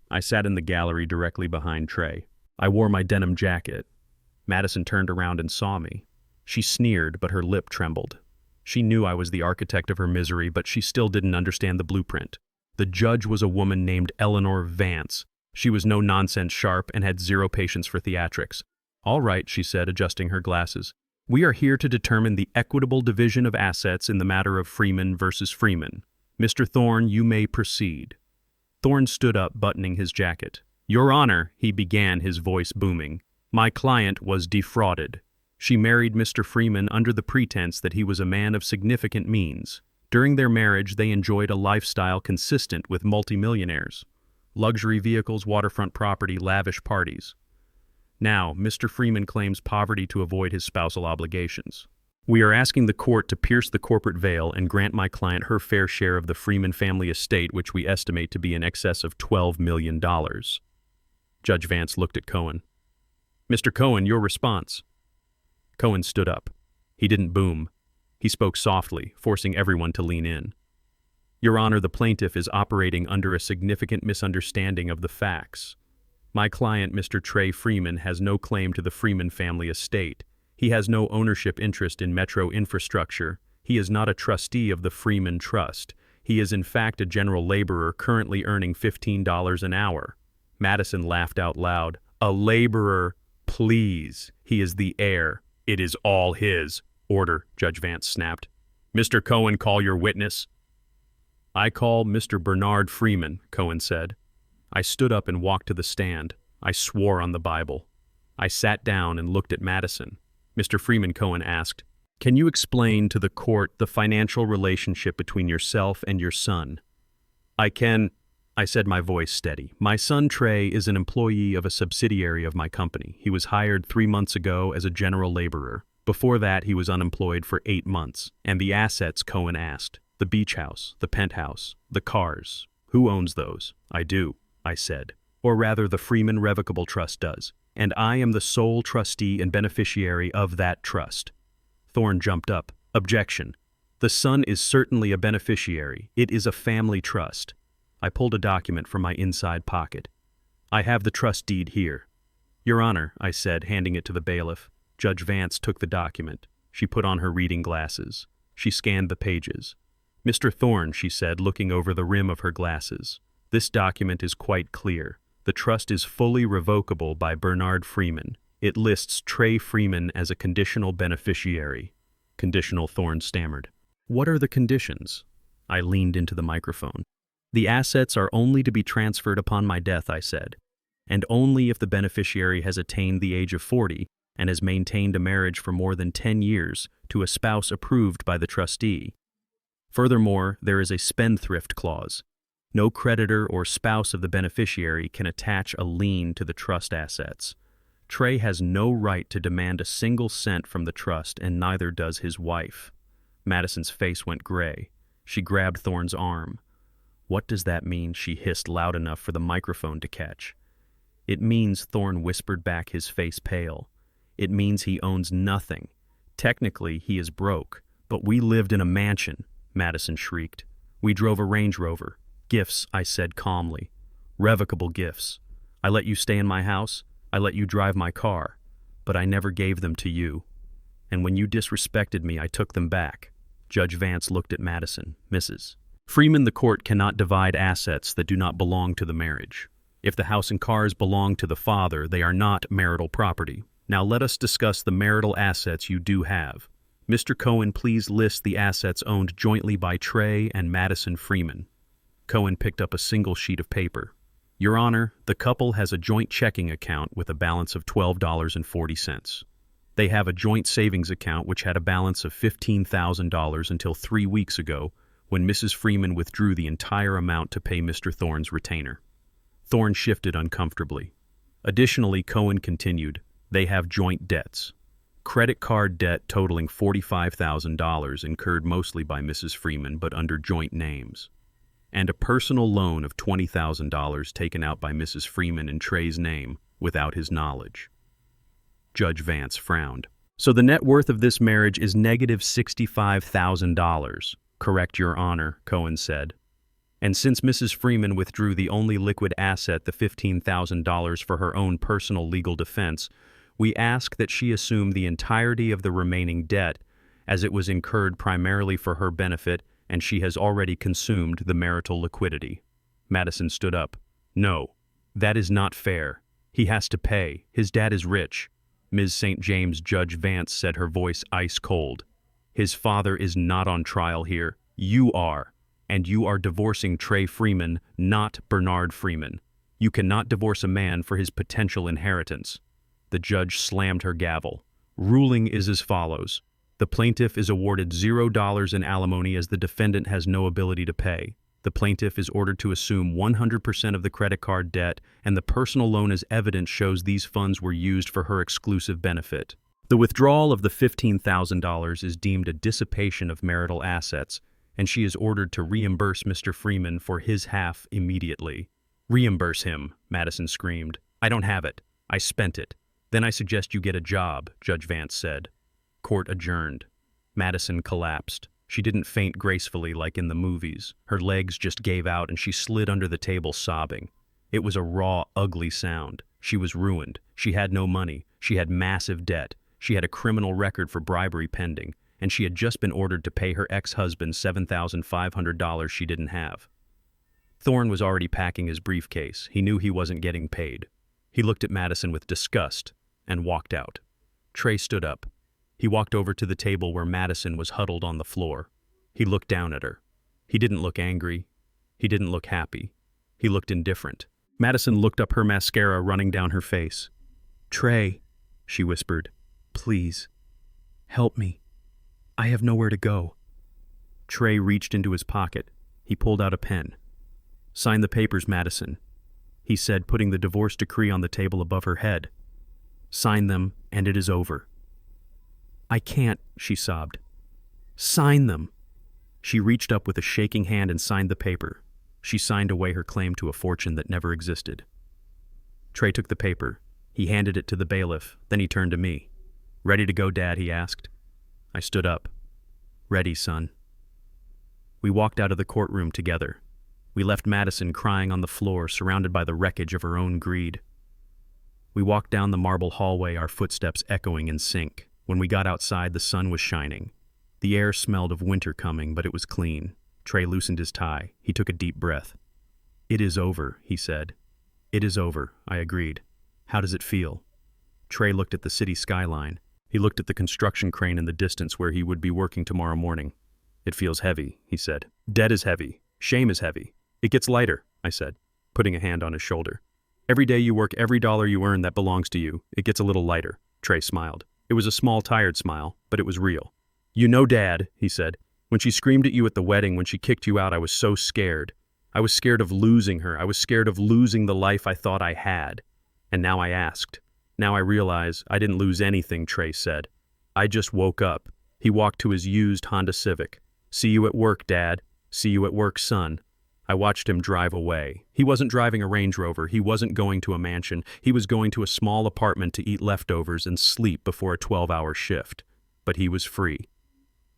I sat in the gallery directly behind Trey. I wore my denim jacket. Madison turned around and saw me. She sneered, but her lip trembled. She knew I was the architect of her misery, but she still didn't understand the blueprint. The judge was a woman named Eleanor Vance. She was no-nonsense sharp and had zero patience for theatrics. "All right," she said, adjusting her glasses. "We are here to determine the equitable division of assets in the matter of Freeman versus Freeman. Mr. Thorne, you may proceed." Thorne stood up, buttoning his jacket. "Your Honor," he began, his voice booming, "my client was defrauded. She married Mr. Freeman under the pretense that he was a man of significant means. During their marriage, they enjoyed a lifestyle consistent with multimillionaires. Luxury vehicles, waterfront property, lavish parties. Now, Mr. Freeman claims poverty to avoid his spousal obligations. We are asking the court to pierce the corporate veil and grant my client her fair share of the Freeman family estate, which we estimate to be in excess of $12 million. Judge Vance looked at Cohen. "Mr. Cohen, your response." Cohen stood up. He didn't boom. He spoke softly, forcing everyone to lean in. "Your Honor, the plaintiff is operating under a significant misunderstanding of the facts. My client, Mr. Trey Freeman, has no claim to the Freeman family estate. He has no ownership interest in Metro infrastructure. He is not a trustee of the Freeman Trust. He is in fact a general laborer currently earning $15 an hour." Madison laughed out loud. "A laborer, please. He is the heir. It is all his." "Order," Judge Vance snapped. "Mr. Cohen, call your witness." "I call Mr. Bernard Freeman," Cohen said. I stood up and walked to the stand. I swore on the Bible. I sat down and looked at Madison. Mr. Freeman, Cohen asked, "Can you explain to the court the financial relationship between yourself and your son?" "I can," I said, my voice steady. "My son Trey is an employee of a subsidiary of my company. He was hired 3 months ago as a general laborer. Before that, he was unemployed for 8 months. And the assets," Cohen asked. "The beach house, the penthouse, the cars. Who owns those?" "I do," I said. "Or rather, the Freeman Revocable Trust does. And I am the sole trustee and beneficiary of that trust." Thorne jumped up. "Objection. The son is certainly a beneficiary. It is a family trust." I pulled a document from my inside pocket. "I have the trust deed here." "Your Honor," I said, handing it to the bailiff. Judge Vance took the document. She put on her reading glasses. She scanned the pages. "Mr. Thorne," she said, looking over the rim of her glasses, "this document is quite clear. The trust is fully revocable by Bernard Freeman. It lists Trey Freeman as a conditional beneficiary." "Conditional," Thorne stammered. "What are the conditions?" I leaned into the microphone. "The assets are only to be transferred upon my death," I said, "and only if the beneficiary has attained the age of 40 and has maintained a marriage for more than 10 years to a spouse approved by the trustee. Furthermore, there is a spendthrift clause. No creditor or spouse of the beneficiary can attach a lien to the trust assets. Trey has no right to demand a single cent from the trust, and neither does his wife. Madison's face went gray. She grabbed Thorne's arm. What does that mean? She hissed loud enough for the microphone to catch. It means, Thorne whispered back, his face pale. It means he owns nothing. Technically, he is broke, but we lived in a mansion, Madison shrieked. We drove a Range Rover. Gifts, I said calmly. Revocable gifts. I let you stay in my house. I let you drive my car. But I never gave them to you. And when you disrespected me, I took them back. Judge Vance looked at Madison. Mrs. Freeman, the court cannot divide assets that do not belong to the marriage. If the house and cars belong to the father, they are not marital property. Now let us discuss the marital assets you do have. Mr. Cohen, please list the assets owned jointly by Trey and Madison Freeman. Cohen picked up a single sheet of paper. Your Honor, the couple has a joint checking account with a balance of $12.40. They have a joint savings account which had a balance of $15,000 until 3 weeks ago, when Mrs. Freeman withdrew the entire amount to pay Mr. Thorne's retainer. Thorne shifted uncomfortably. Additionally, Cohen continued, they have joint debts. Credit card debt totaling $45,000 incurred mostly by Mrs. Freeman but under joint names. And a personal loan of $20,000 taken out by Mrs. Freeman in Trey's name without his knowledge. Judge Vance frowned. So the net worth of this marriage is negative $65,000. Correct, Your Honor, Cohen said. And since Mrs. Freeman withdrew the only liquid asset, the $15,000 for her own personal legal defense, we ask that she assume the entirety of the remaining debt, as it was incurred primarily for her benefit, and she has already consumed the marital liquidity. Madison stood up. No, that is not fair. He has to pay. His dad is rich. Ms. St. James, Judge Vance said, her voice ice cold. His father is not on trial here. You are. And you are divorcing Trey Freeman, not Bernard Freeman. You cannot divorce a man for his potential inheritance. The judge slammed her gavel. Ruling is as follows. The plaintiff is awarded $0 in alimony as the defendant has no ability to pay. The plaintiff is ordered to assume 100% of the credit card debt, and the personal loan as evidence shows these funds were used for her exclusive benefit. The withdrawal of the $15,000 is deemed a dissipation of marital assets, and she is ordered to reimburse Mr. Freeman for his half immediately. Reimburse him, Madison screamed. I don't have it. I spent it. Then I suggest you get a job, Judge Vance said. Court adjourned. Madison collapsed. She didn't faint gracefully like in the movies. Her legs just gave out and she slid under the table sobbing. It was a raw, ugly sound. She was ruined. She had no money. She had massive debt. She had a criminal record for bribery pending, and she had just been ordered to pay her ex-husband $7,500 she didn't have. Thorne was already packing his briefcase. He knew he wasn't getting paid. He looked at Madison with disgust and walked out. Trey stood up. He walked over to the table where Madison was huddled on the floor. He looked down at her. He didn't look angry. He didn't look happy. He looked indifferent. Madison looked up, her mascara running down her face. Trey, she whispered, please, help me. I have nowhere to go. Trey reached into his pocket. He pulled out a pen. Sign the papers, Madison, he said, putting the divorce decree on the table above her head. Sign them, and it is over. I can't, she sobbed. Sign them. She reached up with a shaking hand and signed the paper. She signed away her claim to a fortune that never existed. Trey took the paper. He handed it to the bailiff. Then he turned to me. Ready to go, Dad? He asked. I stood up. Ready, son. We walked out of the courtroom together. We left Madison crying on the floor, surrounded by the wreckage of her own greed. We walked down the marble hallway, our footsteps echoing in sync. When we got outside, the sun was shining. The air smelled of winter coming, but it was clean. Trey loosened his tie. He took a deep breath. It is over, he said. It is over, I agreed. How does it feel? Trey looked at the city skyline. He looked at the construction crane in the distance where he would be working tomorrow morning. It feels heavy, he said. Debt is heavy. Shame is heavy. It gets lighter, I said, putting a hand on his shoulder. Every day you work, every dollar you earn that belongs to you, it gets a little lighter. Trey smiled. It was a small, tired smile, but it was real. You know, Dad, he said, when she screamed at you at the wedding, when she kicked you out, I was so scared. I was scared of losing her. I was scared of losing the life I thought I had. And now I asked, Now I realize I didn't lose anything, Trey said. I just woke up. He walked to his used Honda Civic. See you at work, Dad. See you at work, son. I watched him drive away. He wasn't driving a Range Rover. He wasn't going to a mansion. He was going to a small apartment to eat leftovers and sleep before a 12-hour shift. But he was free.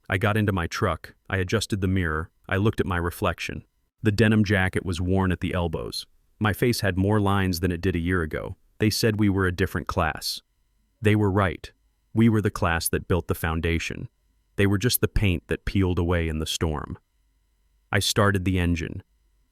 I got into my truck. I adjusted the mirror. I looked at my reflection. The denim jacket was worn at the elbows. My face had more lines than it did a year ago. They said we were a different class. They were right. We were the class that built the foundation. They were just the paint that peeled away in the storm. I started the engine.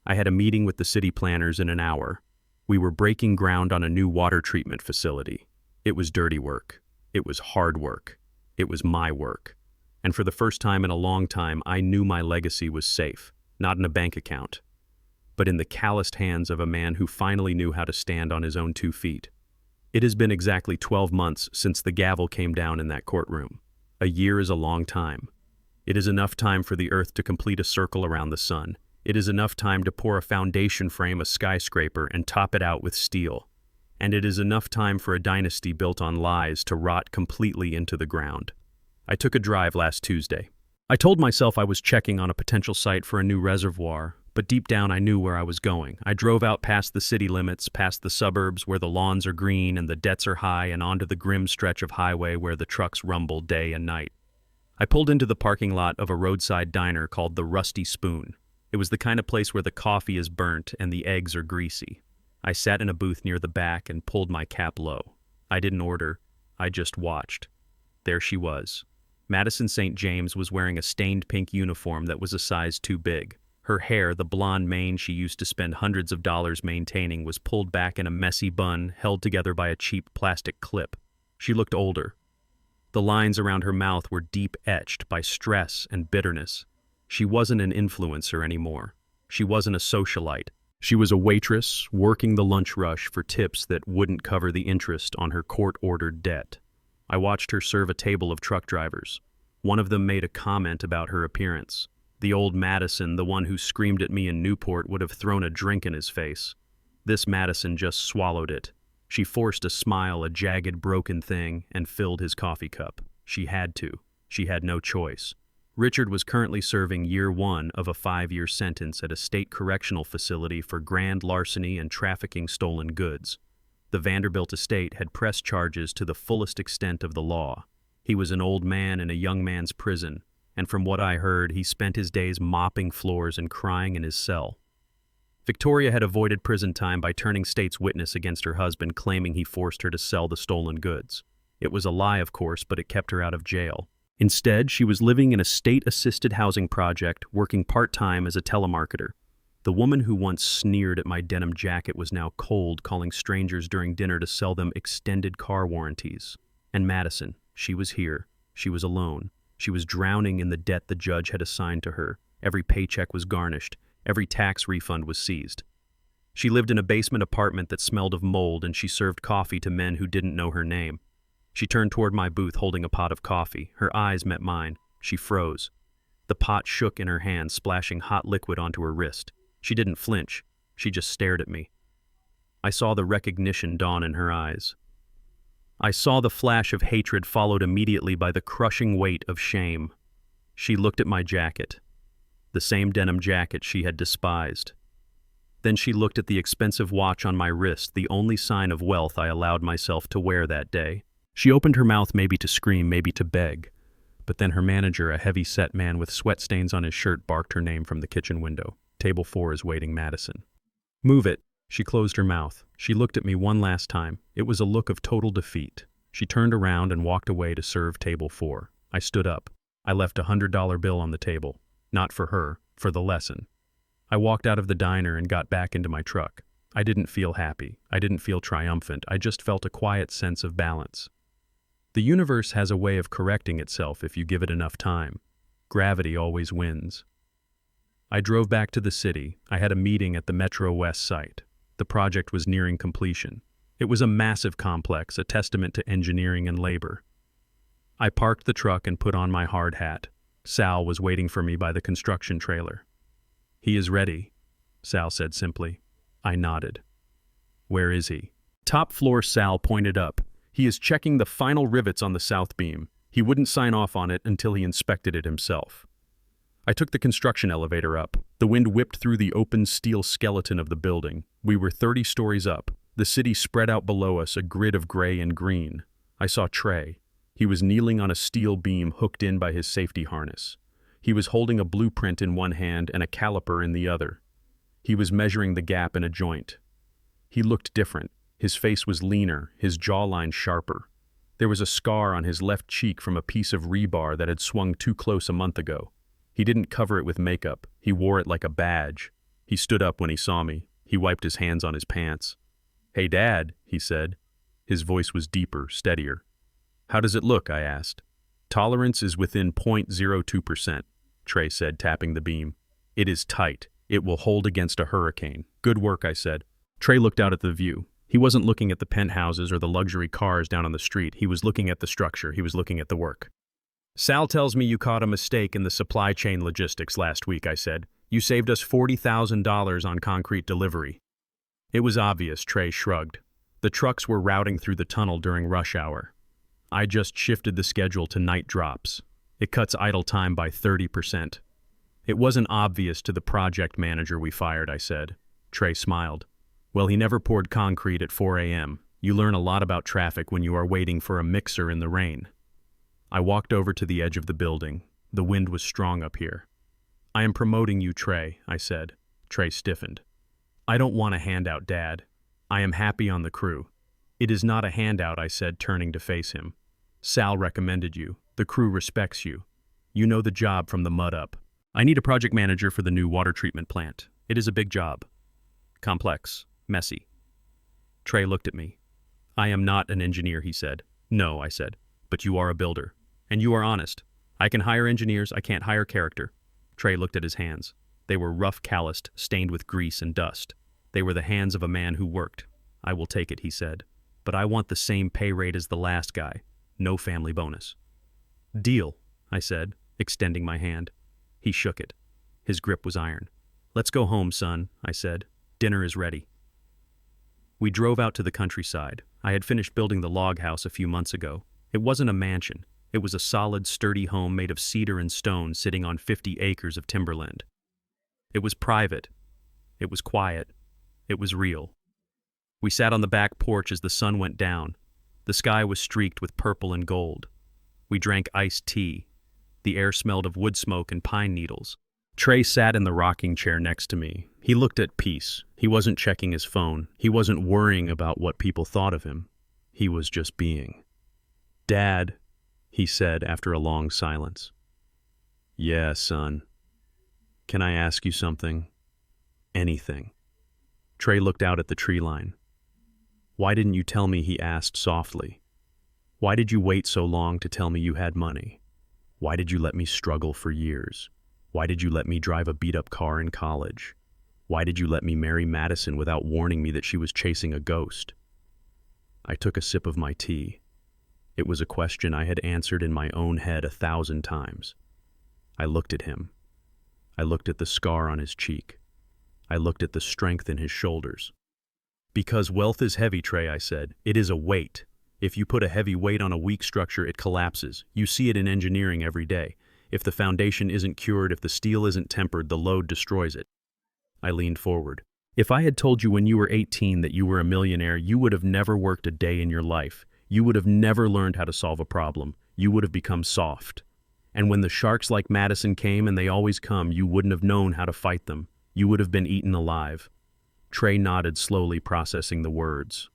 I had a meeting with the city planners in an hour. We were breaking ground on a new water treatment facility. It was dirty work. It was hard work. It was my work. And for the first time in a long time, I knew my legacy was safe, not in a bank account, but in the calloused hands of a man who finally knew how to stand on his own 2 feet. It has been exactly 12 months since the gavel came down in that courtroom. A year is a long time. It is enough time for the earth to complete a circle around the sun. It is enough time to pour a foundation frame a skyscraper and top it out with steel. And it is enough time for a dynasty built on lies to rot completely into the ground. I took a drive last Tuesday. I told myself I was checking on a potential site for a new reservoir, but deep down I knew where I was going. I drove out past the city limits, past the suburbs where the lawns are green and the debts are high, and onto the grim stretch of highway where the trucks rumble day and night. I pulled into the parking lot of a roadside diner called the Rusty Spoon. It was the kind of place where the coffee is burnt and the eggs are greasy. I sat in a booth near the back and pulled my cap low. I didn't order. I just watched. There she was. Madison St. James was wearing a stained pink uniform that was a size too big. Her hair, the blonde mane she used to spend hundreds of dollars maintaining, was pulled back in a messy bun held together by a cheap plastic clip. She looked older. The lines around her mouth were deep etched by stress and bitterness. She wasn't an influencer anymore. She wasn't a socialite. She was a waitress working the lunch rush for tips that wouldn't cover the interest on her court-ordered debt. I watched her serve a table of truck drivers. One of them made a comment about her appearance. The old Madison, the one who screamed at me in Newport, would have thrown a drink in his face. This Madison just swallowed it. She forced a smile, a jagged, broken thing, and filled his coffee cup. She had to. She had no choice. Richard was currently serving year 1 of a 5-year sentence at a state correctional facility for grand larceny and trafficking stolen goods. The Vanderbilt estate had pressed charges to the fullest extent of the law. He was an old man in a young man's prison, and from what I heard, he spent his days mopping floors and crying in his cell. Victoria had avoided prison time by turning state's witness against her husband, claiming he forced her to sell the stolen goods. It was a lie, of course, but it kept her out of jail. Instead, she was living in a state-assisted housing project, working part-time as a telemarketer. The woman who once sneered at my denim jacket was now cold, calling strangers during dinner to sell them extended car warranties. And Madison, she was here. She was alone. She was drowning in the debt the judge had assigned to her. Every paycheck was garnished. Every tax refund was seized. She lived in a basement apartment that smelled of mold, and she served coffee to men who didn't know her name. She turned toward my booth holding a pot of coffee. Her eyes met mine. She froze. The pot shook in her hand, splashing hot liquid onto her wrist. She didn't flinch. She just stared at me. I saw the recognition dawn in her eyes. I saw the flash of hatred followed immediately by the crushing weight of shame. She looked at my jacket, the same denim jacket she had despised. Then she looked at the expensive watch on my wrist, the only sign of wealth I allowed myself to wear that day. She opened her mouth, maybe to scream, maybe to beg. But then her manager, a heavy-set man with sweat stains on his shirt, barked her name from the kitchen window. Table 4 is waiting, Madison. Move it. She closed her mouth. She looked at me one last time. It was a look of total defeat. She turned around and walked away to serve table 4. I stood up. I left a $100 bill on the table. Not for her, for the lesson. I walked out of the diner and got back into my truck. I didn't feel happy. I didn't feel triumphant. I just felt a quiet sense of balance. The universe has a way of correcting itself if you give it enough time. Gravity always wins. I drove back to the city. I had a meeting at the Metro West site. The project was nearing completion. It was a massive complex, a testament to engineering and labor. I parked the truck and put on my hard hat. Sal was waiting for me by the construction trailer. "He is ready," Sal said simply. I nodded. "Where is he?" "Top floor," Sal pointed up. He is checking the final rivets on the south beam. He wouldn't sign off on it until he inspected it himself. I took the construction elevator up. The wind whipped through the open steel skeleton of the building. We were 30 stories up. The city spread out below us, a grid of gray and green. I saw Trey. He was kneeling on a steel beam hooked in by his safety harness. He was holding a blueprint in one hand and a caliper in the other. He was measuring the gap in a joint. He looked different. His face was leaner, his jawline sharper. There was a scar on his left cheek from a piece of rebar that had swung too close a month ago. He didn't cover it with makeup. He wore it like a badge. He stood up when he saw me. He wiped his hands on his pants. "Hey, Dad," he said. His voice was deeper, steadier. "How does it look?" I asked. "Tolerance is within 0.02%, Trey said, tapping the beam. "It is tight. It will hold against a hurricane." "Good work," I said. Trey looked out at the view. He wasn't looking at the penthouses or the luxury cars down on the street. He was looking at the structure. He was looking at the work. "Sal tells me you caught a mistake in the supply chain logistics last week," I said. "You saved us $40,000 on concrete delivery." It was obvious, Trey shrugged. The trucks were routing through the tunnel during rush hour. I just shifted the schedule to night drops. It cuts idle time by 30%. "It wasn't obvious to the project manager we fired," I said. Trey smiled. "Well, he never poured concrete at 4 a.m. You learn a lot about traffic when you are waiting for a mixer in the rain." I walked over to the edge of the building. The wind was strong up here. "I am promoting you, Trey," I said. Trey stiffened. "I don't want a handout, Dad. I am happy on the crew." "It is not a handout," I said, turning to face him. "Sal recommended you. The crew respects you. You know the job from the mud up. I need a project manager for the new water treatment plant. It is a big job. Complex. Messy." Trey looked at me. "I am not an engineer," he said. "No," I said. "But you are a builder. And you are honest. I can hire engineers, I can't hire character." Trey looked at his hands. They were rough, calloused, stained with grease and dust. They were the hands of a man who worked. "I will take it," he said. "But I want the same pay rate as the last guy. No family bonus." "Deal," I said, extending my hand. He shook it. His grip was iron. "Let's go home, son," I said. "Dinner is ready." We drove out to the countryside. I had finished building the log house a few months ago. It wasn't a mansion. It was a solid, sturdy home made of cedar and stone sitting on 50 acres of timberland. It was private. It was quiet. It was real. We sat on the back porch as the sun went down. The sky was streaked with purple and gold. We drank iced tea. The air smelled of wood smoke and pine needles. Trey sat in the rocking chair next to me. He looked at peace. He wasn't checking his phone. He wasn't worrying about what people thought of him. He was just being. "Dad," he said after a long silence. "Yeah, son. Can I ask you something? Anything." Trey looked out at the tree line. "Why didn't you tell me?" he asked softly. "Why did you wait so long to tell me you had money? Why did you let me struggle for years? Why did you let me drive a beat-up car in college? Why did you let me marry Madison without warning me that she was chasing a ghost?" I took a sip of my tea. It was a question I had answered in my own head 1,000 times. I looked at him. I looked at the scar on his cheek. I looked at the strength in his shoulders. "Because wealth is heavy, Trey," I said. "It is a weight. If you put a heavy weight on a weak structure, it collapses. You see it in engineering every day. If the foundation isn't cured, if the steel isn't tempered, the load destroys it." I leaned forward. "If I had told you when you were 18 that you were a millionaire, you would have never worked a day in your life. You would have never learned how to solve a problem. You would have become soft. And when the sharks like Madison came, and they always come, you wouldn't have known how to fight them. You would have been eaten alive." Trey nodded slowly, processing the words.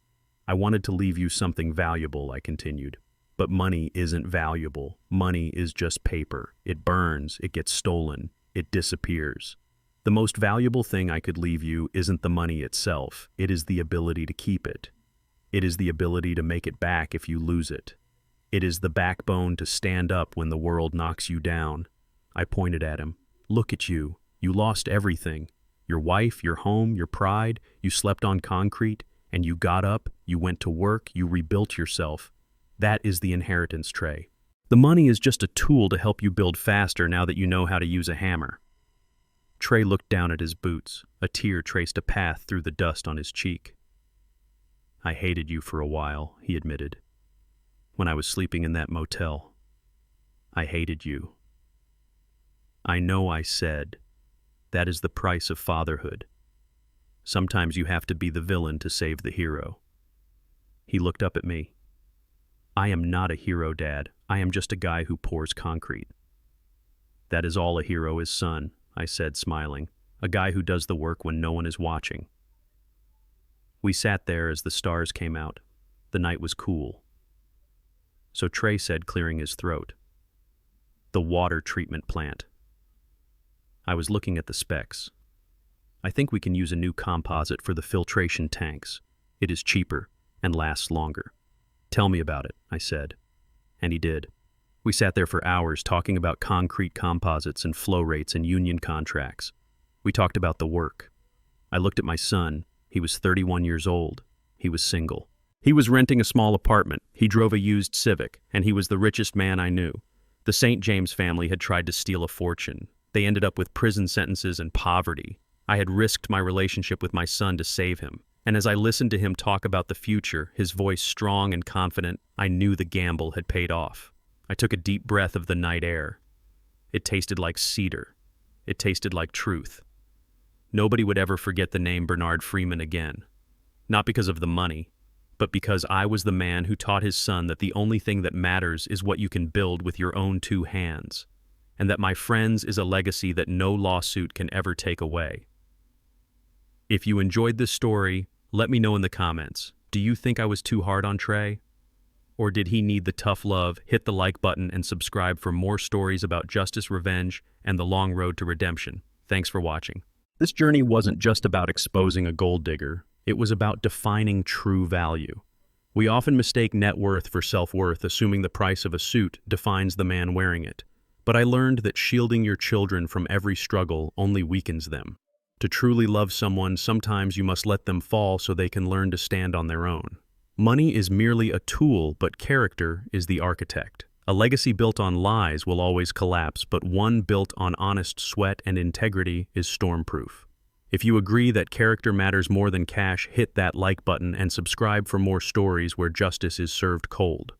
"I wanted to leave you something valuable," I continued. "But money isn't valuable. Money is just paper. It burns, it gets stolen, it disappears. The most valuable thing I could leave you isn't the money itself. It is the ability to keep it. It is the ability to make it back if you lose it. It is the backbone to stand up when the world knocks you down." I pointed at him. "Look at you. You lost everything. Your wife, your home, your pride. You slept on concrete, and you got up, you went to work, you rebuilt yourself. That is the inheritance, Trey. The money is just a tool to help you build faster now that you know how to use a hammer." Trey looked down at his boots. A tear traced a path through the dust on his cheek. "I hated you for a while," he admitted. when I was sleeping in that motel. I hated you. I know I said, that is the price of fatherhood. Sometimes you have to be the villain to save the hero. He looked up at me. I am not a hero, Dad. I am just a guy who pours concrete. That is all a hero is, son, I said, smiling. A guy who does the work when no one is watching. We sat there as the stars came out. The night was cool. So Trey said, clearing his throat, the water treatment plant. I was looking at the specs. I think we can use a new composite for the filtration tanks. It is cheaper and lasts longer. Tell me about it, I said. And he did. We sat there for hours talking about concrete composites and flow rates and union contracts. We talked about the work. I looked at my son. He was 31 years old. He was single. He was renting a small apartment. He drove a used Civic, and he was the richest man I knew. The St. James family had tried to steal a fortune. They ended up with prison sentences and poverty. I had risked my relationship with my son to save him. And as I listened to him talk about the future, his voice strong and confident, I knew the gamble had paid off. I took a deep breath of the night air. It tasted like cedar. It tasted like truth. Nobody would ever forget the name Bernard Freeman again. Not because of the money, but because I was the man who taught his son that the only thing that matters is what you can build with your own two hands, and that my friends is a legacy that no lawsuit can ever take away. If you enjoyed this story, let me know in the comments. Do you think I was too hard on Trey? Or did he need the tough love? Hit the like button and subscribe for more stories about justice, revenge, and the long road to redemption. Thanks for watching. This journey wasn't just about exposing a gold digger. It was about defining true value. We often mistake net worth for self-worth, assuming the price of a suit defines the man wearing it. But I learned that shielding your children from every struggle only weakens them. To truly love someone, sometimes you must let them fall so they can learn to stand on their own. Money is merely a tool, but character is the architect. A legacy built on lies will always collapse, but one built on honest sweat and integrity is stormproof. If you agree that character matters more than cash, hit that like button and subscribe for more stories where justice is served cold.